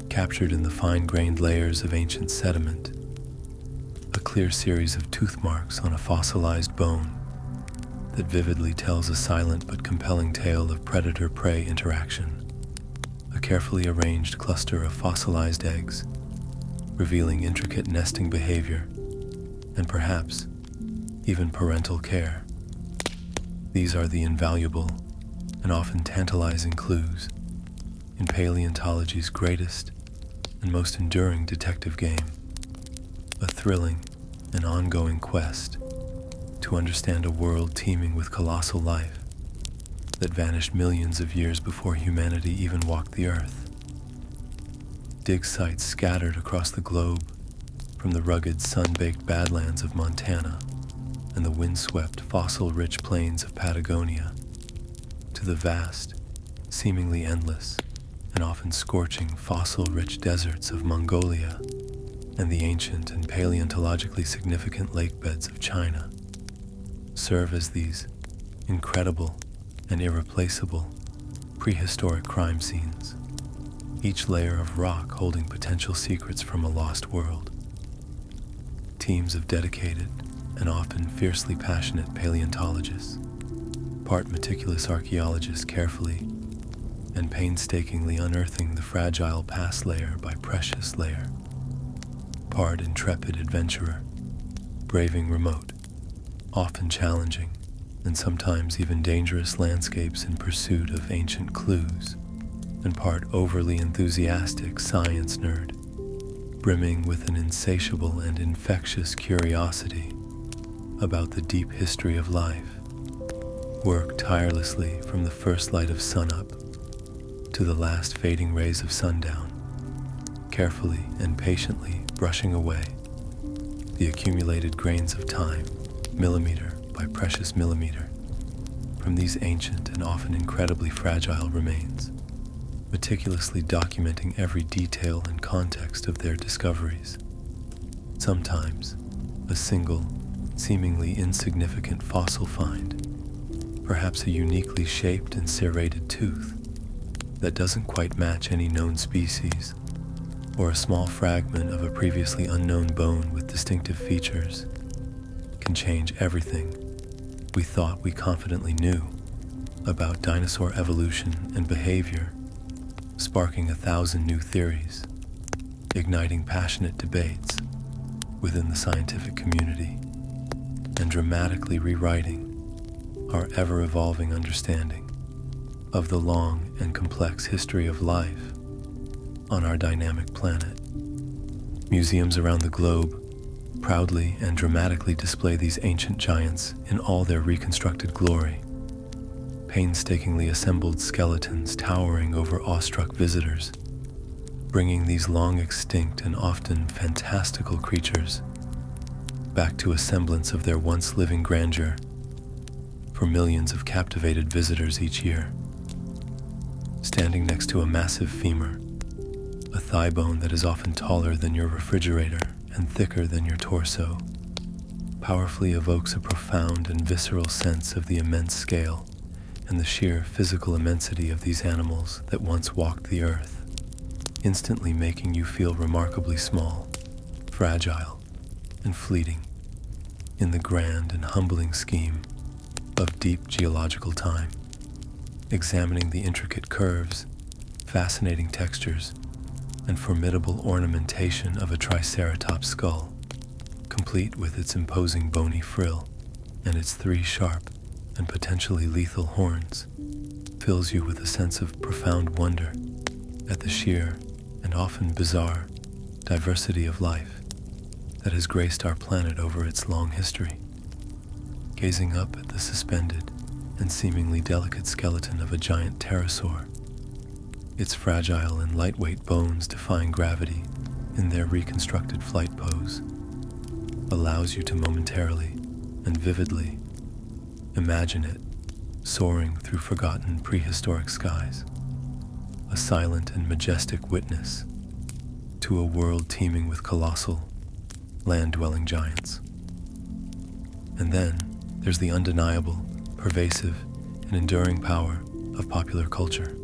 captured in the fine-grained layers of ancient sediment, a clear series of tooth marks on a fossilized bone that vividly tells a silent but compelling tale of predator-prey interaction, a carefully arranged cluster of fossilized eggs, revealing intricate nesting behavior, and perhaps even parental care. These are the invaluable and often tantalizing clues in paleontology's greatest and most enduring detective game, a thrilling and ongoing quest to understand a world teeming with colossal life that vanished millions of years before humanity even walked the earth. Dig sites scattered across the globe, from the rugged sun-baked badlands of Montana and the windswept fossil-rich plains of Patagonia, to the vast, seemingly endless, and often scorching fossil-rich deserts of Mongolia and the ancient and paleontologically significant lake beds of China, serve as these incredible and irreplaceable prehistoric crime scenes, each layer of rock holding potential secrets from a lost world. Teams of dedicated and often fiercely passionate paleontologists, part meticulous archaeologists, carefully and painstakingly unearthing the fragile past layer by precious layer, part intrepid adventurer, braving remote, often challenging, and sometimes even dangerous landscapes in pursuit of ancient clues, and part overly enthusiastic science nerd, brimming with an insatiable and infectious curiosity about the deep history of life, work tirelessly from the first light of sunup to the last fading rays of sundown, carefully and patiently brushing away the accumulated grains of time, millimeter by precious millimeter, from these ancient and often incredibly fragile remains, meticulously documenting every detail and context of their discoveries. Sometimes, a single, seemingly insignificant fossil find, perhaps a uniquely shaped and serrated tooth that doesn't quite match any known species, or a small fragment of a previously unknown bone with distinctive features, can change everything we thought we confidently knew about dinosaur evolution and behavior, sparking 1,000 new theories, igniting passionate debates within the scientific community, and dramatically rewriting our ever-evolving understanding of the long and complex history of life on our dynamic planet. Museums around the globe proudly and dramatically display these ancient giants in all their reconstructed glory, painstakingly assembled skeletons towering over awestruck visitors, bringing these long extinct and often fantastical creatures back to a semblance of their once living grandeur for millions of captivated visitors each year. Standing next to a massive femur, a thigh bone that is often taller than your refrigerator and thicker than your torso, powerfully evokes a profound and visceral sense of the immense scale and the sheer physical immensity of these animals that once walked the earth, instantly making you feel remarkably small, fragile, and fleeting in the grand and humbling scheme of deep geological time. Examining the intricate curves, fascinating textures, and formidable ornamentation of a triceratops skull, complete with its imposing bony frill and its 3 sharp and potentially lethal horns, fills you with a sense of profound wonder at the sheer and often bizarre diversity of life that has graced our planet over its long history. Gazing up at the suspended and seemingly delicate skeleton of a giant pterosaur, its fragile and lightweight bones defying gravity in their reconstructed flight pose, allows you to momentarily and vividly imagine it soaring through forgotten prehistoric skies, a silent and majestic witness to a world teeming with colossal, land-dwelling giants. And then there's the undeniable, pervasive, and enduring power of popular culture,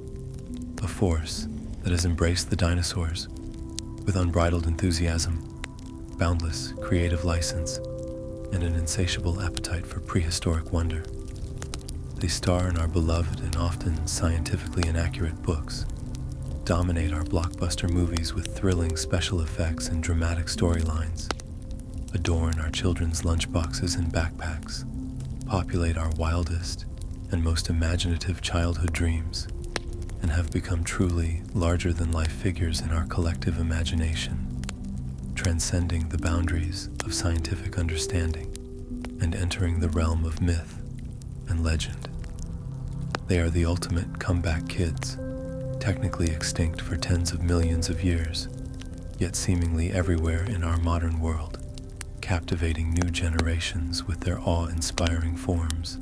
a force that has embraced the dinosaurs with unbridled enthusiasm, boundless creative license, and an insatiable appetite for prehistoric wonder. They star in our beloved and often scientifically inaccurate books, dominate our blockbuster movies with thrilling special effects and dramatic storylines, adorn our children's lunchboxes and backpacks, populate our wildest and most imaginative childhood dreams, and have become truly larger-than-life figures in our collective imagination, transcending the boundaries of scientific understanding and entering the realm of myth and legend. They are the ultimate comeback kids, technically extinct for tens of millions of years, yet seemingly everywhere in our modern world, captivating new generations with their awe-inspiring forms,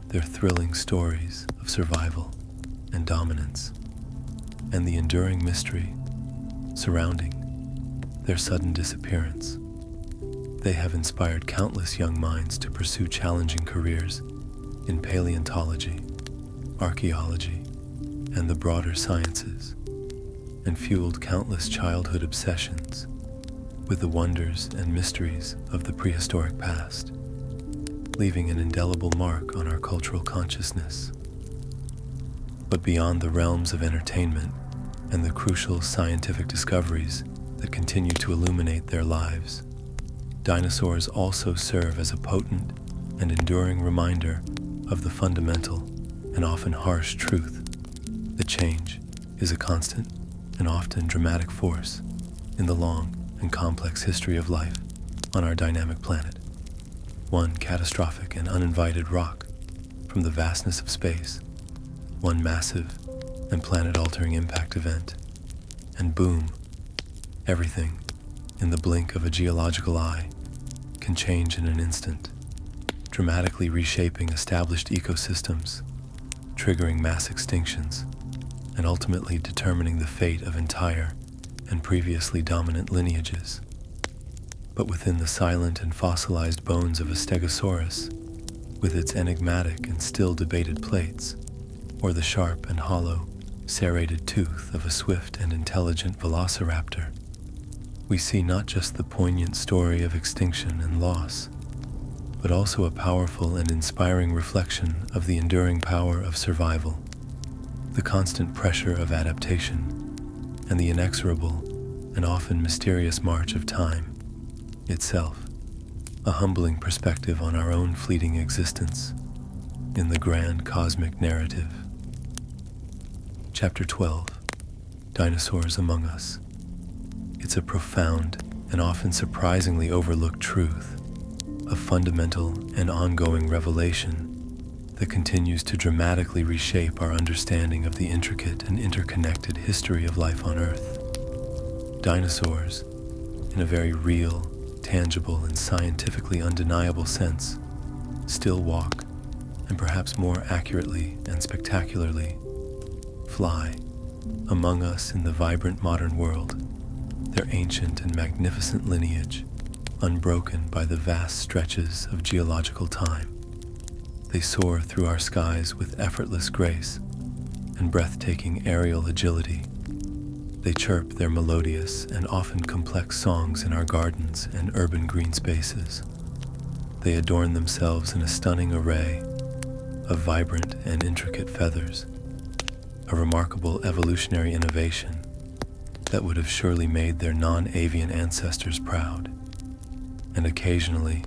their thrilling stories of survival and dominance, and the enduring mystery surrounding their sudden disappearance. They have inspired countless young minds to pursue challenging careers in paleontology, archaeology, and the broader sciences, and fueled countless childhood obsessions with the wonders and mysteries of the prehistoric past, leaving an indelible mark on our cultural consciousness. But beyond the realms of entertainment and the crucial scientific discoveries that continue to illuminate their lives, dinosaurs also serve as a potent and enduring reminder of the fundamental and often harsh truth that change is a constant and often dramatic force in the long and complex history of life on our dynamic planet. One catastrophic and uninvited rock from the vastness of space, one massive and planet-altering impact event, and boom, everything, in the blink of a geological eye, can change in an instant, dramatically reshaping established ecosystems, triggering mass extinctions, and ultimately determining the fate of entire and previously dominant lineages. But within the silent and fossilized bones of a stegosaurus, with its enigmatic and still debated plates, or the sharp and hollow, serrated tooth of a swift and intelligent velociraptor, we see not just the poignant story of extinction and loss, but also a powerful and inspiring reflection of the enduring power of survival, the constant pressure of adaptation, and the inexorable and often mysterious march of time itself, a humbling perspective on our own fleeting existence in the grand cosmic narrative. Chapter 12, Dinosaurs Among Us. It's a profound and often surprisingly overlooked truth, a fundamental and ongoing revelation that continues to dramatically reshape our understanding of the intricate and interconnected history of life on Earth. Dinosaurs, in a very real, tangible, and scientifically undeniable sense, still walk, and perhaps more accurately and spectacularly, fly among us in the vibrant modern world, their ancient and magnificent lineage unbroken by the vast stretches of geological time. They soar through our skies with effortless grace and breathtaking aerial agility. They chirp their melodious and often complex songs in our gardens and urban green spaces. They adorn themselves in a stunning array of vibrant and intricate feathers, a remarkable evolutionary innovation that would have surely made their non-avian ancestors proud. And occasionally,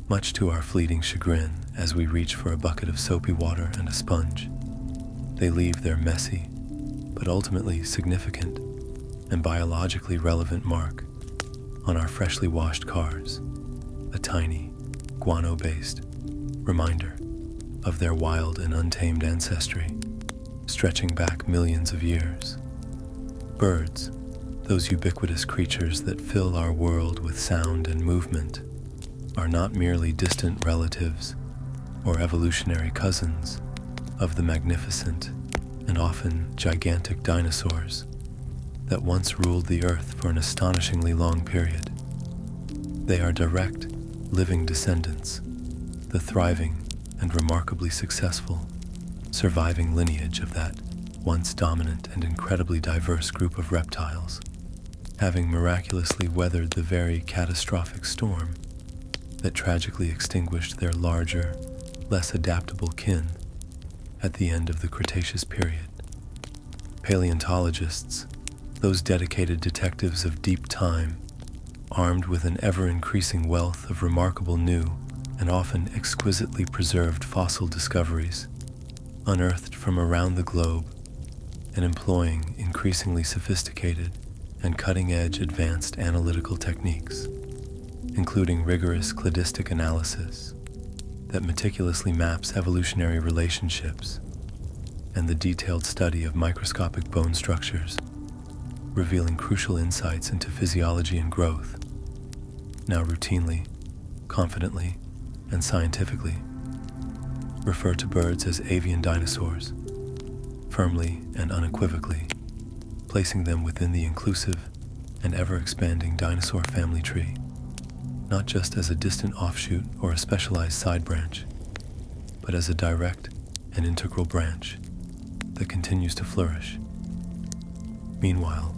much to our fleeting chagrin as we reach for a bucket of soapy water and a sponge, they leave their messy, but ultimately significant and biologically relevant mark on our freshly washed cars, a tiny, guano-based reminder of their wild and untamed ancestry, stretching back millions of years. Birds, those ubiquitous creatures that fill our world with sound and movement, are not merely distant relatives or evolutionary cousins of the magnificent and often gigantic dinosaurs that once ruled the earth for an astonishingly long period. They are direct, living descendants, the thriving and remarkably successful surviving lineage of that once dominant and incredibly diverse group of reptiles, having miraculously weathered the very catastrophic storm that tragically extinguished their larger, less adaptable kin at the end of the Cretaceous period. Paleontologists, those dedicated detectives of deep time, armed with an ever-increasing wealth of remarkable new and often exquisitely preserved fossil discoveries, unearthed from around the globe, and employing increasingly sophisticated and cutting-edge advanced analytical techniques, including rigorous cladistic analysis that meticulously maps evolutionary relationships and the detailed study of microscopic bone structures, revealing crucial insights into physiology and growth, now routinely, confidently, and scientifically refer to birds as avian dinosaurs, firmly and unequivocally placing them within the inclusive and ever-expanding dinosaur family tree, not just as a distant offshoot or a specialized side branch, but as a direct and integral branch that continues to flourish. Meanwhile,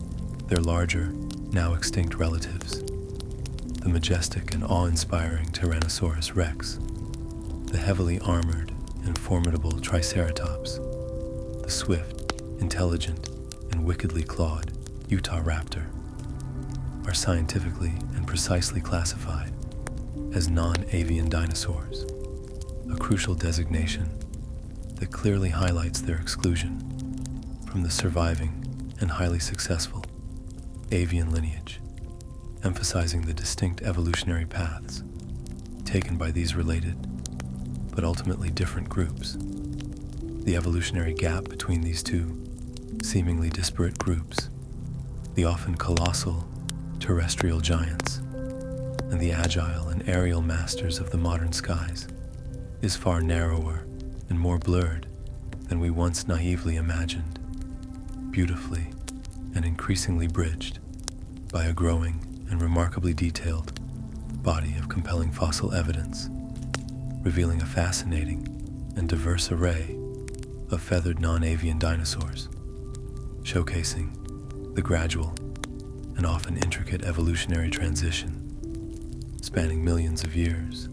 their larger, now extinct relatives, the majestic and awe-inspiring Tyrannosaurus rex, the heavily armored and formidable Triceratops, the swift, intelligent, and wickedly clawed Eoraptor, are scientifically and precisely classified as non-avian dinosaurs, a crucial designation that clearly highlights their exclusion from the surviving and highly successful avian lineage, emphasizing the distinct evolutionary paths taken by these related but ultimately different groups. The evolutionary gap between these two seemingly disparate groups, the often colossal terrestrial giants and the agile and aerial masters of the modern skies, is far narrower and more blurred than we once naively imagined, beautifully and increasingly bridged by a growing and remarkably detailed body of compelling fossil evidence, revealing a fascinating and diverse array of feathered non-avian dinosaurs, showcasing the gradual and often intricate evolutionary transition spanning millions of years,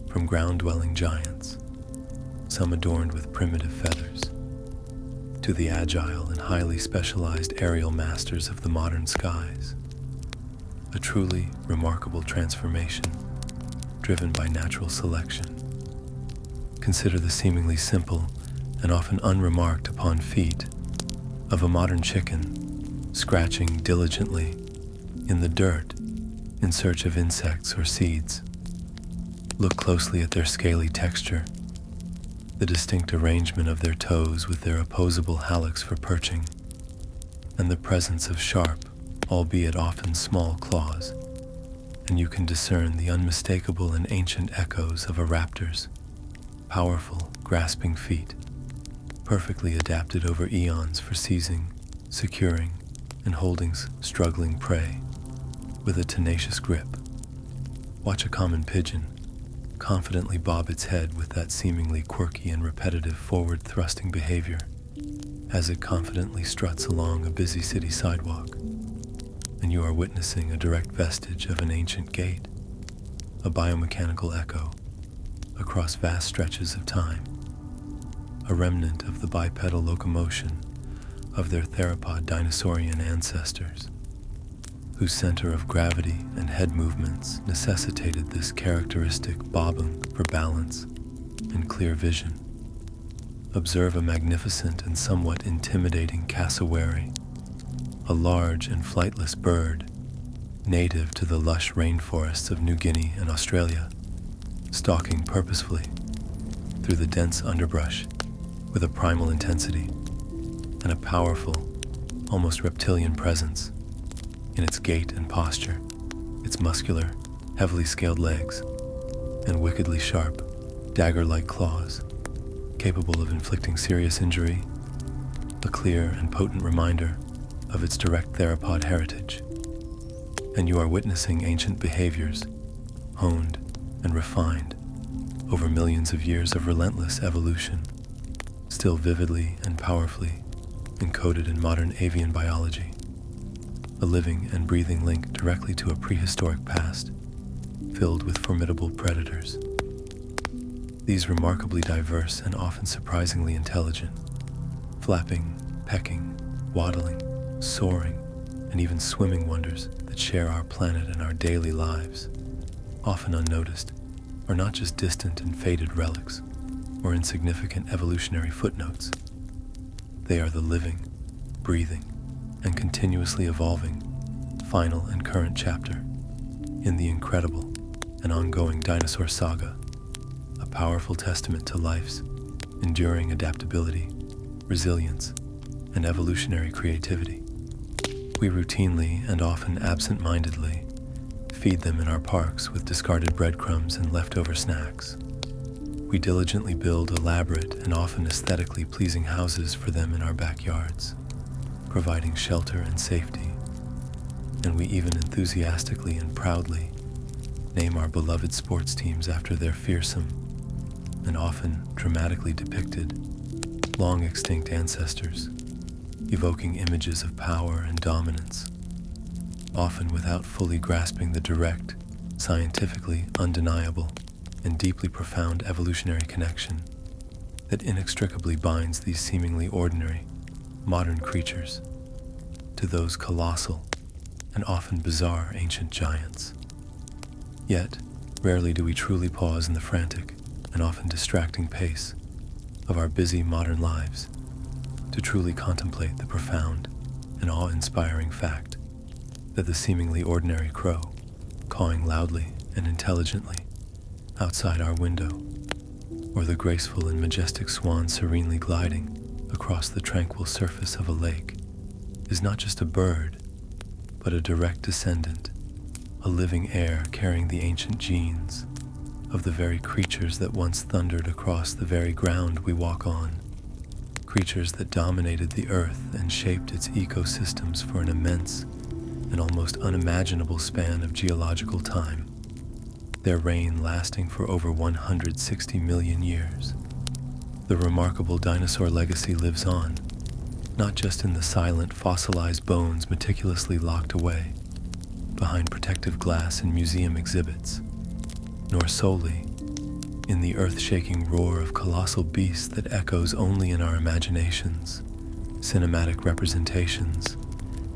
from ground-dwelling giants, some adorned with primitive feathers, to the agile and highly specialized aerial masters of the modern skies. A truly remarkable transformation driven by natural selection. Consider the seemingly simple and often unremarked upon feat of a modern chicken scratching diligently in the dirt in search of insects or seeds. Look closely at their scaly texture, the distinct arrangement of their toes with their opposable hallux for perching, and the presence of sharp, albeit often small claws, and you can discern the unmistakable and ancient echoes of a raptor's powerful, grasping feet, perfectly adapted over eons for seizing, securing, and holding struggling prey with a tenacious grip. Watch a common pigeon confidently bob its head with that seemingly quirky and repetitive forward-thrusting behavior as it confidently struts along a busy city sidewalk, and you are witnessing a direct vestige of an ancient gait, a biomechanical echo across vast stretches of time, a remnant of the bipedal locomotion of their theropod dinosaurian ancestors, whose center of gravity and head movements necessitated this characteristic bobbing for balance and clear vision. Observe a magnificent and somewhat intimidating cassowary, a large and flightless bird native to the lush rainforests of New Guinea and Australia, stalking purposefully through the dense underbrush with a primal intensity and a powerful, almost reptilian presence in its gait and posture, its muscular, heavily scaled legs, and wickedly sharp, dagger-like claws, capable of inflicting serious injury, a clear and potent reminder of its direct theropod heritage. And you are witnessing ancient behaviors, honed and refined over millions of years of relentless evolution, still vividly and powerfully encoded in modern avian biology, a living and breathing link directly to a prehistoric past filled with formidable predators. These remarkably diverse and often surprisingly intelligent, flapping, pecking, waddling, soaring, and even swimming wonders that share our planet and our daily lives, often unnoticed, are not just distant and faded relics or insignificant evolutionary footnotes. They are the living, breathing, and continuously evolving final and current chapter in the incredible and ongoing dinosaur saga, a powerful testament to life's enduring adaptability, resilience, and evolutionary creativity. We routinely and often absent-mindedly feed them in our parks with discarded breadcrumbs and leftover snacks. We diligently build elaborate and often aesthetically pleasing houses for them in our backyards, providing shelter and safety, and we even enthusiastically and proudly name our beloved sports teams after their fearsome and often dramatically depicted long extinct ancestors, evoking images of power and dominance, often without fully grasping the direct, scientifically undeniable, and deeply profound evolutionary connection that inextricably binds these seemingly ordinary, modern creatures to those colossal and often bizarre ancient giants. Yet, rarely do we truly pause in the frantic and often distracting pace of our busy modern lives to truly contemplate the profound and awe-inspiring fact that the seemingly ordinary crow, cawing loudly and intelligently outside our window, or the graceful and majestic swan serenely gliding across the tranquil surface of a lake, is not just a bird, but a direct descendant, a living heir carrying the ancient genes of the very creatures that once thundered across the very ground we walk on, creatures that dominated the earth and shaped its ecosystems for an immense and almost unimaginable span of geological time, their reign lasting for over 160 million years. The remarkable dinosaur legacy lives on, not just in the silent fossilized bones meticulously locked away behind protective glass in museum exhibits, nor solely in the earth-shaking roar of colossal beasts that echoes only in our imaginations, cinematic representations,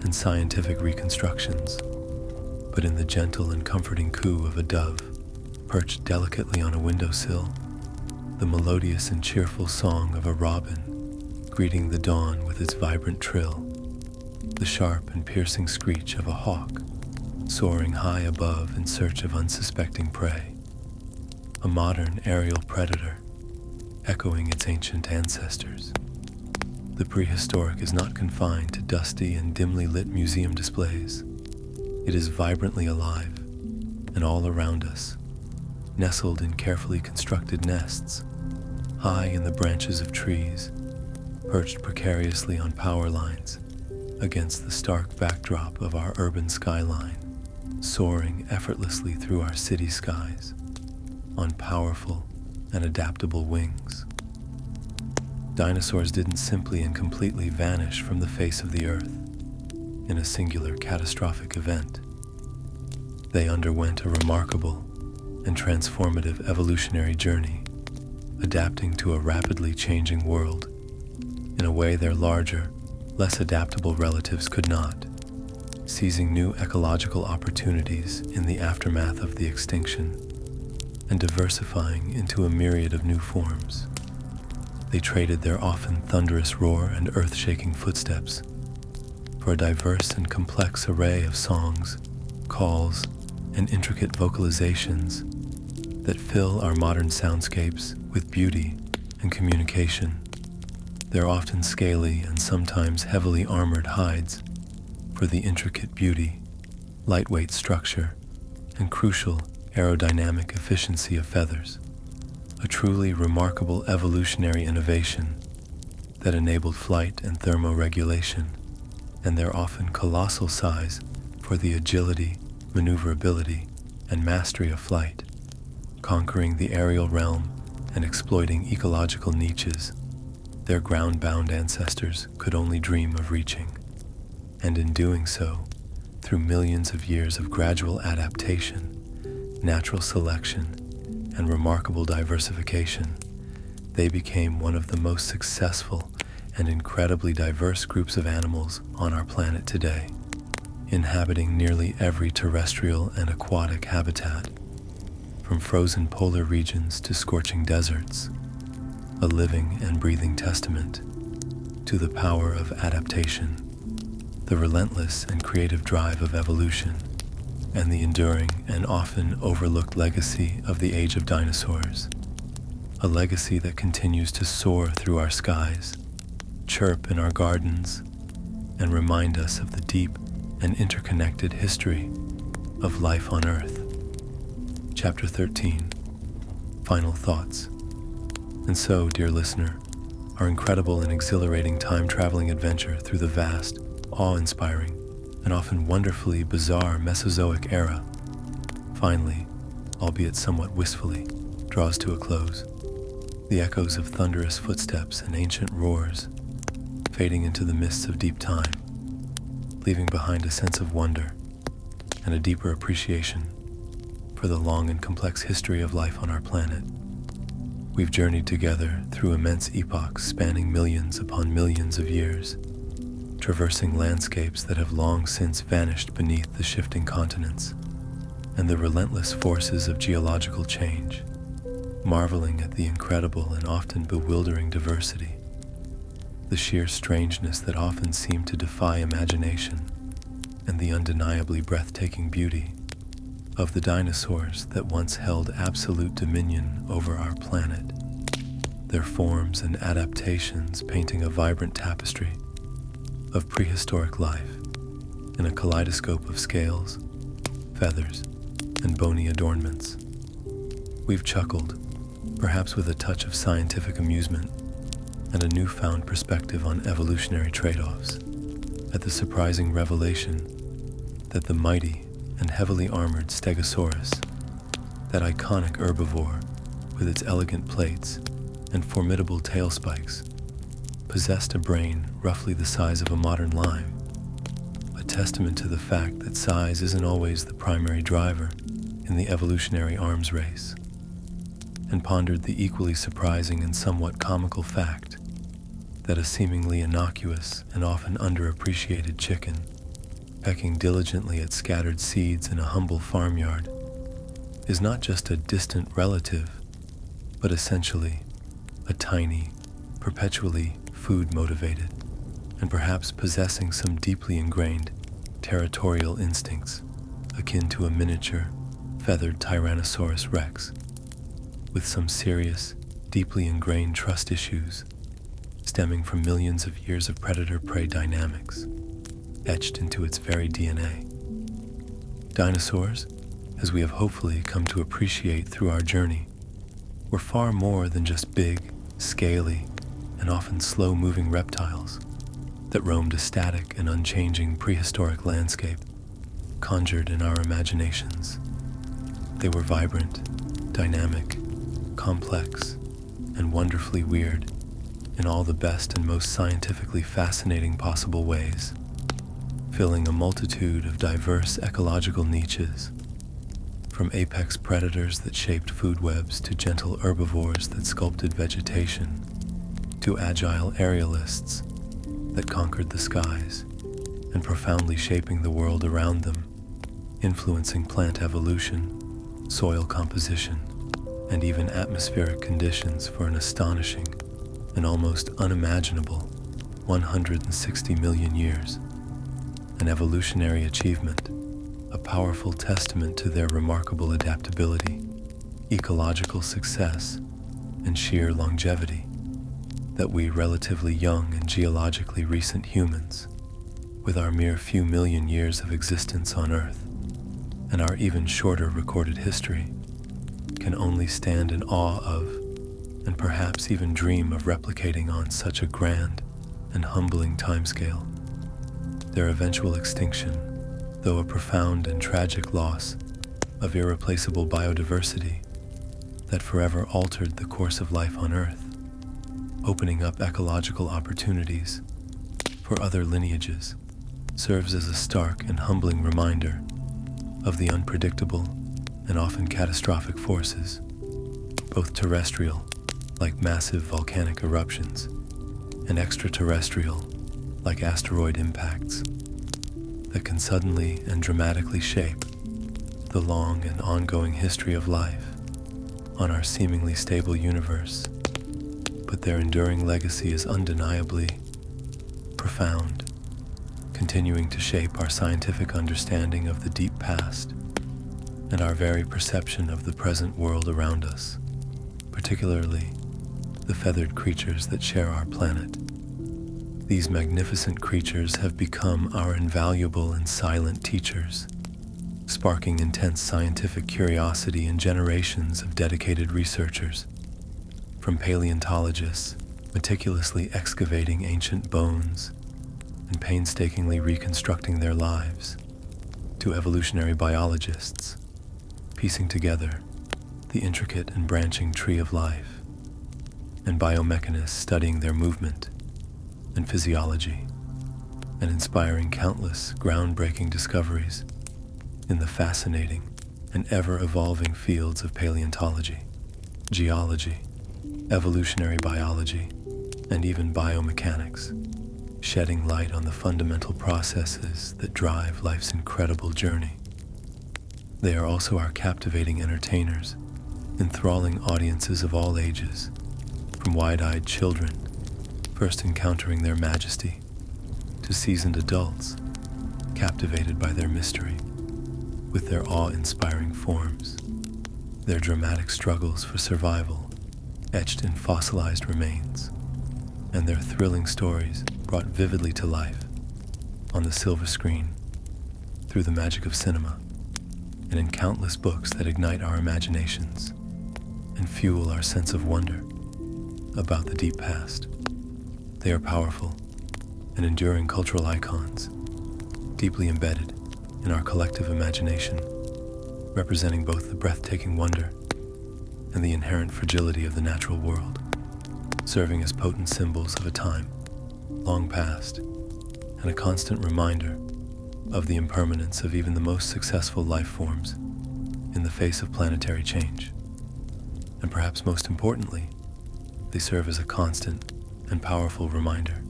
and scientific reconstructions, but in the gentle and comforting coo of a dove perched delicately on a windowsill, the melodious and cheerful song of a robin greeting the dawn with its vibrant trill, the sharp and piercing screech of a hawk soaring high above in search of unsuspecting prey, a modern aerial predator echoing its ancient ancestors. The prehistoric is not confined to dusty and dimly lit museum displays. It is vibrantly alive and all around us, nestled in carefully constructed nests, high in the branches of trees, perched precariously on power lines against the stark backdrop of our urban skyline, soaring effortlessly through our city skies on powerful and adaptable wings. Dinosaurs didn't simply and completely vanish from the face of the earth in a singular catastrophic event. They underwent a remarkable and transformative evolutionary journey, adapting to a rapidly changing world in a way their larger, less adaptable relatives could not, seizing new ecological opportunities in the aftermath of the extinction and diversifying into a myriad of new forms. They traded their often thunderous roar and earth-shaking footsteps for a diverse and complex array of songs, calls, and intricate vocalizations that fill our modern soundscapes with beauty and communication. Their often scaly and sometimes heavily armored hides for the intricate beauty, lightweight structure, and crucial aerodynamic efficiency of feathers. A truly remarkable evolutionary innovation that enabled flight and thermoregulation, and their often colossal size for the agility, maneuverability, and mastery of flight, conquering the aerial realm and exploiting ecological niches their ground-bound ancestors could only dream of reaching. And in doing so, through millions of years of gradual adaptation, natural selection, and remarkable diversification, they became one of the most successful and incredibly diverse groups of animals on our planet today, inhabiting nearly every terrestrial and aquatic habitat, from frozen polar regions to scorching deserts, a living and breathing testament to the power of adaptation, the relentless and creative drive of evolution, and the enduring and often overlooked legacy of the age of dinosaurs, a legacy that continues to soar through our skies, chirp in our gardens, and remind us of the deep and interconnected history of life on Earth. Chapter 13, Final Thoughts. And so, dear listener, our incredible and exhilarating time-traveling adventure through the vast, awe-inspiring, and often wonderfully bizarre Mesozoic era finally, albeit somewhat wistfully, draws to a close. The echoes of thunderous footsteps and ancient roars fading into the mists of deep time, leaving behind a sense of wonder and a deeper appreciation for the long and complex history of life on our planet. We've journeyed together through immense epochs spanning millions upon millions of years, traversing landscapes that have long since vanished beneath the shifting continents and the relentless forces of geological change, marveling at the incredible and often bewildering diversity, the sheer strangeness that often seemed to defy imagination, and the undeniably breathtaking beauty of the dinosaurs that once held absolute dominion over our planet, their forms and adaptations painting a vibrant tapestry of prehistoric life in a kaleidoscope of scales, feathers, and bony adornments. We've chuckled, perhaps with a touch of scientific amusement and a newfound perspective on evolutionary trade-offs, at the surprising revelation that the mighty and heavily armored Stegosaurus, that iconic herbivore with its elegant plates and formidable tail spikes, possessed a brain roughly the size of a modern lime, a testament to the fact that size isn't always the primary driver in the evolutionary arms race, and pondered the equally surprising and somewhat comical fact that a seemingly innocuous and often underappreciated chicken, pecking diligently at scattered seeds in a humble farmyard, is not just a distant relative, but essentially a tiny, perpetually food-motivated, and perhaps possessing some deeply ingrained territorial instincts akin to a miniature, feathered Tyrannosaurus rex, with some serious, deeply ingrained trust issues stemming from millions of years of predator-prey dynamics etched into its very DNA. Dinosaurs, as we have hopefully come to appreciate through our journey, were far more than just big, scaly, and often slow-moving reptiles that roamed a static and unchanging prehistoric landscape conjured in our imaginations. They were vibrant, dynamic, complex, and wonderfully weird in all the best and most scientifically fascinating possible ways, filling a multitude of diverse ecological niches, from apex predators that shaped food webs to gentle herbivores that sculpted vegetation, to agile aerialists that conquered the skies and profoundly shaping the world around them, influencing plant evolution, soil composition, and even atmospheric conditions for an astonishing and almost unimaginable 160 million years. An evolutionary achievement, a powerful testament to their remarkable adaptability, ecological success, and sheer longevity, that we relatively young and geologically recent humans, with our mere few million years of existence on Earth, and our even shorter recorded history, can only stand in awe of, and perhaps even dream of replicating on such a grand and humbling timescale. Their eventual extinction, though a profound and tragic loss of irreplaceable biodiversity that forever altered the course of life on Earth, opening up ecological opportunities for other lineages, serves as a stark and humbling reminder of the unpredictable and often catastrophic forces, both terrestrial, like massive volcanic eruptions, and extraterrestrial, like asteroid impacts, that can suddenly and dramatically shape the long and ongoing history of life on our seemingly stable universe. But their enduring legacy is undeniably profound, continuing to shape our scientific understanding of the deep past and our very perception of the present world around us, particularly the feathered creatures that share our planet. These magnificent creatures have become our invaluable and silent teachers, sparking intense scientific curiosity in generations of dedicated researchers, from paleontologists meticulously excavating ancient bones and painstakingly reconstructing their lives, to evolutionary biologists piecing together the intricate and branching tree of life, and biomechanists studying their movement, and physiology, and inspiring countless groundbreaking discoveries in the fascinating and ever-evolving fields of paleontology, geology, evolutionary biology, and even biomechanics, shedding light on the fundamental processes that drive life's incredible journey. They are also our captivating entertainers, enthralling audiences of all ages, from wide-eyed children first encountering their majesty to seasoned adults captivated by their mystery, with their awe-inspiring forms, their dramatic struggles for survival etched in fossilized remains, and their thrilling stories brought vividly to life on the silver screen through the magic of cinema and in countless books that ignite our imaginations and fuel our sense of wonder about the deep past. They are powerful and enduring cultural icons, deeply embedded in our collective imagination, representing both the breathtaking wonder and the inherent fragility of the natural world, serving as potent symbols of a time long past and a constant reminder of the impermanence of even the most successful life forms in the face of planetary change. And perhaps most importantly, they serve as a constant and powerful reminder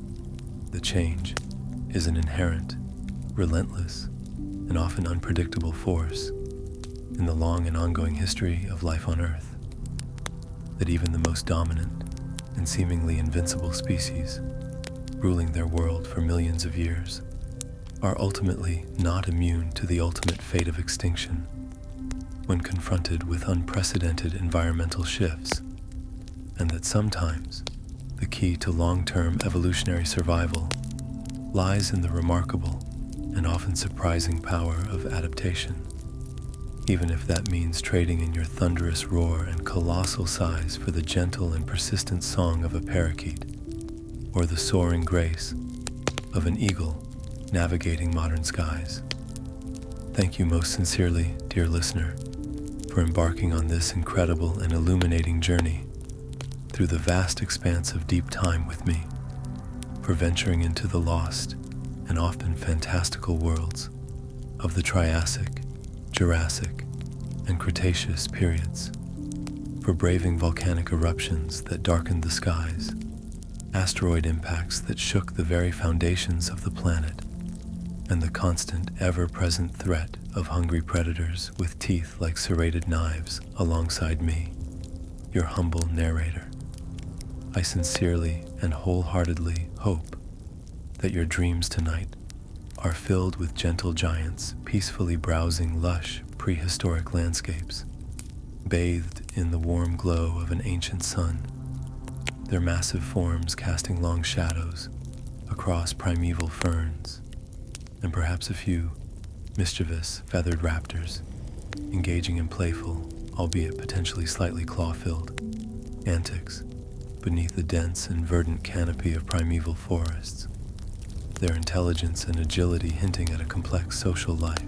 that change is an inherent, relentless, and often unpredictable force in the long and ongoing history of life on Earth, that even the most dominant and seemingly invincible species, ruling their world for millions of years, are ultimately not immune to the ultimate fate of extinction when confronted with unprecedented environmental shifts, and that sometimes the key to long-term evolutionary survival lies in the remarkable and often surprising power of adaptation, even if that means trading in your thunderous roar and colossal size for the gentle and persistent song of a parakeet, or the soaring grace of an eagle navigating modern skies. Thank you most sincerely, dear listener, for embarking on this incredible and illuminating journey through the vast expanse of deep time with me, for venturing into the lost and often fantastical worlds of the Triassic, Jurassic, and Cretaceous periods, for braving volcanic eruptions that darkened the skies, asteroid impacts that shook the very foundations of the planet, and the constant, ever-present threat of hungry predators with teeth like serrated knives alongside me, your humble narrator. I sincerely and wholeheartedly hope that your dreams tonight are filled with gentle giants peacefully browsing lush, prehistoric landscapes, bathed in the warm glow of an ancient sun, their massive forms casting long shadows across primeval ferns, and perhaps a few mischievous feathered raptors engaging in playful, albeit potentially slightly claw-filled, antics beneath the dense and verdant canopy of primeval forests, their intelligence and agility hinting at a complex social life.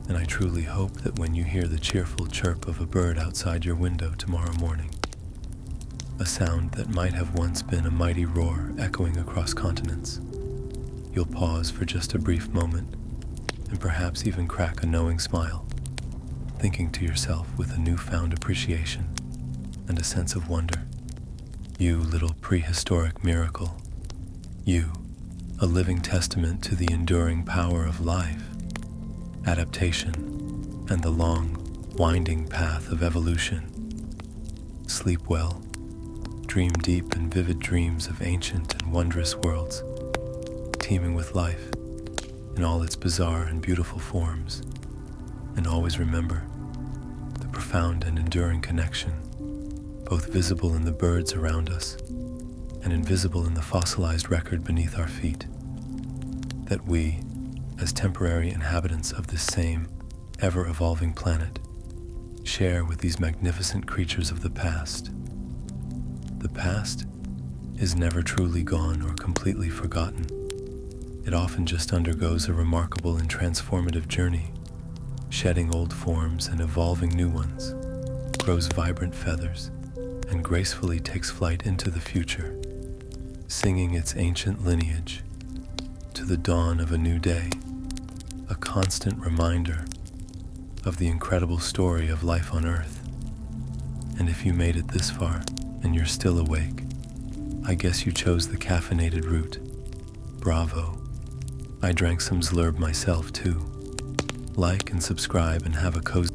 And I truly hope that when you hear the cheerful chirp of a bird outside your window tomorrow morning, a sound that might have once been a mighty roar echoing across continents, you'll pause for just a brief moment and perhaps even crack a knowing smile, thinking to yourself with a newfound appreciation and a sense of wonder, you little prehistoric miracle, you, a living testament to the enduring power of life, adaptation, and the long, winding path of evolution. Sleep well, dream deep and vivid dreams of ancient and wondrous worlds, teeming with life in all its bizarre and beautiful forms, and always remember the profound and enduring connection, both visible in the birds around us and invisible in the fossilized record beneath our feet, that we, as temporary inhabitants of this same ever-evolving planet, share with these magnificent creatures of the past. The past is never truly gone or completely forgotten. It often just undergoes a remarkable and transformative journey, shedding old forms and evolving new ones, grows vibrant feathers, and gracefully takes flight into the future, singing its ancient lineage to the dawn of a new day, a constant reminder of the incredible story of life on Earth. And if you made it this far and you're still awake, I guess you chose the caffeinated route. Bravo. I drank some Zlurb myself too. Like and subscribe and have a cozy